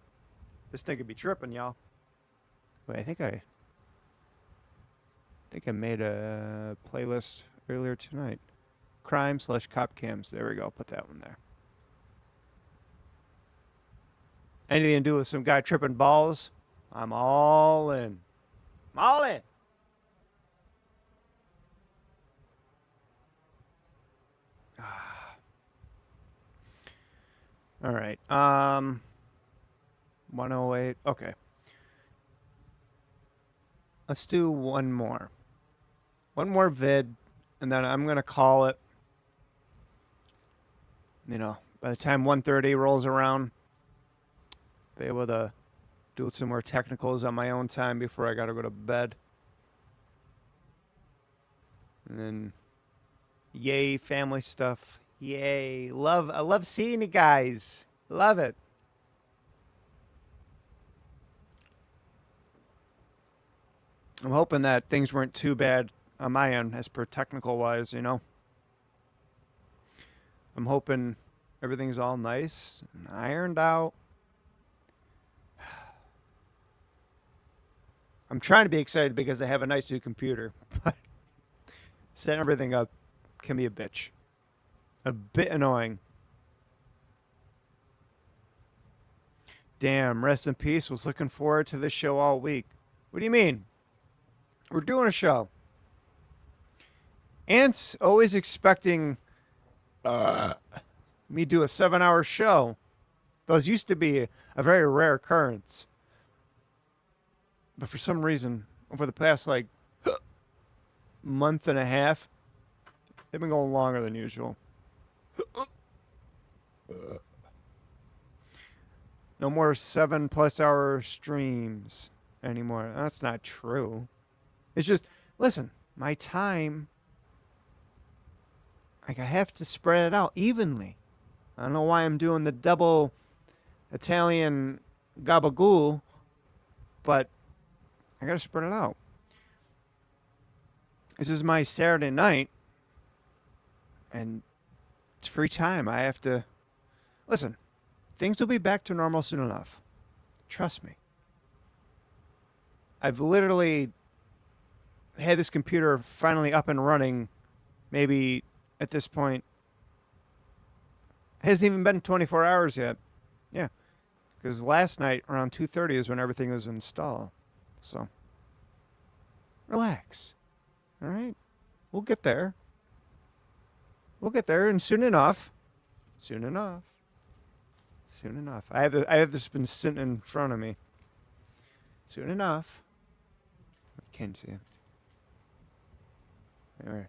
This thing could be tripping, y'all. Wait, I think I made a playlist earlier tonight. Crime/cop cams. There we go. Put that one there. Anything to do with some guy tripping balls? I'm all in. I'm all in. All right. 108. Okay. Let's do one more. One more vid, and then I'm going to call it, you know, by the time 1:30 rolls around, be able to do some more technicals on my own time before I got to go to bed. And then, yay, family stuff. Yay. I love seeing you guys. Love it. I'm hoping that things weren't too bad on my end as per technical wise, you know. I'm hoping everything's all nice and ironed out. I'm trying to be excited because I have a nice new computer, but setting everything up can be a bitch. A bit annoying. Damn, rest in peace. Was looking forward to this show all week. What do you mean? We're doing a show. Ant's always expecting me do a 7-hour show. Those used to be a very rare occurrence. But for some reason, over the past, like, month and a half, they've been going longer than usual. No more 7+ hour streams anymore. That's not true. It's just, listen, my time, like, I have to spread it out evenly. I don't know why I'm doing the double Italian gabagool, but I gotta spread it out. This is my Saturday night, and it's free time. I have to... Listen, things will be back to normal soon enough. Trust me. I've literally had this computer finally up and running, maybe at this point. It hasn't even been 24 hours yet. Yeah. Because last night, around 2:30 is when everything was installed. So, relax. All right? We'll get there. We'll get there, and soon enough. Soon enough. Soon enough. I have this been sitting in front of me. Soon enough. I can't see it. There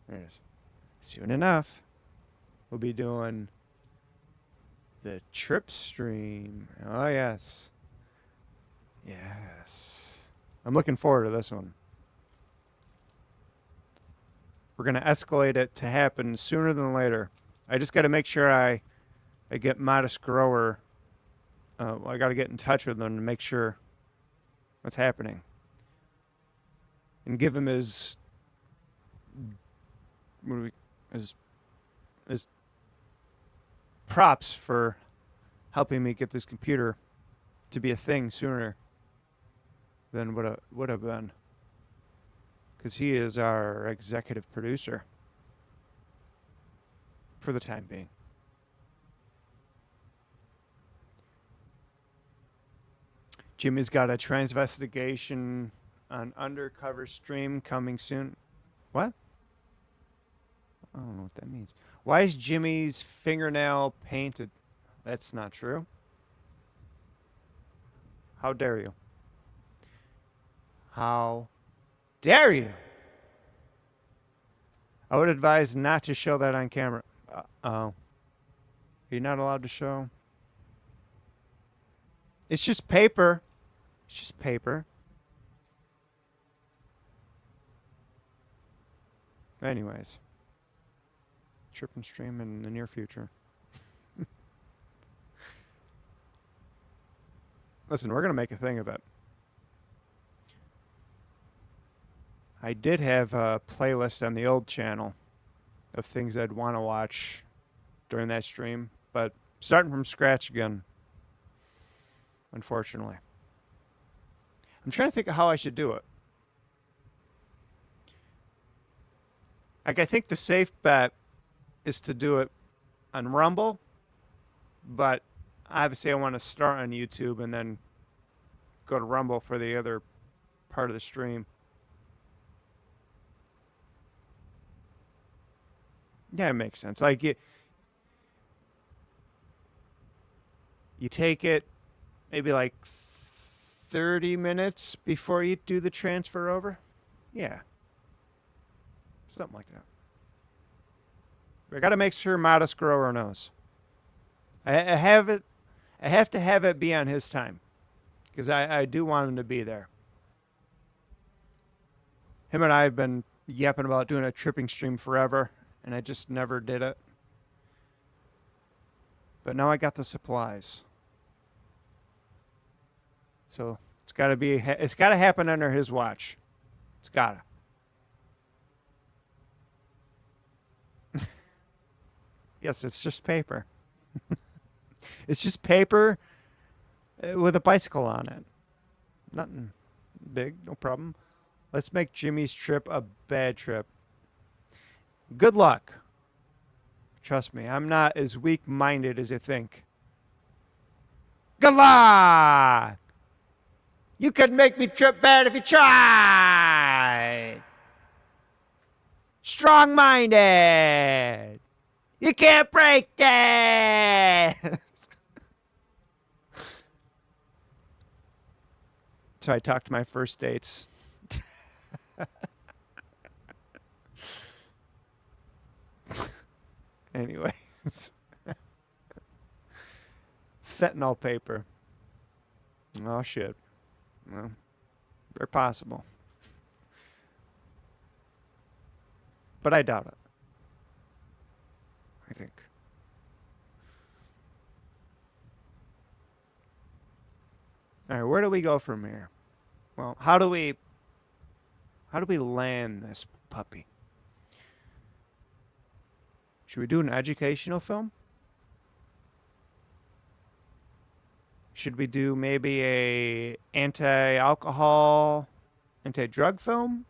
it is. Soon enough. We'll be doing the trip stream. Oh, yes. Yes. I'm looking forward to this one. We're going to escalate it to happen sooner than later. I just got to make sure I get Modest Grower. I got to get in touch with them to make sure what's happening. And give him his props for helping me get this computer to be a thing sooner than what it would have been. Because he is our executive producer. For the time being. Jimmy's got a transvestigation on undercover stream coming soon. What? I don't know what that means. Why is Jimmy's fingernail painted? That's not true. How dare you? How dare you? I would advise not to show that on camera. Oh. You're not allowed to show? It's just paper. It's just paper. Anyways. Trip and stream in the near future. Listen, we're going to make a thing of it. I did have a playlist on the old channel of things I'd want to watch during that stream, but starting from scratch again, unfortunately. I'm trying to think of how I should do it. Like, I think the safe bet is to do it on Rumble, but obviously I want to start on YouTube and then go to Rumble for the other part of the stream. Yeah, it makes sense. Like, you take it maybe like 30 minutes before you do the transfer over. Yeah. Something like that. I got to make sure Modest Grower knows. I have to have it be on his time, because I do want him to be there. Him and I have been yapping about doing a tripping stream forever, and I just never did it. But now I got the supplies. So it's got to happen under his watch. It's gotta. Yes, it's just paper. It's just paper with a bicycle on it. Nothing big, no problem. Let's make Jimmy's trip a bad trip. Good luck. Trust me, I'm not as weak-minded as you think. Good luck! You could make me trip bad if you tried. Strong-minded. You can't break this. So I talk to my first dates. Anyways. Fentanyl paper. Oh, shit. Well, very possible. But I doubt it. I think. All right, where do we go from here? Well, how do we land this puppy? Should we do an educational film? Should we do maybe a anti-alcohol, anti-drug film?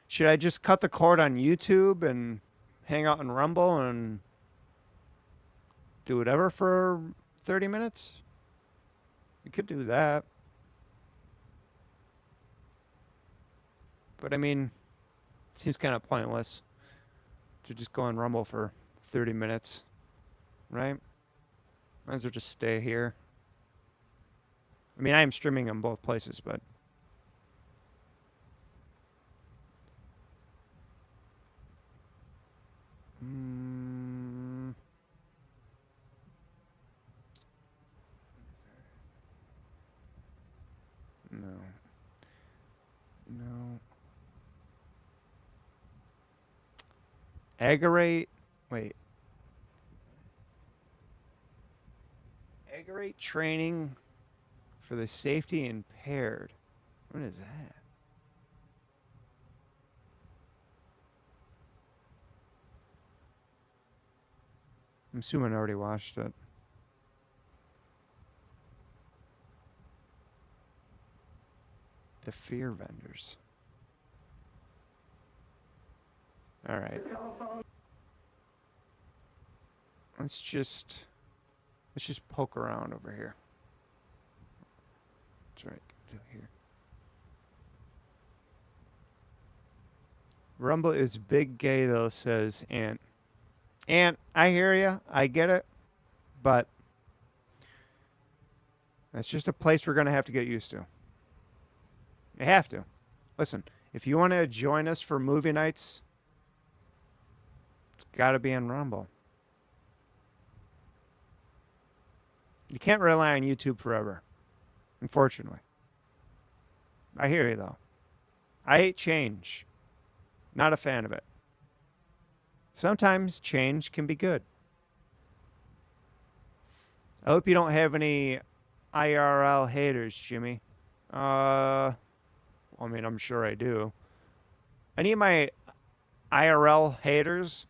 Should I just cut the cord on YouTube and hang out in Rumble and do whatever for 30 minutes? We could do that. But I mean, it seems kind of pointless to just go on Rumble for 30 minutes, right? Might as well just stay here. I mean, I am streaming on both places, but no. Aggravate. Wait. Aggravate training for the safety impaired. What is that? I'm assuming I already watched it. The fear vendors. All right. Let's just poke around over here. That's right. Do here. Rumble is big gay though, says Ant. Ant, I hear you. I get it. But that's just a place we're going to have to get used to. You have to. Listen, if you want to join us for movie nights, it's got to be on Rumble. You can't rely on YouTube forever, unfortunately. I hear you, though. I hate change. Not a fan of it. Sometimes change can be good. I hope you don't have any IRL haters, Jimmy. I mean, I'm sure I do. Any of my IRL haters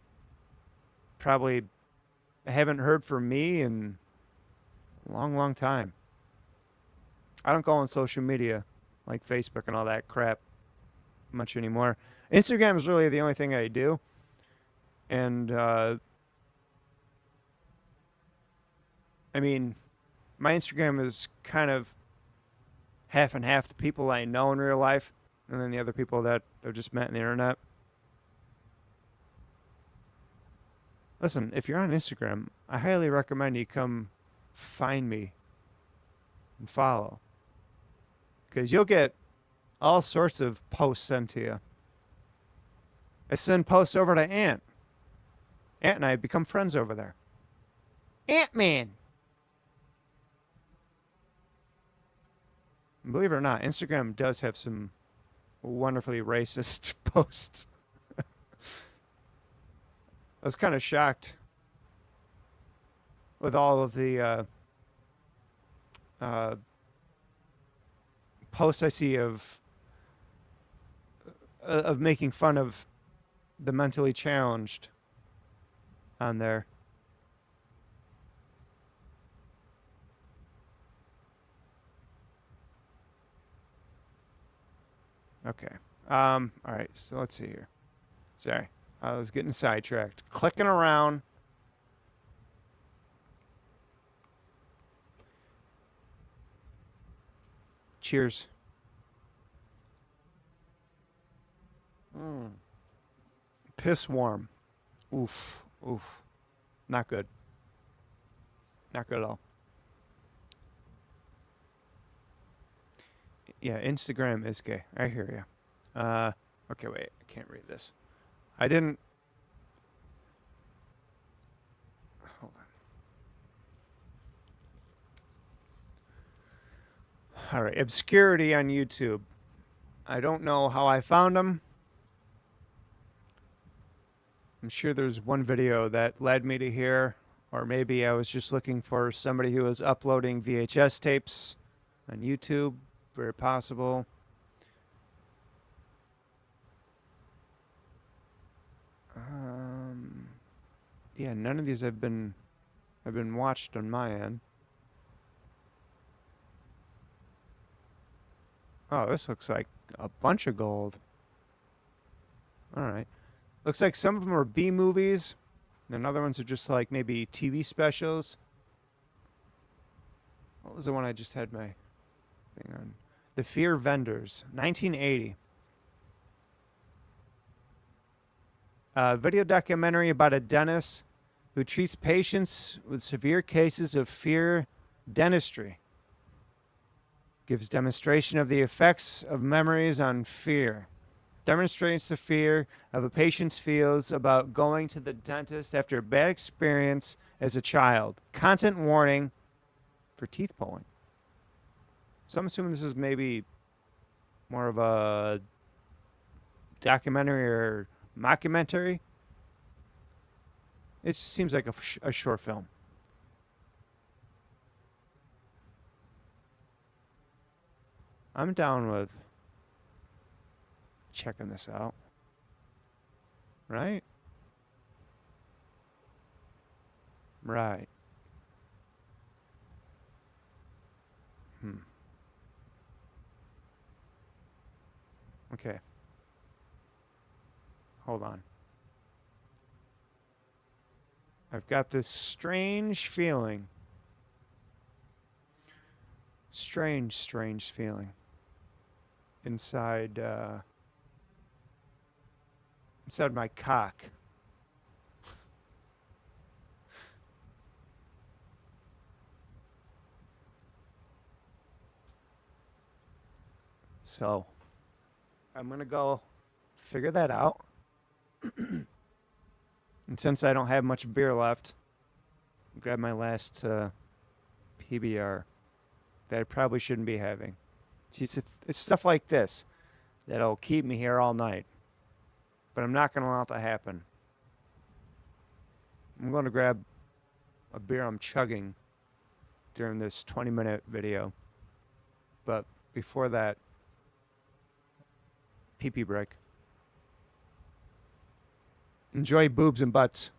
probably haven't heard from me in a long, long time. I don't go on social media like Facebook and all that crap much anymore. Instagram is really the only thing I do. And, I mean, my Instagram is kind of half and half the people I know in real life, and then the other people that I've just met on the internet. Listen, if you're on Instagram, I highly recommend you come find me and follow. Because you'll get all sorts of posts sent to you. I send posts over to Ant. Ant and I have become friends over there. Ant-Man! Believe it or not, Instagram does have some wonderfully racist posts. I was kind of shocked with all of the posts I see of making fun of the mentally challenged on there. Okay. All right. So let's see here. Sorry. I was getting sidetracked. Clicking around. Cheers. Piss warm. Oof. Oof. Not good. Not good at all. Yeah, Instagram is gay. I hear you. Okay, wait. I can't read this. I didn't... Hold on. All right, obscurity on YouTube. I don't know how I found them. I'm sure there's one video that led me to here, or maybe I was just looking for somebody who was uploading VHS tapes on YouTube. Very possible. Yeah, none of these have been watched on my end. Oh, this looks like a bunch of gold. All right. Looks like some of them are B movies, and other ones are just like maybe TV specials. What was the one I just had my thing on? The Fear Vendors, 1980. A video documentary about a dentist who treats patients with severe cases of fear dentistry. Gives demonstration of the effects of memories on fear. Demonstrates the fear of a patient's feels about going to the dentist after a bad experience as a child. Content warning for teeth pulling. So I'm assuming this is maybe more of a documentary or mockumentary. It just seems like a short film. I'm down with checking this out. Right? Right. Okay. Hold on. I've got this strange feeling. Strange feeling. Inside my cock. So, I'm going to go figure that out. And since I don't have much beer left, grab my last PBR that I probably shouldn't be having. See, it's stuff like this that'll keep me here all night. But I'm not going to allow it to happen. I'm going to grab a beer I'm chugging during this 20-minute video. But before that, pee-pee break. Enjoy boobs and butts.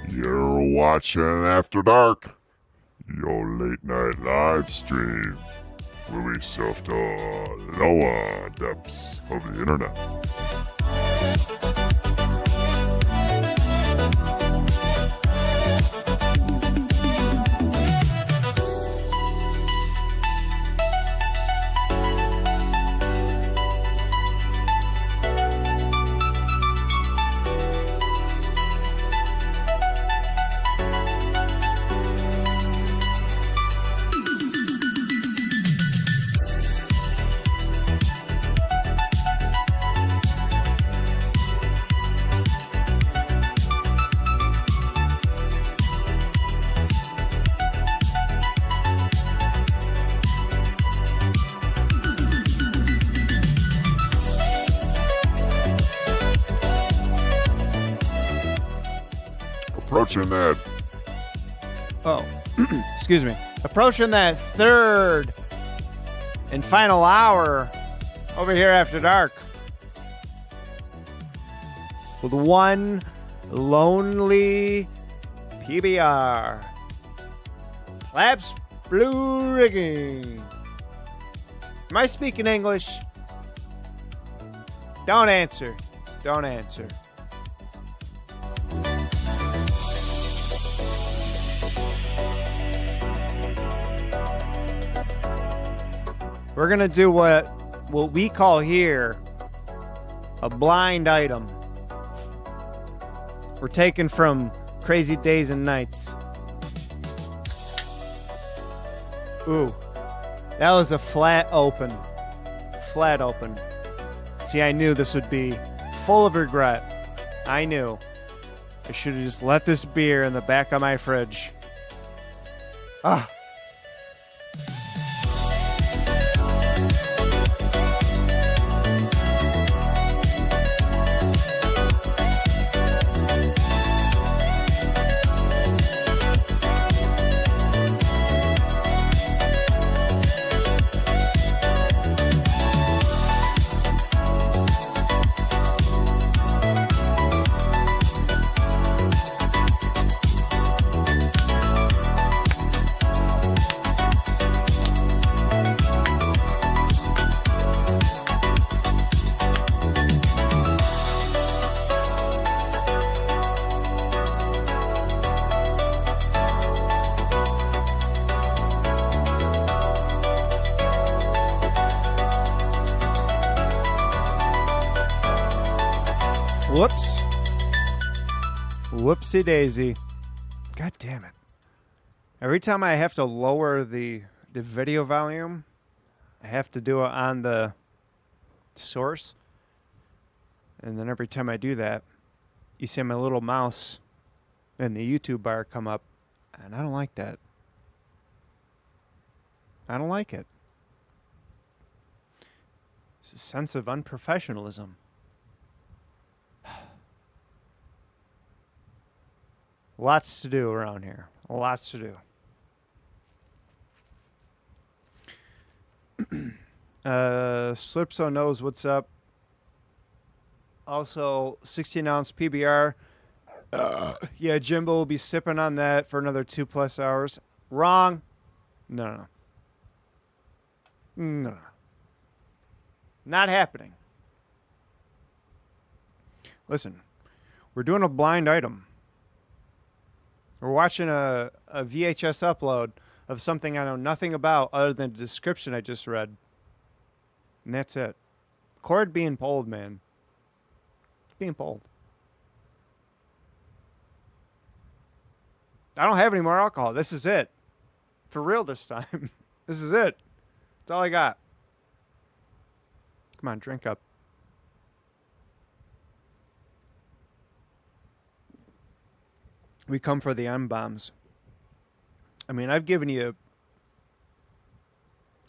You're watching After Dark, your late night live stream, where we surf the lower depths of the internet. Approaching that. Oh, excuse me. Approaching that third and final hour over here after dark with one lonely PBR. Labs Blue Rigging. Am I speaking English? Don't answer. Don't answer. We're going to do what we call here a blind item. We're taken from Crazy Days and Nights. Ooh, that was a flat open. Flat open. See, I knew this would be full of regret. I knew. I should have just left this beer in the back of my fridge. Ah. Whoops. Whoopsie daisy. God damn it. Every time I have to lower the video volume, I have to do it on the source. And then every time I do that, you see my little mouse and the YouTube bar come up. And I don't like that. I don't like it. It's a sense of unprofessionalism. Lots to do around here. Lots to do. Slipso knows what's up. Also, 16-ounce PBR. Yeah, Jimbo will be sipping on that for another 2+ hours. Wrong. No. Not happening. Listen, we're doing a blind item. We're watching a VHS upload of something I know nothing about other than the description I just read. And that's it. Cord being pulled, man. It's being pulled. I don't have any more alcohol. This is it. For real this time. This is it. That's all I got. Come on, drink up. We come for the M-bombs. I mean, I've given you...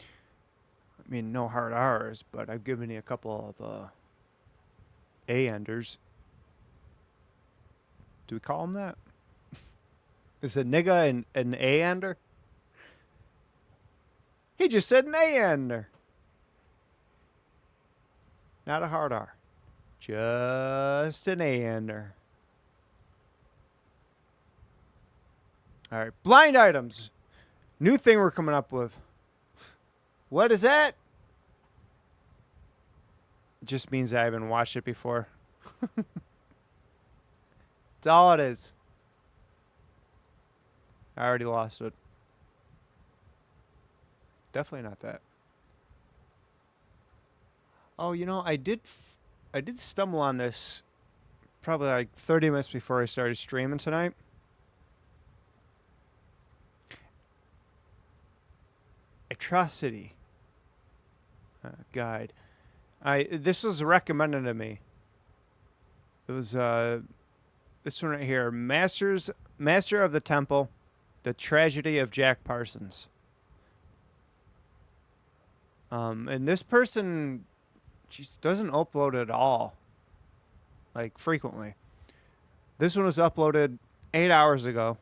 I mean, no hard R's, but I've given you a couple of A-enders. Do we call them that? Is a nigga an A-ender? He just said an A-ender. Not a hard R. Just an A-ender. All right, blind items. New thing we're coming up with. What is that? It just means I haven't watched it before. That's all it is. I already lost it. Definitely not that. Oh, you know, I did stumble on this probably like 30 minutes before I started streaming tonight. Atrocity guide. This was recommended to me. It was this one right here, Master of the Temple, The Tragedy of Jack Parsons. And this person just doesn't upload at all, like frequently. This one was uploaded 8 hours ago.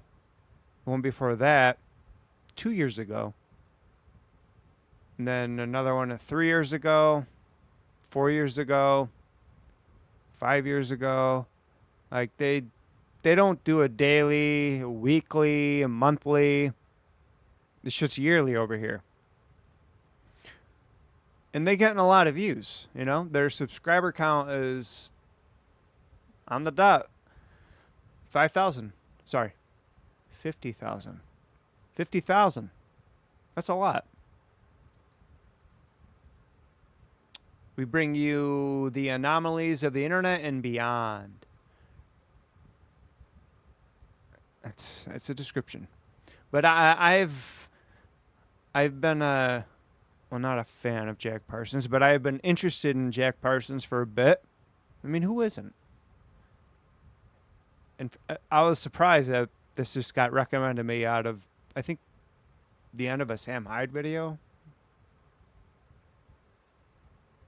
The one before that, 2 years ago. And then another one 3 years ago, 4 years ago, 5 years ago. Like they don't do a daily, a weekly, a monthly. This shit's yearly over here. And they're getting a lot of views, you know? Their subscriber count is on the dot. 5,000. Sorry. 50,000. 50,000. That's a lot. We bring you the anomalies of the internet and beyond. That's a description. But I've been well, not a fan of Jack Parsons, but I've been interested in Jack Parsons for a bit. I mean, who isn't? And I was surprised that this just got recommended to me out of, I think, the end of a Sam Hyde video.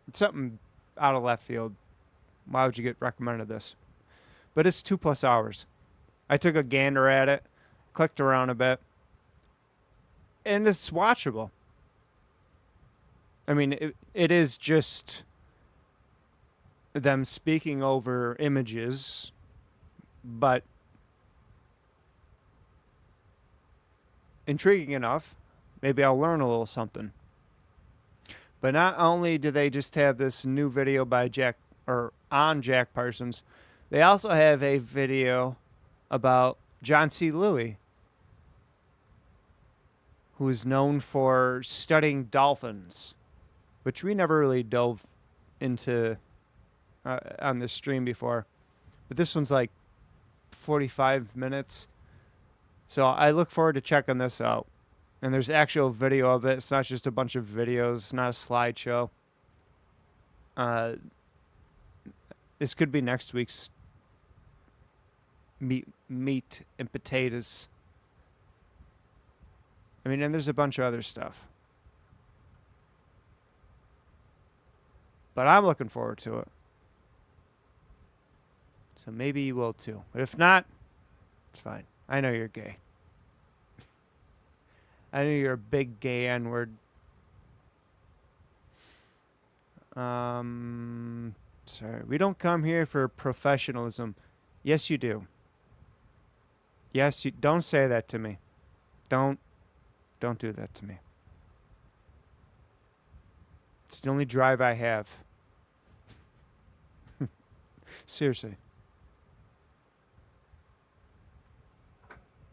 It's something out of left field. Why would you get recommended this? But it's 2+ hours. I took a gander at it, clicked around a bit, and it's watchable. I mean, it is just them speaking over images, but intriguing enough. Maybe I'll learn a little something. But not only do they just have this new video by on Jack Parsons, they also have a video about John C. Louis, who is known for studying dolphins, which we never really dove into on this stream before. But this one's like 45 minutes. So I look forward to checking this out. And there's actual video of it. It's not just a bunch of videos. It's not a slideshow. This could be next week's meat and potatoes. I mean, and there's a bunch of other stuff. But I'm looking forward to it. So maybe you will too. But if not, it's fine. I know you're gay. I know you're a big gay N-word. Sorry. We don't come here for professionalism. Yes, you do. Yes, you don't say that to me. Don't do that to me. It's the only drive I have. Seriously.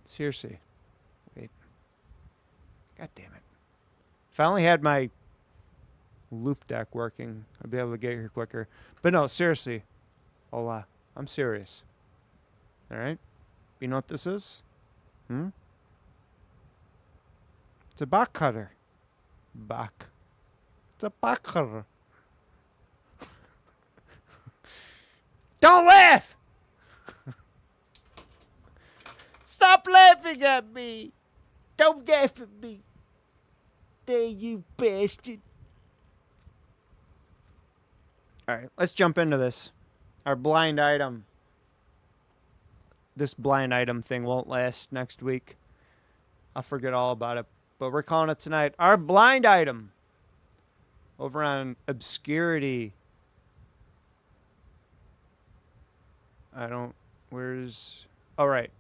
Seriously. Wait. God damn it. If I only had my loop deck working, I'd be able to get here quicker. But no, seriously. Hola. I'm serious. Alright? You know what this is? It's a back cutter. Back. It's a back cutter. Don't laugh! Stop laughing at me! Don't laugh at me! There, you bastard. Alright, let's jump into this. Our blind item. This blind item thing won't last next week. I'll forget all about it. But we're calling it tonight our blind item. Over on Obscurity. Where's... Oh, right.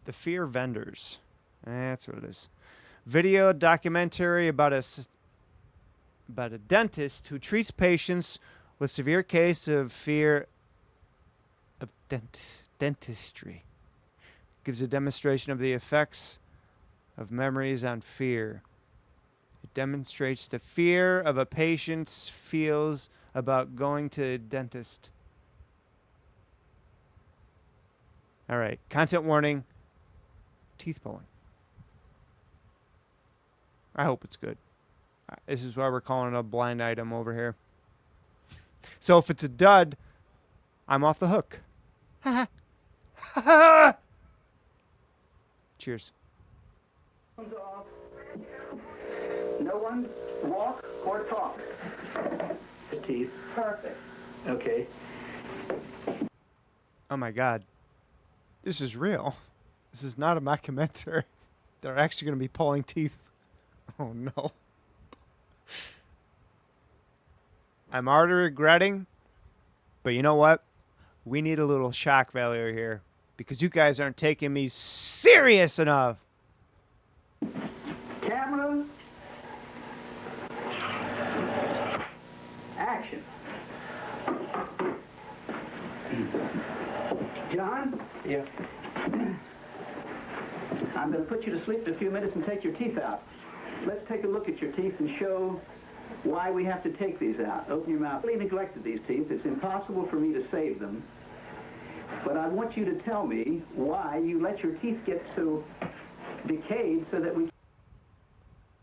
The Fear Vendors. That's what it is. Video documentary about a dentist who treats patients with severe case of fear of dentistry. Gives a demonstration of the effects of memories on fear. It demonstrates the fear of a patient feels about going to a dentist. All right. Content warning. Teeth pulling. I hope it's good. This is why we're calling it a blind item over here. So if it's a dud, I'm off the hook. Cheers. No one walk or talk. Teeth. Perfect. Okay. Oh my God. This is real. This is not a mockumentary. They're actually going to be pulling teeth. Oh no. I'm already regretting, but you know what? We need a little shock value here because you guys aren't taking me serious enough. Camera. Action. John? Yeah. I'm going to put you to sleep in a few minutes and take your teeth out. Let's take a look at your teeth and show why we have to take these out. Open your mouth. I really neglected these teeth. It's impossible for me to save them. But I want you to tell me why you let your teeth get so decayed so that we...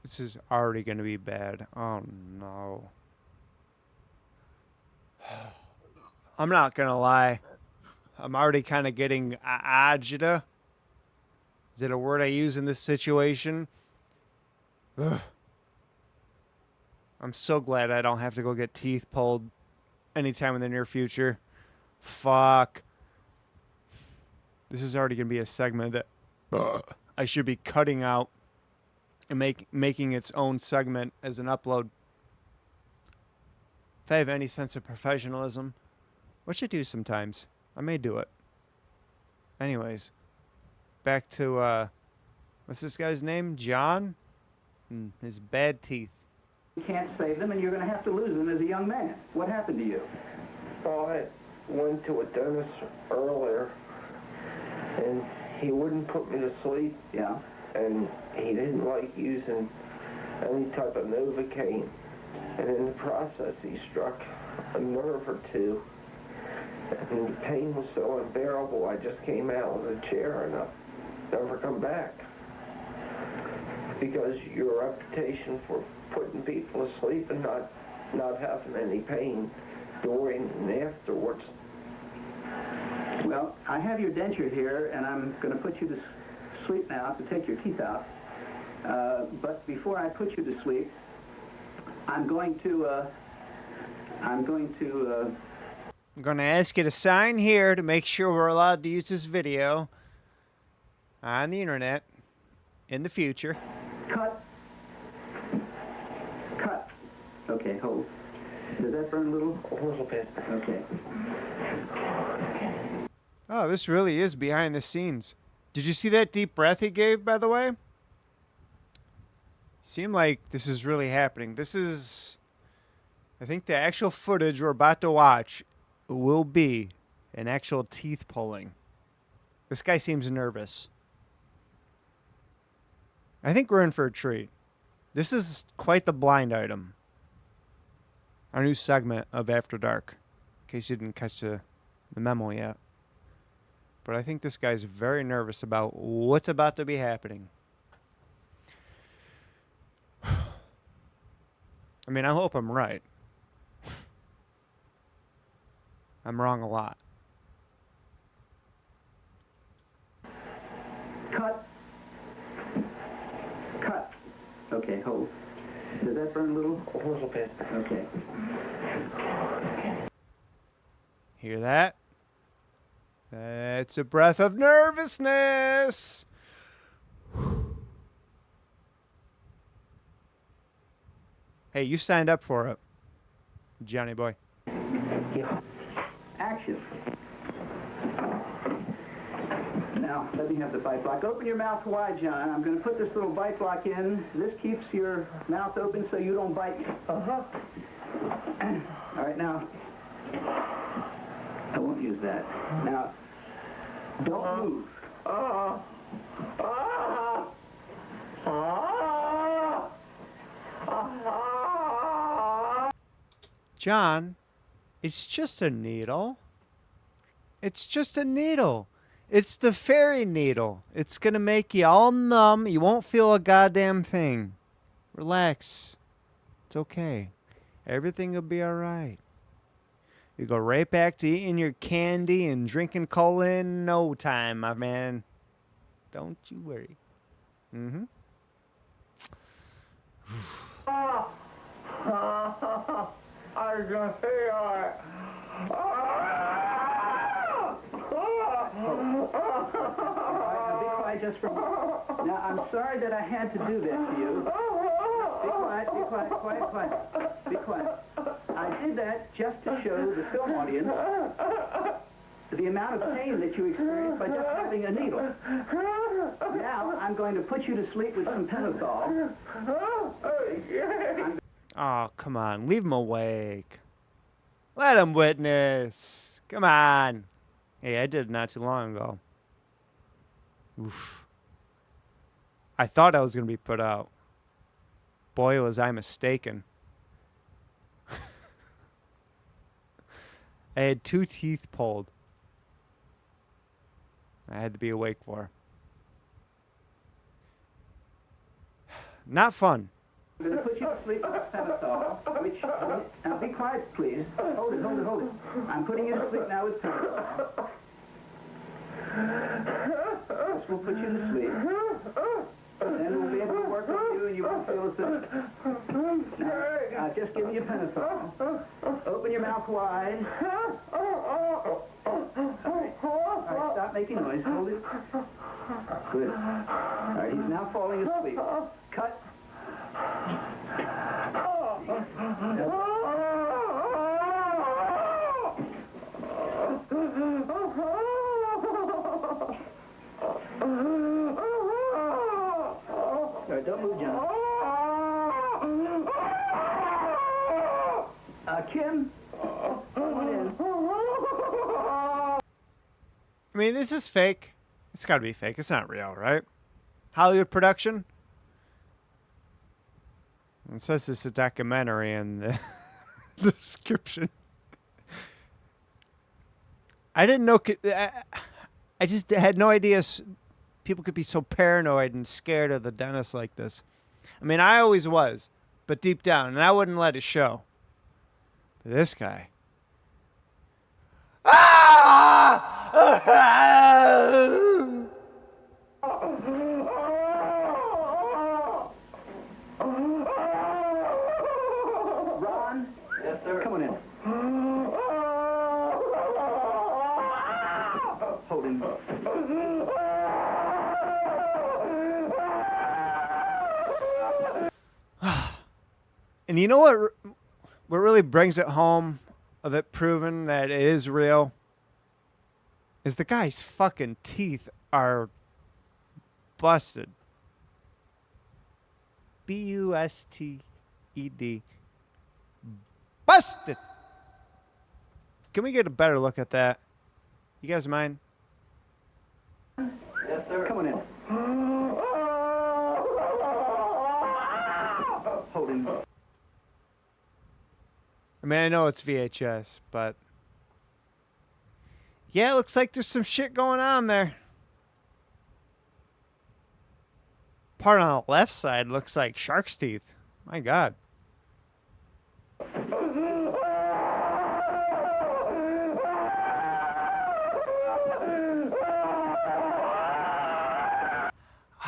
This is already going to be bad. Oh no. I'm not going to lie. I'm already kind of getting agita. Is it a word I use in this situation? Ugh. I'm so glad I don't have to go get teeth pulled anytime in the near future. Fuck. This is already going to be a segment that I should be cutting out and making its own segment as an upload. If I have any sense of professionalism, which I do sometimes, I may do it. Anyways, back to, what's this guy's name? John? And his bad teeth. You can't save them, and you're going to have to lose them as a young man. What happened to you? Well, I went to a dentist earlier, and he wouldn't put me to sleep. Yeah. And he didn't like using any type of Novocaine. And in the process, he struck a nerve or two. And the pain was so unbearable, I just came out with a chair and I've never come back. Because your reputation for putting people to sleep and not having any pain during and afterwards. Well, I have your denture here, and I'm going to put you to sleep now to take your teeth out. But before I put you to sleep, I'm going to ask you to sign here to make sure we're allowed to use this video on the internet in the future. Cut. Okay, hold. Does that burn a little? A little bit. Okay. Oh, this really is behind the scenes. Did you see that deep breath he gave, by the way? Seemed like this is really happening. This is, I think the actual footage we're about to watch will be an actual teeth pulling. This guy seems nervous. I think we're in for a treat. This is quite the blind item. Our new segment of After Dark, in case you didn't catch the memo yet. But I think this guy's very nervous about what's about to be happening. I mean, I hope I'm right. I'm wrong a lot. Cut. Okay, hold. Does that burn a little? A little bit. Okay. Hear that? That's a breath of nervousness. Hey, you signed up for it, Johnny boy. Action. Now, let me have the bite block. Open your mouth wide, John. I'm going to put this little bite block in. This keeps your mouth open so you don't bite me. All right, now, I won't use that. Now, don't move. John, it's just a needle. It's just a needle. It's the fairy needle. It's going to make you all numb. You won't feel a goddamn thing. Relax. It's okay. Everything will be all right. You go right back to eating your candy and drinking cola in no time, my man. Don't you worry. Mm-hmm. I was gonna say, Now, be quiet just for a moment. Now, I'm sorry that I had to do that to you. Be quiet, be quiet. I did that just to show the film audience the amount of pain that you experience by just having a needle. Now, I'm going to put you to sleep with some Pentothal. Oh, come on. Leave him awake. Let him witness. Come on. Hey, I did it not too long ago. Oof. I thought I was going to be put out. Boy, was I mistaken. I had 2 teeth pulled. I had to be awake for. Not fun. I'm going to put you to sleep with Pentothal, which... Now, be quiet, please. Hold it. I'm putting you to sleep now with Pentothal. This will put you to sleep. Then we'll be able to work with you and you won't feel a thing. Now, just give me a Pentothal. Open your mouth wide. All right, stop making noise. Hold it. Good. All right, he's now falling asleep. Cut. Don't move, John. Kim, come on in. I mean, this is fake. It's got to be fake. It's not real, right? Hollywood production. It says it's a documentary in the description. I didn't know. I just had no idea people could be so paranoid and scared of the dentist like this. I mean, I always was, but deep down, and I wouldn't let it show. But this guy. Ron? Yes, sir. Come on in. Hold him. And you know what really brings it home of it proving that it is real? Is the guy's fucking teeth are busted. B-U-S-T-E-D. Busted! Can we get a better look at that? You guys mind? Yes, sir. Come on in. Hold him. I mean, I know it's VHS, but yeah, it looks like there's some shit going on there. Part on the left side looks like shark's teeth. My God.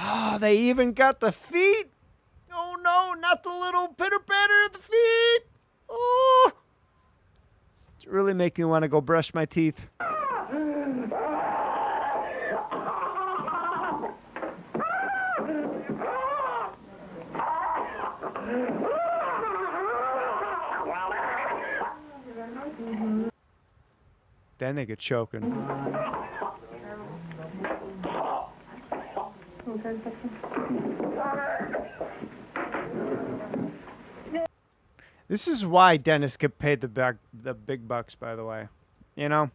Oh, they even got the feet. Oh no, not the little pitter patter of the feet. Oh, it really make me want to go brush my teeth. That nigga choking. This is why dentists get paid the big bucks, by the way. You know?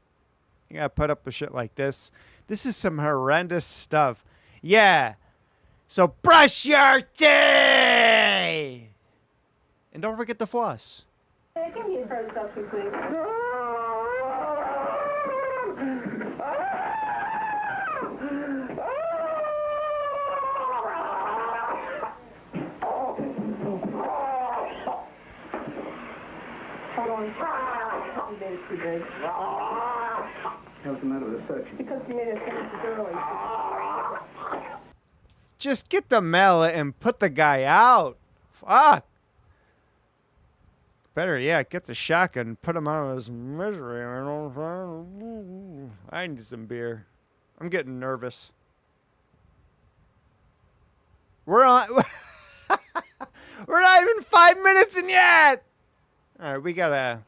You gotta put up with shit like this. This is some horrendous stuff. Yeah. So brush your teeth! And don't forget to floss. Give me a first selfie, please. Hold on. You made it too big. What's the matter with the section? Because you made it too early. Just get the mallet and put the guy out. Fuck. Better, yeah, get the shotgun and put him out of his misery. I need some beer. I'm getting nervous. We're on. We're not even 5 minutes in yet. All right, we gotta.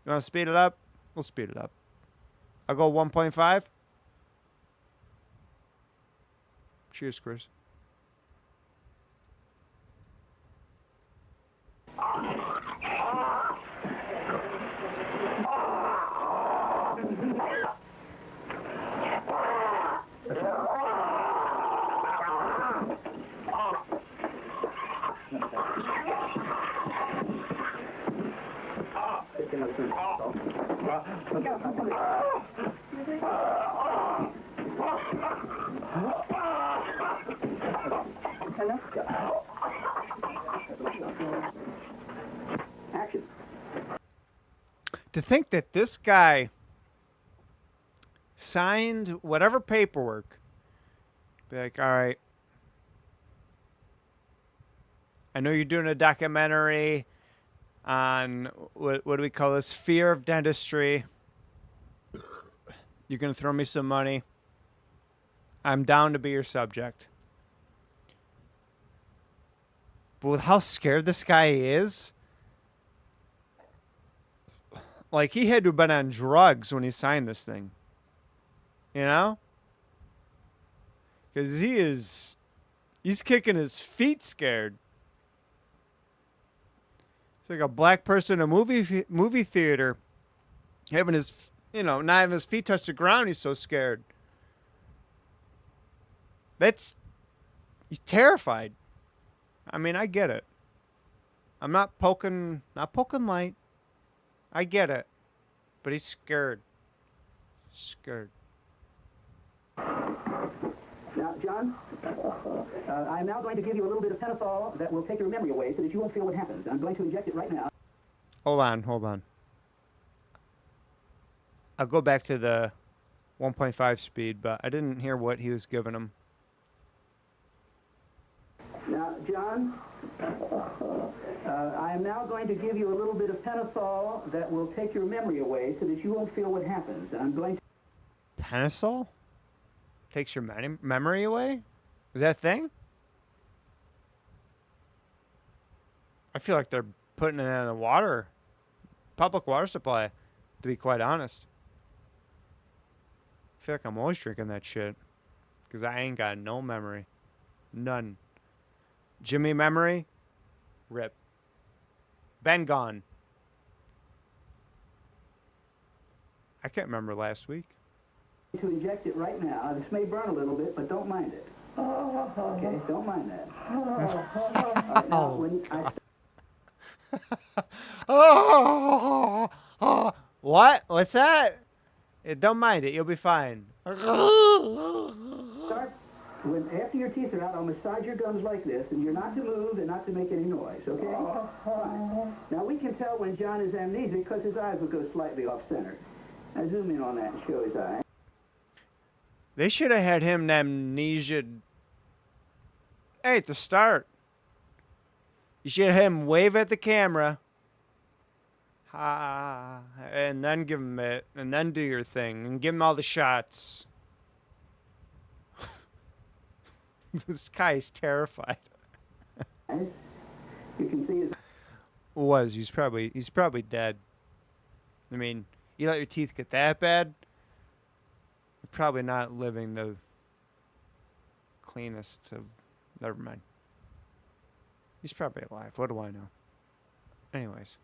You want to speed it up? We'll speed it up. I'll go 1.5. Cheers, Chris. Action. To think that this guy signed whatever paperwork, be like, all right, I know you're doing a documentary on, what do we call this, fear of dentistry. You're going to throw me some money. I'm down to be your subject. But with how scared this guy is, like, he had to have been on drugs when he signed this thing. You know? Because he's kicking his feet scared. It's like a black person in a movie theater having his, not having his feet touch the ground. He's so scared. He's terrified. I mean, I get it. I'm not poking light. I get it. But he's scared. Scared. Now, John, I'm now going to give you a little bit of pentothal that will take your memory away so that you won't feel what happens. I'm going to inject it right now. Hold on. I'll go back to the 1.5 speed, but I didn't hear what he was giving him. Now, John, I am now going to give you a little bit of pentothal that will take your memory away so that you won't feel what happens. I'm going to... Penasol? Takes your memory away? Is that a thing? I feel like they're putting it in the water. Public water supply, to be quite honest. I feel like I'm always drinking that shit. Because I ain't got no memory. None. Jimmy memory? Rip. Ben gone. I can't remember last week. To inject it right now. This may burn a little bit, but don't mind it. Okay, don't mind that. All right, now, when I... What? What's that? Don't mind it. You'll be fine. Start after your teeth are out, I'll massage your gums like this, and you're not to move and not to make any noise, okay? Fine. Now, we can tell when John is amnesic because his eyes will go slightly off-center. Now, zoom in on that and show his eyes. They should have had him amnesia. Hey, at the start. You should have had him wave at the camera. And then give him it. And then do your thing. And give him all the shots. This guy is terrified. You can see his... He's probably dead. I mean, you let your teeth get that bad? You're probably not living the cleanest of... Never mind. He's probably alive. What do I know? Anyways,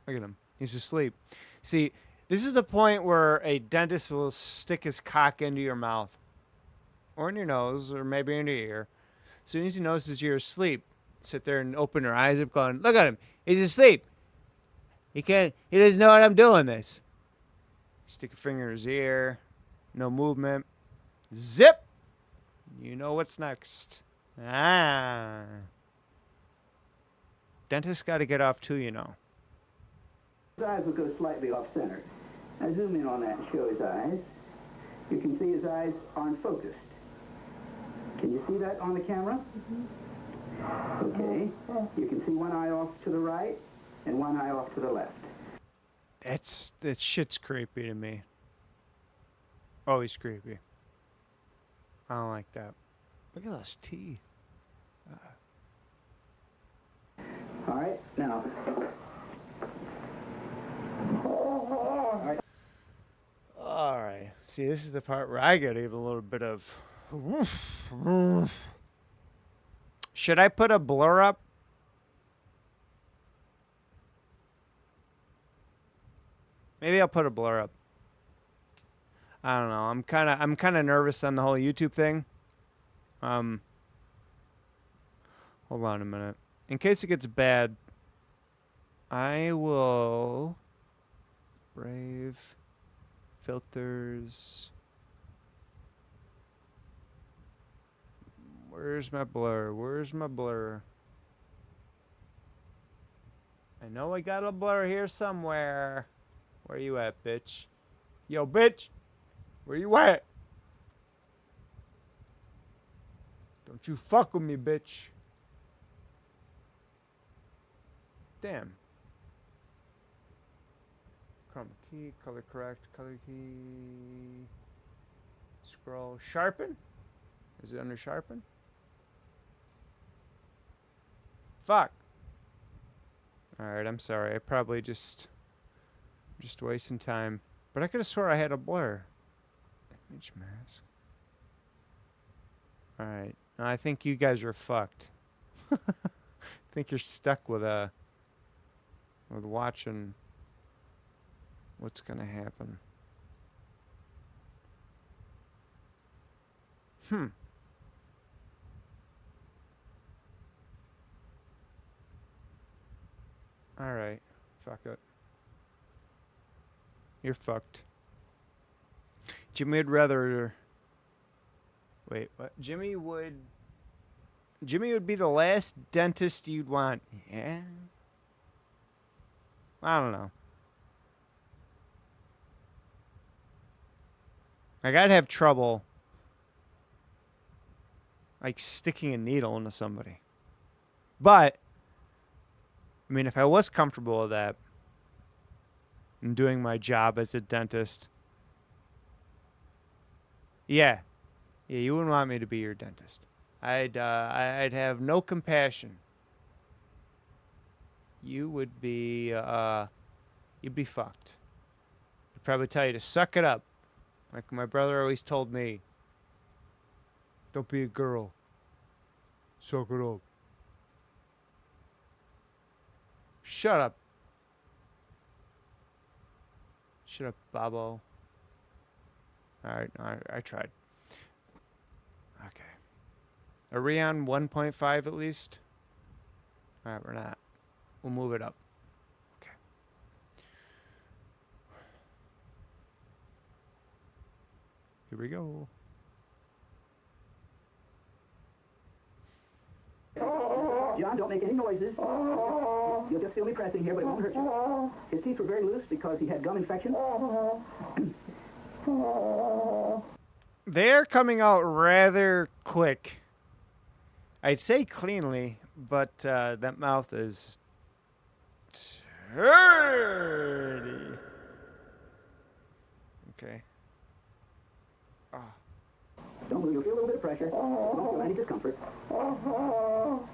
look at him. He's asleep. See, this is the point where a dentist will stick his cock into your mouth. Or in your nose, or maybe in your ear. As soon as he notices you're asleep, sit there and open your eyes up going, look at him. He's asleep. He doesn't know what I'm doing this. Stick a finger in his ear. No movement. Zip! You know what's next. Dentist got to get off too, you know. His eyes will go slightly off-center. Now zoom in on that and show his eyes. You can see his eyes aren't focused. Can you see that on the camera? Okay. You can see one eye off to the right and one eye off to the left. That shit's creepy to me. Always creepy. I don't like that. Look at those teeth. All right, now. All right. See, this is the part where I get even a little bit of... Should I put a blur up? Maybe I'll put a blur up. I don't know. I'm kind of nervous on the whole YouTube thing. Hold on a minute. In case it gets bad, I will Brave filters. Where's my blur? Where's my blur? I know I got a blur here somewhere. Where you at, bitch? Yo, bitch! Where you at? Don't you fuck with me, bitch. Damn. Chroma key, color correct, color key. Scroll. Sharpen? Is it under sharpen? Fuck. Alright, I'm sorry. I probably just wasting time. But I could have swore I had a blur. Image mask. Alright. I think you guys are fucked. I think you're stuck with watching what's gonna happen. Alright. Fuck it. You're fucked. Jimmy would rather. Wait, what? Jimmy would be the last dentist you'd want. Yeah. I don't know. Like, I'd have trouble, like, sticking a needle into somebody. But, I mean, if I was comfortable with that and doing my job as a dentist, yeah, you wouldn't want me to be your dentist. I'd have no compassion. You would be, you'd be fucked. I'd probably tell you to suck it up. Like my brother always told me, don't be a girl. Suck it up. Shut up. Shut up, Bobo. Alright, I tried. Okay. Are we on 1.5 at least? Alright, we're not. We'll move it up. Okay. Here we go. John, don't make any noises. You'll just feel me pressing here, but it won't hurt you. His teeth were very loose because he had gum infection. They're coming out rather quick. I'd say cleanly, but that mouth is dirty. Okay. Oh. Don't move. You'll feel a little bit of pressure. You won't feel any discomfort. Oh,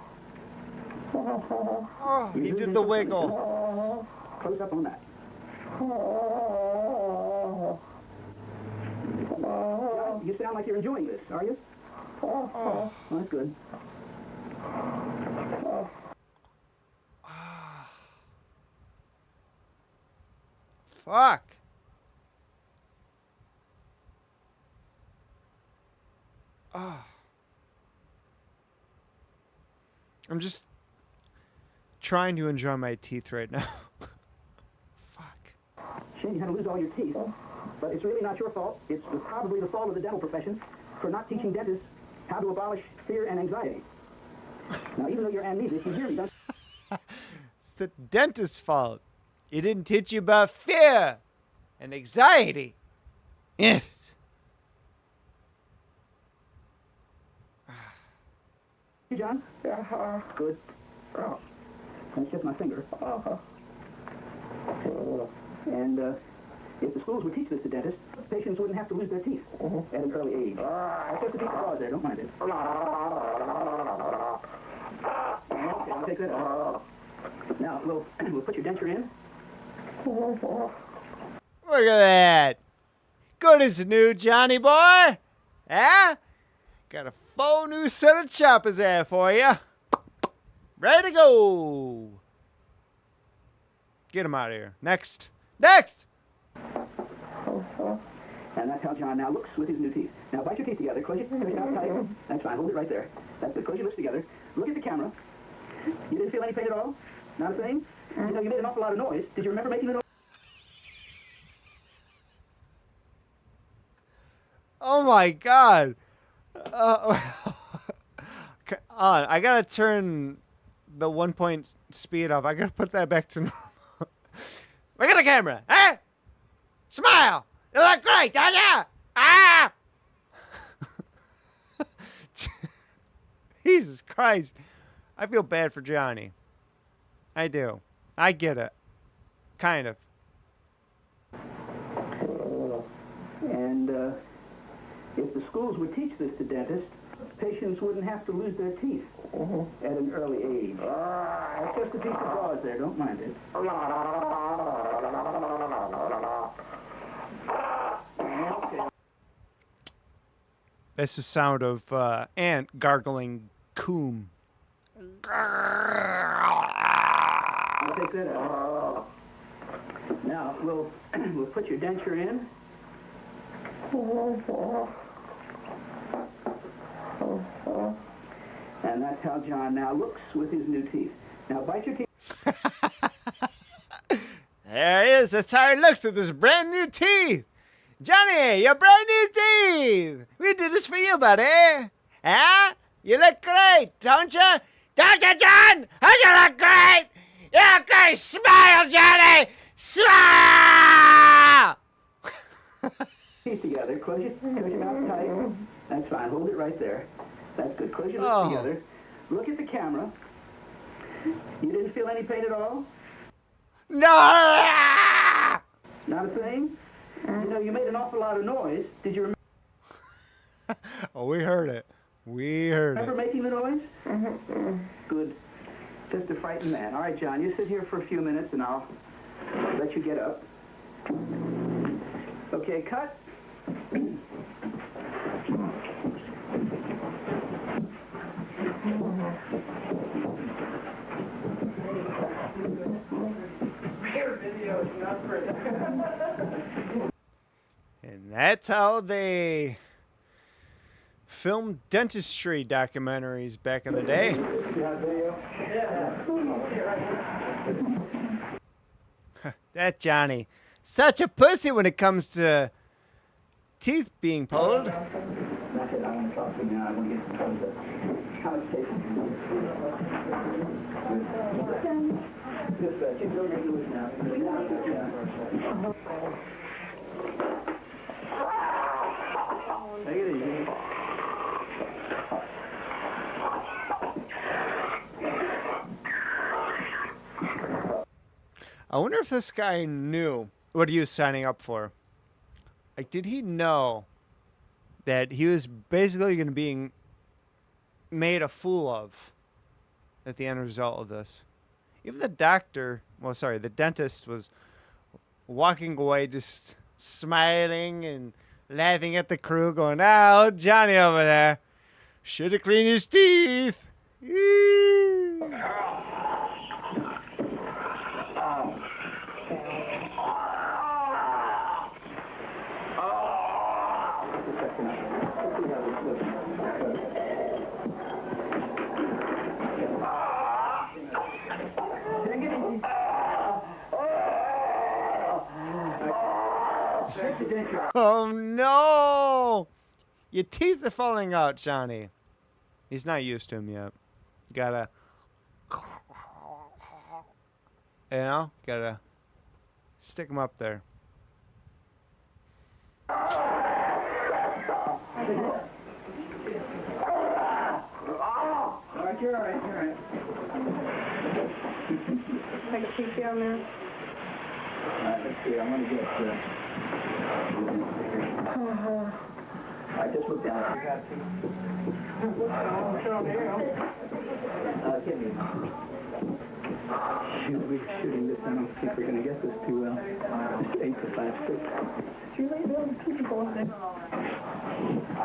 he did the wiggle. Close up on that. You sound like you're enjoying this, are you? Well, that's good. Fuck. I'm just trying to enjoy my teeth right now. Shame you had to lose all your teeth. But it's really not your fault. It's probably the fault of the dental profession for not teaching dentists how to abolish fear and anxiety. Now, even though you're amnesic, you hear me, don't you? It's the dentist's fault. He didn't teach you about fear and anxiety. Yes. You, John? Good. That's just my finger. And if the schools would teach this to dentists, patients wouldn't have to lose their teeth at an early age. Just a piece of gauze there, don't mind it. Okay, I'll take that out. Now, we'll put your denture in. Look at that. Good as new, Johnny boy. Huh? Got a full new set of choppers there for you. Ready to go. Get him out of here. Next. Next! And that's how John now looks with his new teeth. Now bite your teeth together. Close your teeth. That's fine. Hold it right there. That's good. Close your lips together. Look at the camera. You didn't feel any pain at all? Not a thing? You know, you made an awful lot of noise. Did you remember making the noise? Oh my god. I gotta turn the 1 point speed off. I gotta put that back to normal. Look at the camera, huh? Smile! You look great, don't you? Ah! Jesus Christ. I feel bad for Johnny. I do. I get it. Kind of. And if the schools would teach this to dentists, patients wouldn't have to lose their teeth at an early age. That's just a piece of gauze there, don't mind it. That's the sound of ant gargling coom. I'll take that out. Now, we'll put your denture in. And that's how John now looks with his new teeth. Now bite your teeth. There he is. That's how he looks with his brand new teeth. Johnny, your brand new teeth! We did this for you, buddy. Huh? You look great, don't you? Don't you, John? Don't you look great? You look great! Smile, Johnny! Smile! Teeth together. Close your mouth tight. That's fine. Hold it right there. That's good. Close your lips Oh. together. Look at the camera. You didn't feel any pain at all? No! Not a thing? You know, you made an awful lot of noise. Did you Oh, we heard it. We heard remember it. making the noise? Good. Just a frightened man. All right, John, you sit here for a few minutes and I'll let you get up. Okay, cut. And that's how they filmed dentistry documentaries back in the day. That Johnny. Such a pussy when it comes to teeth being pulled. That's it. I want to talk to you now. I want to get some contact. How much tape? Just keep going into it now. Take it easy. I wonder if this guy knew what he was signing up for. Like, did he know that he was basically going to be made a fool of at the end result of this? Even the the dentist was walking away just smiling and laughing at the crew, going, "Oh, Johnny over there should have cleaned his teeth." Oh no! Your teeth are falling out, Johnny. He's not used to him yet. You gotta, gotta stick him up there. All right, you're all right, you're all right. Take a peek down there. All right, let's see. I'm going to get... All right, just look down. You got give me. Shoot, we're shooting this. I don't think we're going to get this too well. Just 8 to 5, 6. You lay down the people going there. I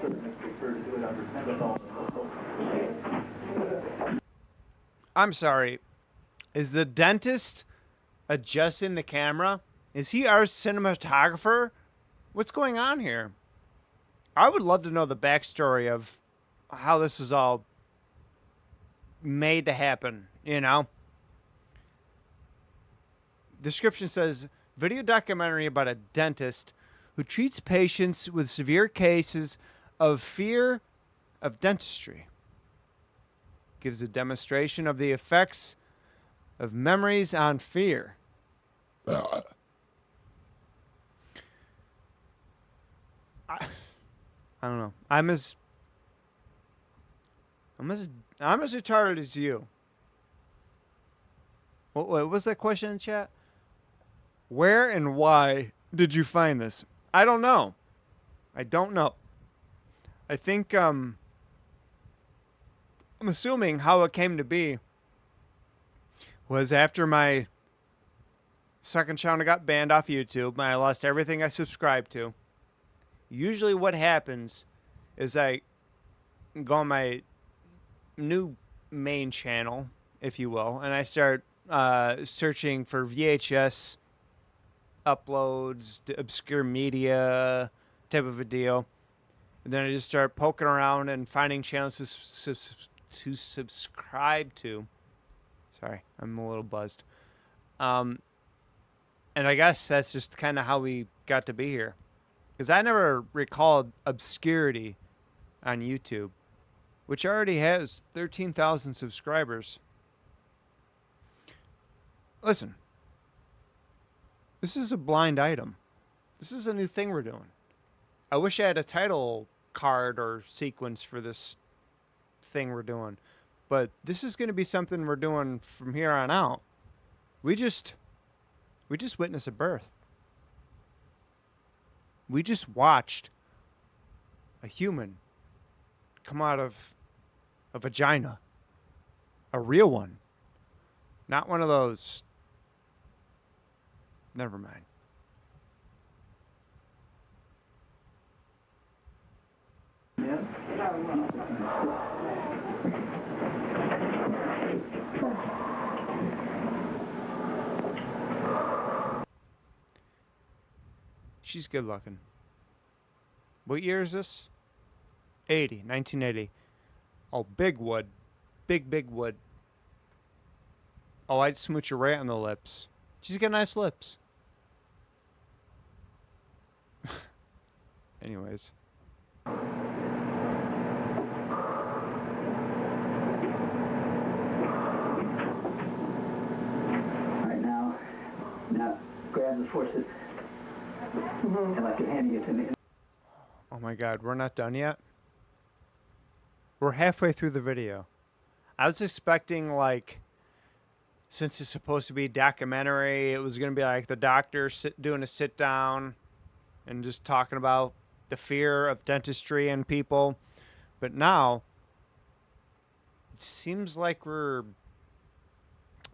certainly prefer to do it under I'm sorry. Is the dentist adjusting the camera? Is he our cinematographer? What's going on here? I would love to know the backstory of how this is all made to happen, you know? Description says, video documentary about a dentist who treats patients with severe cases of fear of dentistry. Gives a demonstration of the effects of memories on fear. I don't know. I'm as retarded as you. What was that question in chat? Where and why did you find this? I don't know. I don't know. I think I'm assuming how it came to be was after my second channel got banned off YouTube and I lost everything I subscribed to. Usually what happens is I go on my new main channel, if you will, and I start searching for VHS uploads, obscure media type of a deal. And then I just start poking around and finding channels to subscribe to. Sorry, I'm a little buzzed. And I guess that's just kind of how we got to be here. Because I never recalled Obscurity on YouTube, which already has 13,000 subscribers. Listen, this is a blind item. This is a new thing we're doing. I wish I had a title card or sequence for this thing we're doing. But this is going to be something we're doing from here on out. We just witnessed a birth. We just watched a human come out of a vagina. A real one. Not one of those. Never mind. She's good looking. What year is this? 1980. Oh, big wood. Big wood. Oh, I'd smooch her right on the lips. She's got nice lips. Anyways. Right now grab the forces. And like you're handing it to me. Oh my god, we're not done yet? We're halfway through the video. I was expecting, like, since it's supposed to be a documentary, it was going to be like the doctor doing a sit down and just talking about the fear of dentistry and people. But now, it seems like we're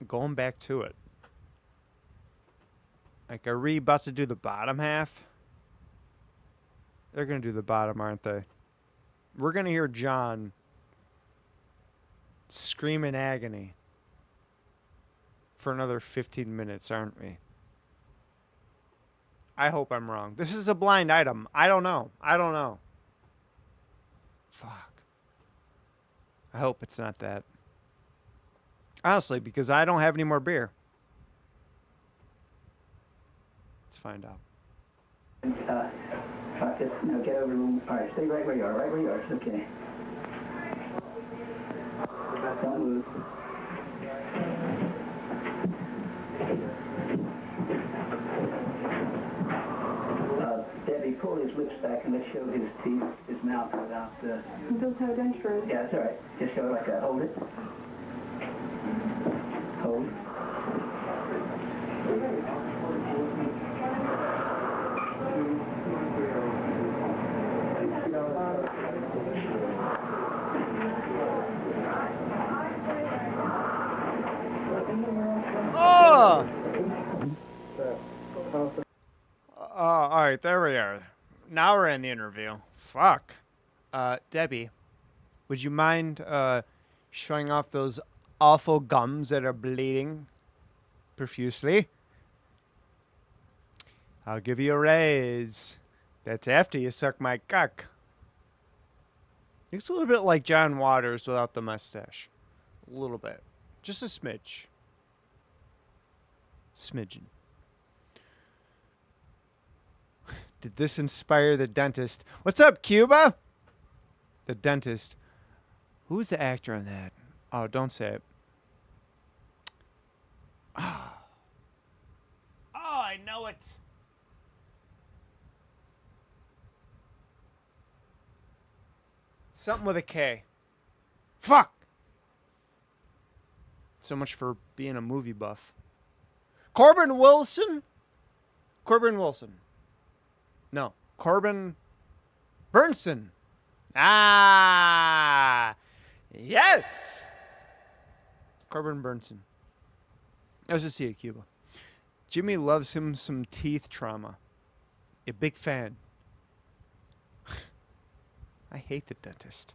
going back to it. Like, are we about to do the bottom half? They're going to do the bottom, aren't they? We're going to hear John scream in agony for another 15 minutes, aren't we? I hope I'm wrong. This is a blind item. I don't know. Fuck. I hope it's not that. Honestly, because I don't have any more beer. Let's find out. Just, get over. All right, stay right where you are. Right where you are. It's okay. Don't move. Debbie, pull his lips back and let's show his teeth, his mouth without the... Don't have dentures. Yeah, that's all right. Just show it like that. Hold it. Hold. Oh! All right, there we are. Now we're in the interview. Fuck. Debbie, would you mind showing off those awful gums that are bleeding profusely? I'll give you a raise. That's after you suck my cock. Looks a little bit like John Waters without the mustache. A little bit. Just a smidge. Smidgen. Did this inspire the dentist? What's up, Cuba? The dentist. Who's the actor on that? Oh, don't say it. Oh, I know it. Something with a K. Fuck! So much for being a movie buff. Corbin Wilson? Corbin Wilson. No. Corbin Burnson. Ah! Yes! Corbin Burnson. Let's just see it, Cuba. Jimmy loves him some teeth trauma. A big fan. I hate the dentist.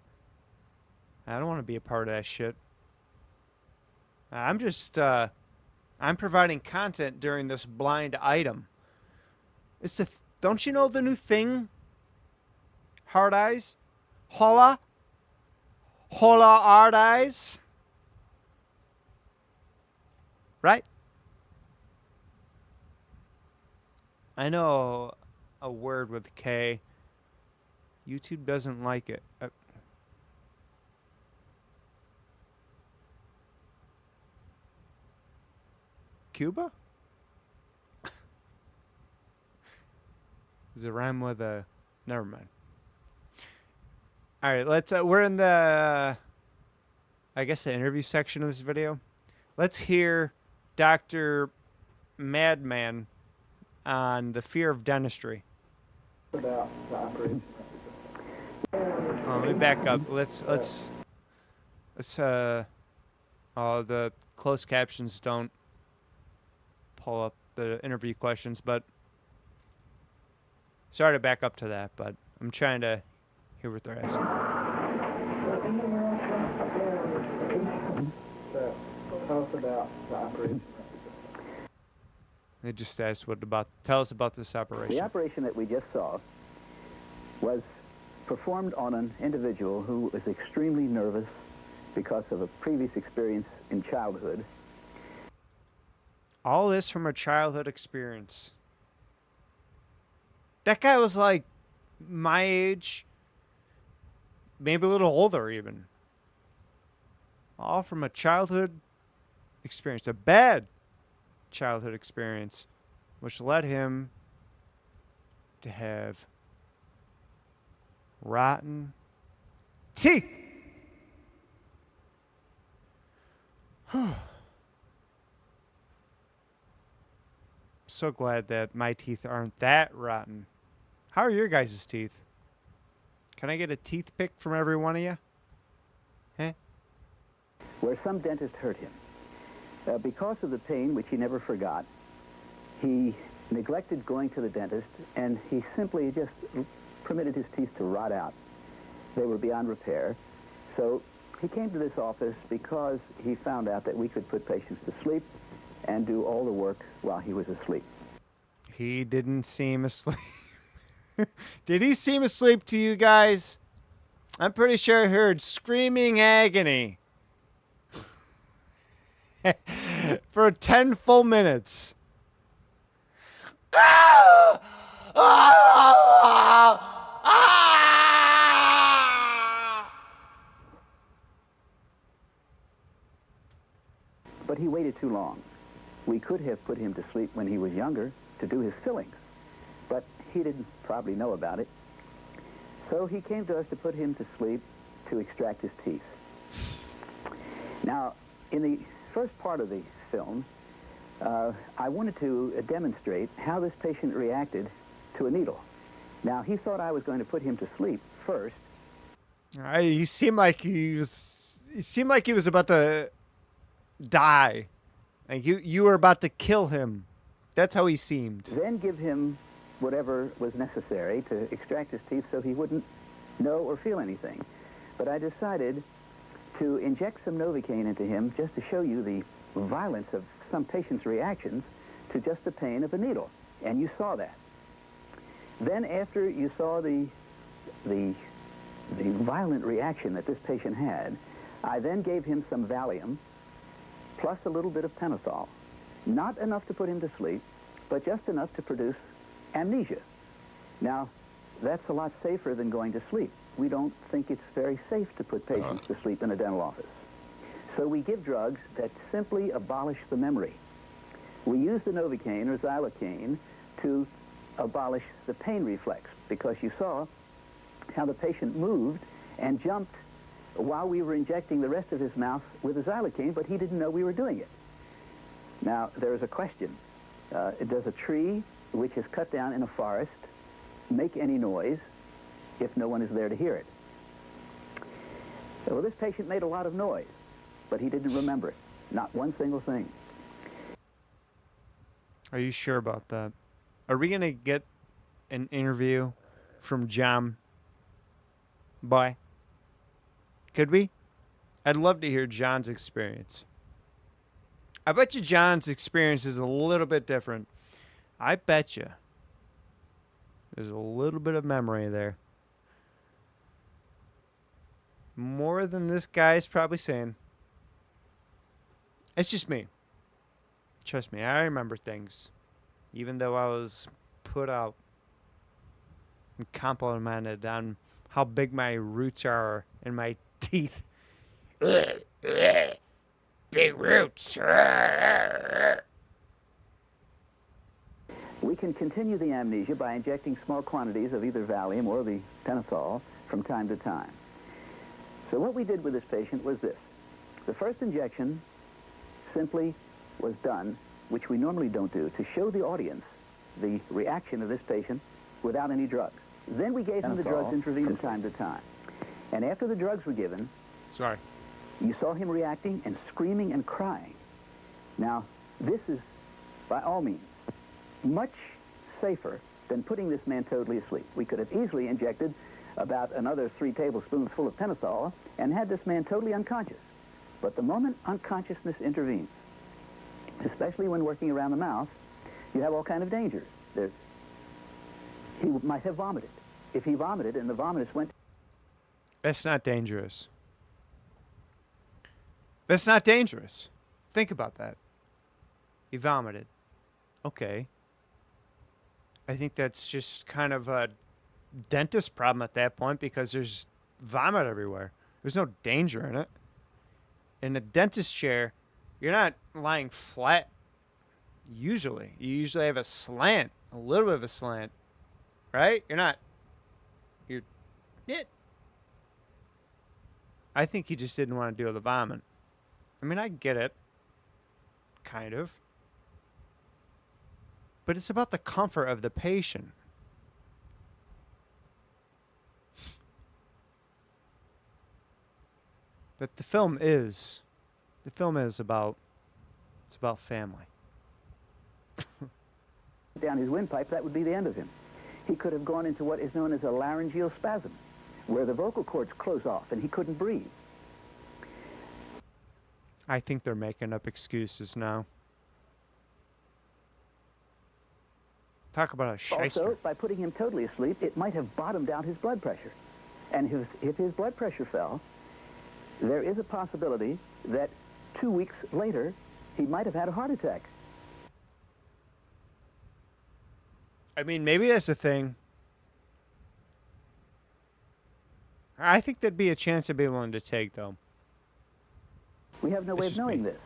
I don't want to be a part of that shit. I'm just, I'm providing content during this blind item. It's the, don't you know the new thing? Hard eyes? Holla? Holla hard eyes? Right? I know a word with K. YouTube doesn't like it. Cuba? Does it rhyme with a... Never mind. All right, let's... we're in the... I guess the interview section of this video. Let's hear Dr. Madman on the fear of dentistry. About the operation. Let me back up. Let's the closed captions don't pull up the interview questions, but sorry to back up to that, but I'm trying to hear what they're asking. Tell us about the operation. They just asked tell us about this operation. The operation that we just saw was performed on an individual who was extremely nervous because of a previous experience in childhood. All this from a childhood experience. That guy was like my age, maybe a little older even. All from a childhood experience, a bad childhood experience, which led him to have rotten teeth. So glad that my teeth aren't that rotten. How are your guys' teeth? Can I get a teeth pick from every one of you? Eh? Where some dentist hurt him. Because of the pain, which he never forgot, he neglected going to the dentist, and he simply just permitted his teeth to rot out. They were beyond repair. So he came to this office because he found out that we could put patients to sleep and do all the work while he was asleep. He didn't seem asleep. Did he seem asleep to you guys? I'm pretty sure I heard screaming agony for 10 full minutes. But he waited too long. We could have put him to sleep when he was younger to do his fillings, but he didn't probably know about it. So he came to us to put him to sleep to extract his teeth. Now, in the first part of the film, I wanted to demonstrate how this patient reacted to a needle. Now, he thought I was going to put him to sleep first. He seemed like he was about to die. Like you were about to kill him. That's how he seemed. Then give him whatever was necessary to extract his teeth so he wouldn't know or feel anything. But I decided to inject some Novocaine into him just to show you the violence of some patients' reactions to just the pain of a needle. And you saw that. Then after you saw the violent reaction that this patient had, I then gave him some Valium plus a little bit of Pentothal. Not enough to put him to sleep, but just enough to produce amnesia. Now, that's a lot safer than going to sleep. We don't think it's very safe to put patients to sleep in a dental office. So we give drugs that simply abolish the memory. We use the Novocaine or Xylocaine to abolish the pain reflex, because you saw how the patient moved and jumped while we were injecting the rest of his mouth with the Xylocaine, but he didn't know we were doing it. Now, there is a question. Does a tree which is cut down in a forest make any noise if no one is there to hear it? Well, this patient made a lot of noise, but he didn't remember it. Not one single thing. Are you sure about that? Are we going to get an interview from John? Boy? Could we? I'd love to hear John's experience. I bet you John's experience is a little bit different. I bet you there's a little bit of memory there. More than this guy's probably saying. It's just me. Trust me, I remember things. Even though I was put out and complimented on how big my roots are in my teeth. Big roots. We can continue the amnesia by injecting small quantities of either Valium or the Pentothal from time to time. So what we did with this patient was this. The first injection simply was done, which we normally don't do, to show the audience the reaction of this patient without any drugs. Then we gave him the drugs intravenous from time to time. And after the drugs were given, you saw him reacting and screaming and crying. Now, this is, by all means, much safer than putting this man totally asleep. We could have easily injected about another 3 tablespoons full of Pentothal and had this man totally unconscious. But the moment unconsciousness intervenes, especially when working around the mouth, you have all kind of dangers. He might have vomited. If he vomited and the vomitus went... That's not dangerous. That's not dangerous. Think about that. He vomited. Okay. I think that's just kind of a dentist problem at that point because there's vomit everywhere. There's no danger in it. In a dentist chair, you're not lying flat. Usually. You usually have a slant. A little bit of a slant. Right? You're not. You're... It. I think he just didn't want to deal with the vomit. I mean, I get it. Kind of. But it's about the comfort of the patient. But the film is about, it's about family. Down his windpipe, that would be the end of him. He could have gone into what is known as a laryngeal spasm, where the vocal cords close off and he couldn't breathe. I think they're making up excuses now. Talk about a shyster. Also, by putting him totally asleep, it might have bottomed out his blood pressure. And if his blood pressure fell, there is a possibility that 2 weeks later, he might have had a heart attack. I mean, maybe that's a thing. I think there'd be a chance to be willing to take, though. We have no way of knowing this.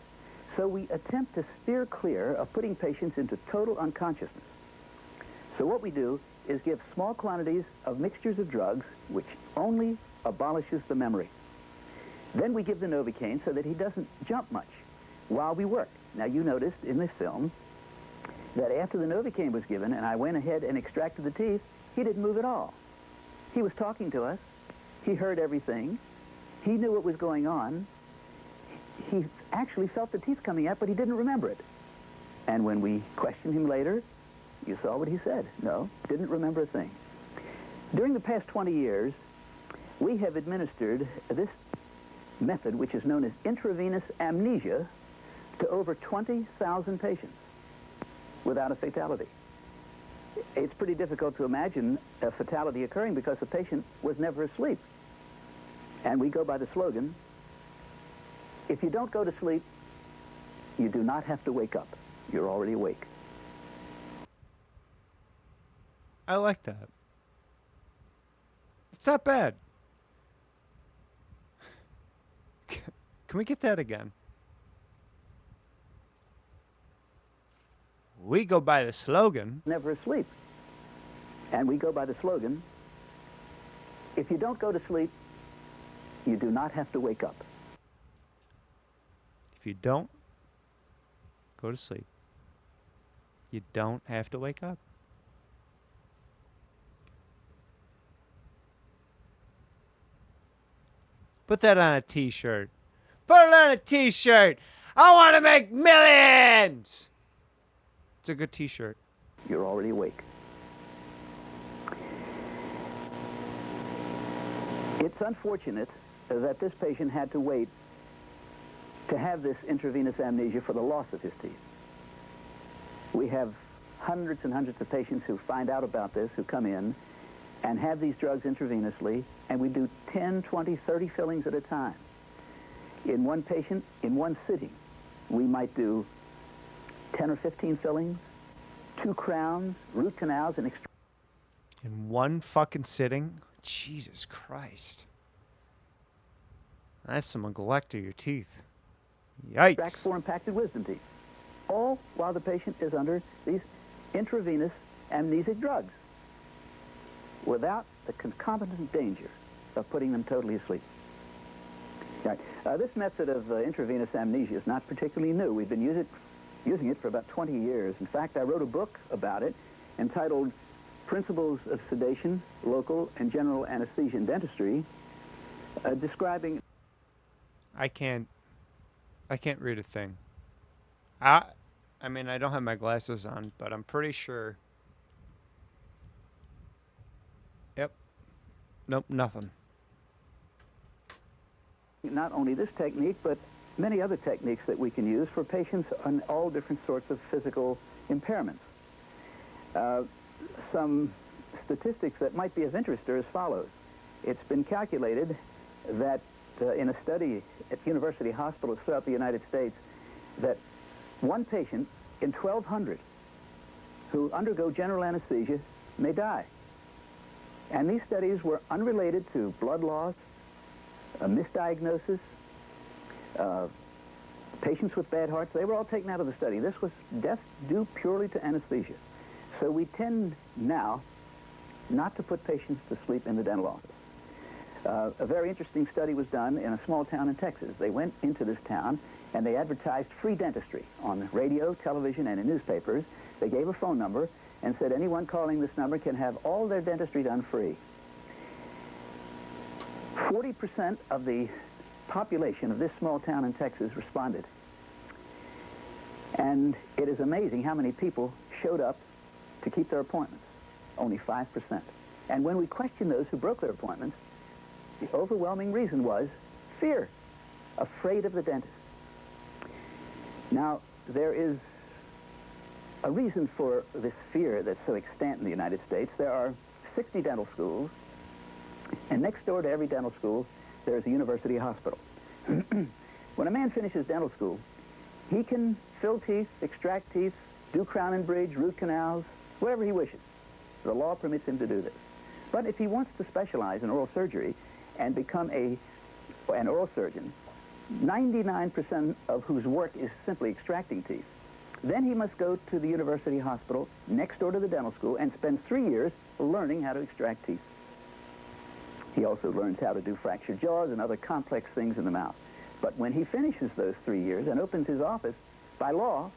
So we attempt to steer clear of putting patients into total unconsciousness. So what we do is give small quantities of mixtures of drugs, which only abolishes the memory. Then we give the Novocaine so that he doesn't jump much while we work. Now, you noticed in this film that after the Novocaine was given and I went ahead and extracted the teeth, he didn't move at all. He was talking to us. He heard everything. He knew what was going on. He actually felt the teeth coming out, but he didn't remember it. And when we questioned him later, you saw what he said. No, didn't remember a thing. During the past 20 years, we have administered this method, which is known as intravenous amnesia, to over 20,000 patients without a fatality. It's pretty difficult to imagine a fatality occurring because the patient was never asleep. And we go by the slogan, if you don't go to sleep, you do not have to wake up. You're already awake. I like that. It's not bad. Can we get that again? We go by the slogan. Never asleep. And we go by the slogan, if you don't go to sleep, you do not have to wake up. If you don't go to sleep, you don't have to wake up. Put that on a t-shirt. Put it on a t-shirt. I want to make millions. It's a good t-shirt. You're already awake. It's unfortunate that this patient had to wait to have this intravenous amnesia for the loss of his teeth. We have hundreds and hundreds of patients who find out about this, who come in and have these drugs intravenously, and we do 10, 20, 30 fillings at a time. In one patient, in one sitting, we might do 10 or 15 fillings, 2 crowns, root canals, and In one fucking sitting? Jesus Christ. That's some neglect of your teeth. Extract Yikes. four impacted wisdom teeth. All while the patient is under these intravenous amnesic drugs without the concomitant danger of putting them totally asleep. Right. This method of intravenous amnesia is not particularly new. We've been using it for about 20 years. In fact, I wrote a book about it entitled Principles of Sedation, Local and General Anesthesia in Dentistry, describing... I can't read a thing. I mean, I don't have my glasses on, but I'm pretty sure. Yep. Nope, nothing. Not only this technique, but many other techniques that we can use for patients on all different sorts of physical impairments. Some statistics that might be of interest are as follows. It's been calculated that in a study at university hospitals throughout the United States, that one patient in 1,200 who undergo general anesthesia may die. And these studies were unrelated to blood loss, misdiagnosis, patients with bad hearts. They were all taken out of the study. This was death due purely to anesthesia. So we tend now not to put patients to sleep in the dental office. A very interesting study was done in a small town in Texas. They went into this town and they advertised free dentistry on radio, television, and in newspapers. They gave a phone number and said anyone calling this number can have all their dentistry done free. 40% of the population of this small town in Texas responded. And it is amazing how many people showed up to keep their appointments. Only 5%. And when we questioned those who broke their appointments, the overwhelming reason was fear, afraid of the dentist. Now, there is a reason for this fear that's so extant in the United States. There are 60 dental schools, and next door to every dental school, there's a university hospital. When a man finishes dental school, he can fill teeth, extract teeth, do crown and bridge, root canals, whatever he wishes. The law permits him to do this. But if he wants to specialize in oral surgery and become an oral surgeon, 99% of whose work is simply extracting teeth, then he must go to the university hospital next door to the dental school and spend 3 years learning how to extract teeth. He also learns how to do fractured jaws and other complex things in the mouth. But when he finishes those 3 years and opens his office, by law,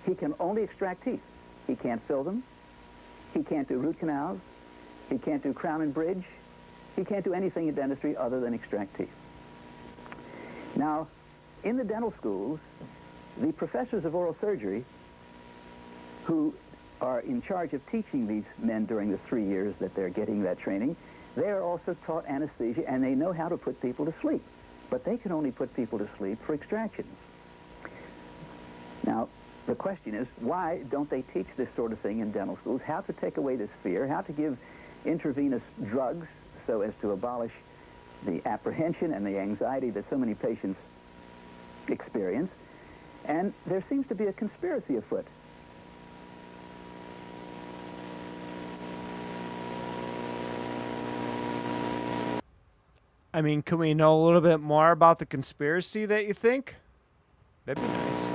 he can only extract teeth. He can't fill them. He can't do root canals. He can't do crown and bridge. He can't do anything in dentistry other than extract teeth. Now, in the dental schools, the professors of oral surgery who are in charge of teaching these men during the 3 years that they're getting that training, they are also taught anesthesia, and they know how to put people to sleep. But they can only put people to sleep for extractions. Now, the question is, why don't they teach this sort of thing in dental schools? How to take away this fear, how to give intravenous drugs so as to abolish the apprehension and the anxiety that so many patients experience. And there seems to be a conspiracy afoot. I mean, can we know a little bit more about the conspiracy that you think? That'd be nice.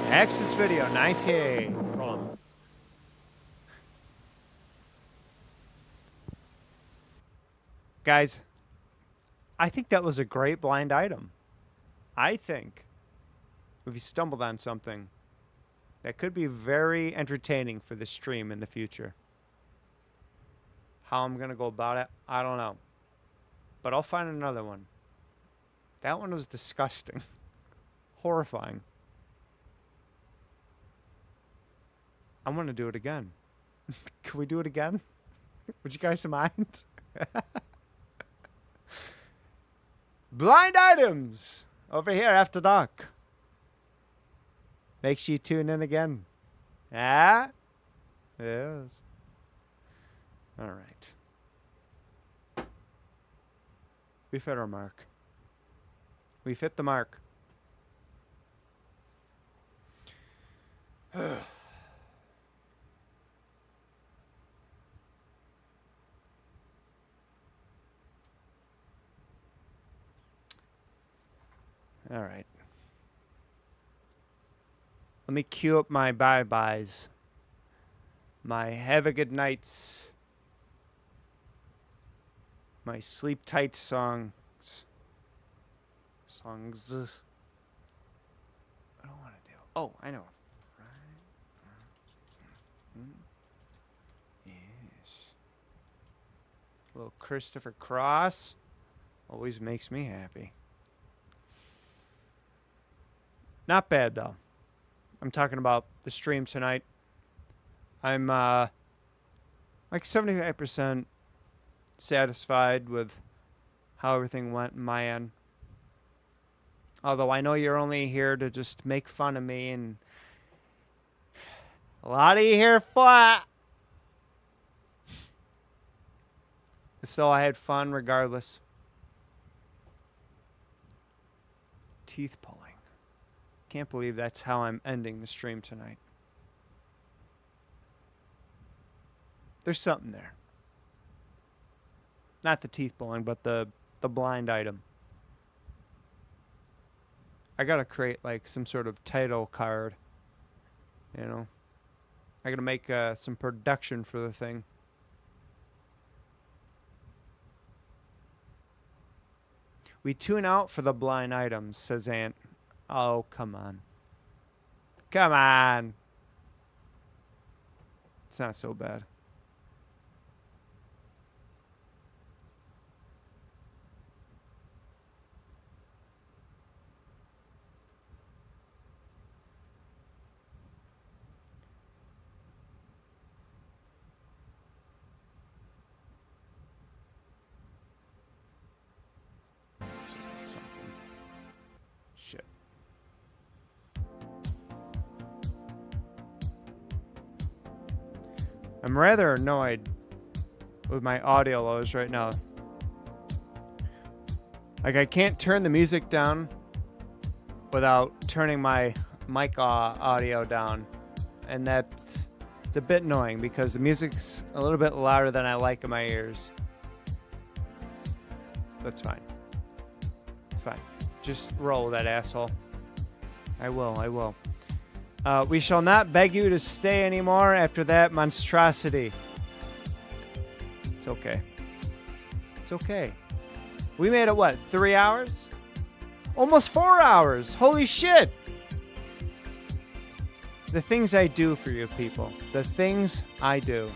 Access video, 98. Wrong. Guys, I think that was a great blind item. I think if you stumbled on something that could be very entertaining for the stream in the future. How I'm going to go about it, I don't know. But I'll find another one. That one was disgusting. Horrifying. I want to do it again. Can we do it again? Would you guys mind? Blind items over here after dark. Make sure you tune in again. Ah? Yes. All right. We've hit our mark. We've hit the mark. All right. Let me cue up my bye-byes. My have a good nights. My sleep tight songs. I don't want to do. Oh, I know. Yes. Little Christopher Cross always makes me happy. Not bad though. I'm talking about the stream tonight. I'm like 75% satisfied with how everything went on my end. Although I know you're only here to just make fun of me, and a lot of you here for it. So I had fun regardless. Teeth pulling. Can't believe that's how I'm ending the stream tonight. There's something there. Not the teeth pulling, but the blind item. I gotta create like some sort of title card. You know, I gotta make some production for the thing. We tune out for the blind items, says Ant. Oh, come on. Come on. It's not so bad. Something. Shit. I'm rather annoyed with my audio lows right now. Like, I can't turn the music down without turning my mic audio down. And it's a bit annoying because the music's a little bit louder than I like in my ears. That's fine. It's fine. Just roll with that, asshole. I will. We shall not beg you to stay anymore after that monstrosity. It's okay. It's okay. We made it, what, 3 hours? Almost 4 hours. Holy shit. The things I do for you people. The things I do.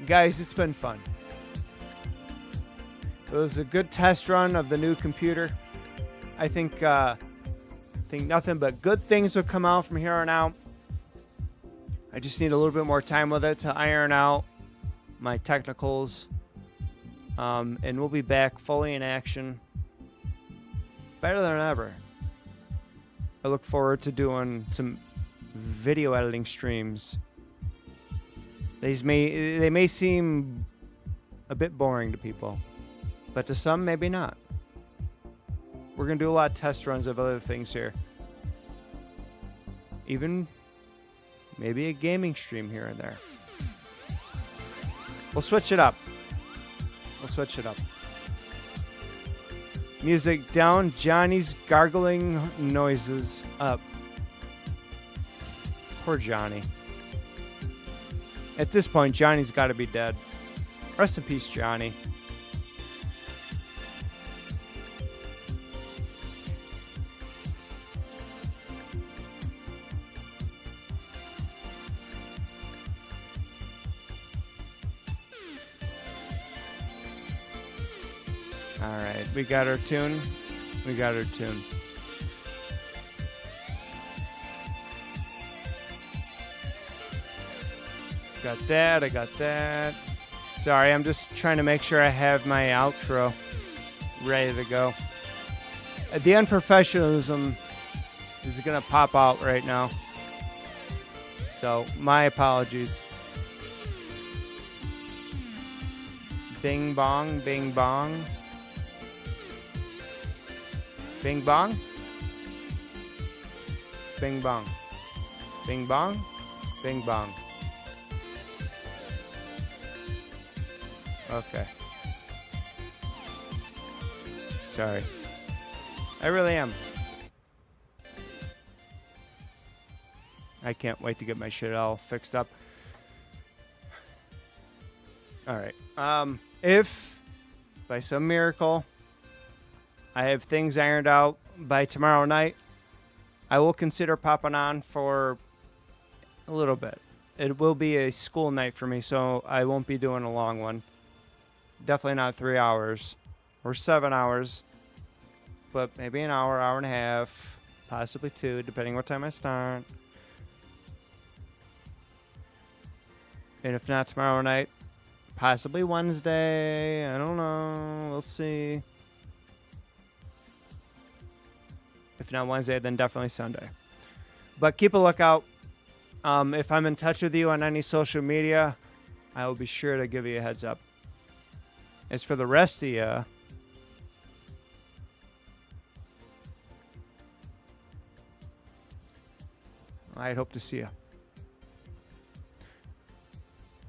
Guys, it's been fun. It was a good test run of the new computer. I think nothing but good things will come out from here on out. I just need a little bit more time with it to iron out my technicals. And we'll be back fully in action. Better than ever. I look forward to doing some video editing streams. They may seem a bit boring to people, but to some, maybe not. We're going to do a lot of test runs of other things here. Even maybe a gaming stream here and there. We'll switch it up. Music down, Johnny's gargling noises up. Poor Johnny. At this point, Johnny's got to be dead. Rest in peace, Johnny. Alright, we got our tune. Got that, I got that. Sorry, I'm just trying to make sure I have my outro ready to go. The unprofessionalism is going to pop out right now. So, my apologies. Bing bong, bing bong. Bing bong? Bing bong. Bing bong? Bing bong. Okay. Sorry. I really am. I can't wait to get my shit all fixed up. Alright. If by some miracle I have things ironed out by tomorrow night, I will consider popping on for a little bit. It will be a school night for me, so I won't be doing a long one. Definitely not 3 hours or 7 hours, but maybe an hour, hour and a half, possibly 2, depending what time I start. And if not tomorrow night, possibly Wednesday. I don't know. We'll see. If not Wednesday, then definitely Sunday. But keep a lookout. If I'm in touch with you on any social media, I will be sure to give you a heads up. As for the rest of you, I'd hope to see you.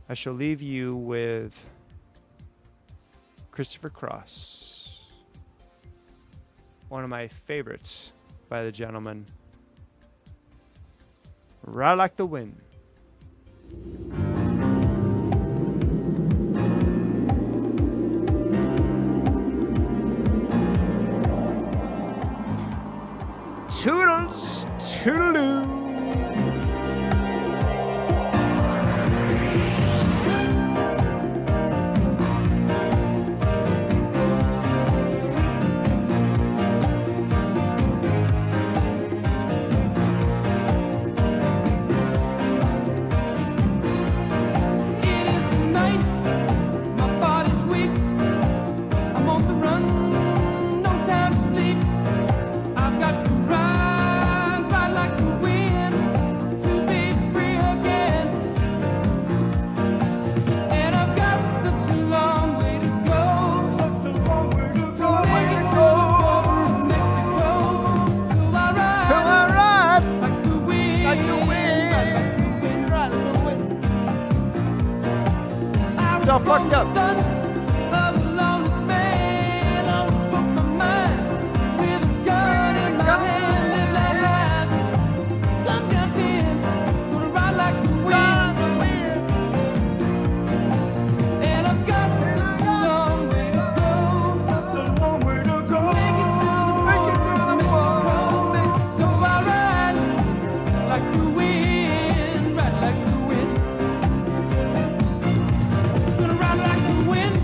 I shall leave you with Christopher Cross, one of my favorites by the gentleman. Ride Like the Wind. Toodles, toodaloo. It's all fucked up. Gonna ride like the wind.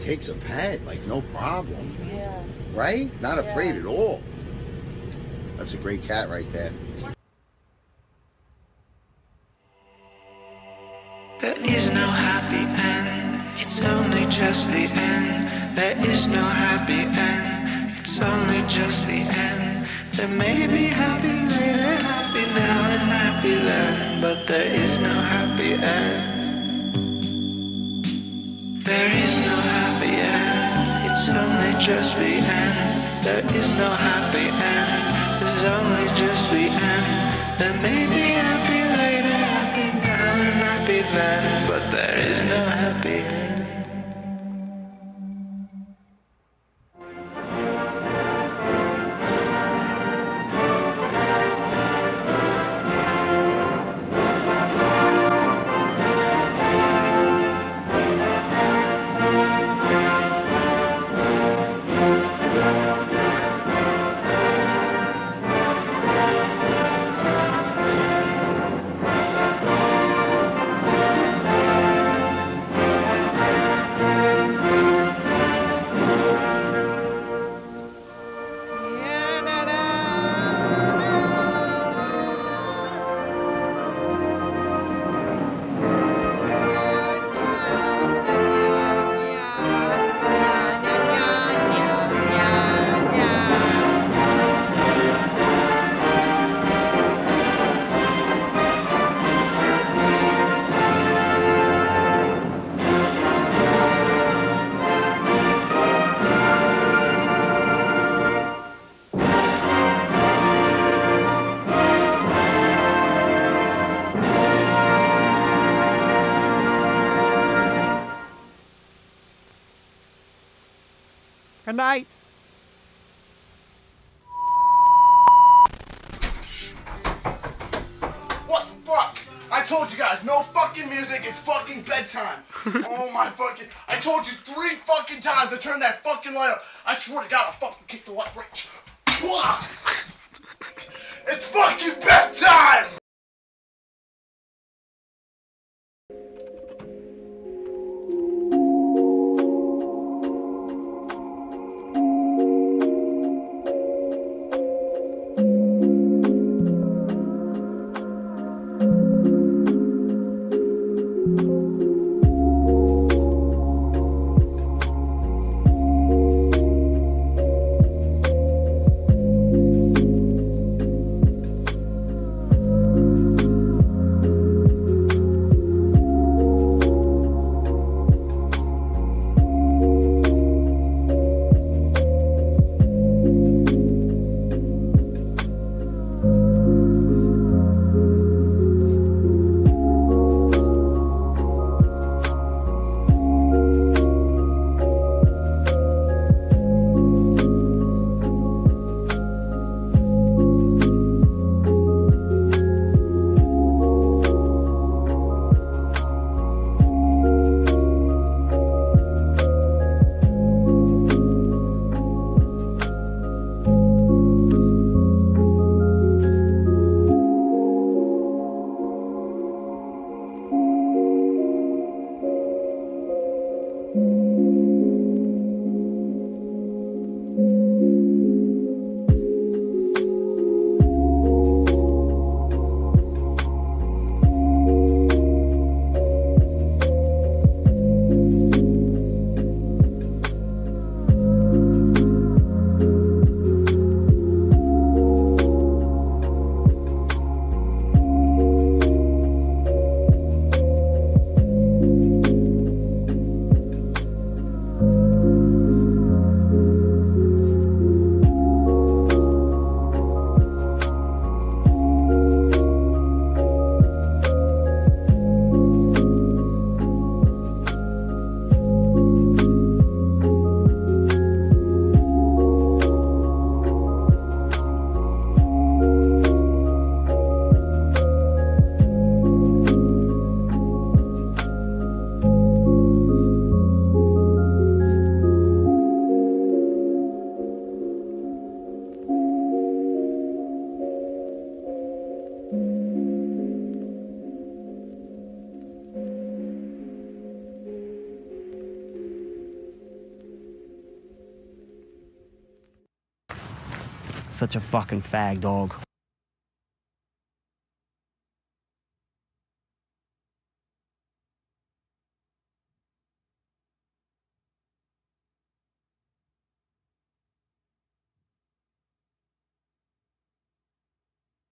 takes a pet, like no problem. Yeah. Right? Not Yeah. afraid at all. That's a great cat right there. There is no happy end, it's only just the end. There is no happy end, it's only just the end. There may be happy later, happy now and happy then, but there is no happy end. There is no happy end, it's only just the end. There is no happy end, it's only just the end. There may be happy later, happy now and happy then, but there is no happy end. Good night. What the fuck? I told you guys, no fucking music, it's fucking bedtime. Oh my fucking, I told you 3 fucking times to turn that fucking light up. I swear to God, I'll fucking kick the light right. It's fucking bedtime! such a fucking fag, dog.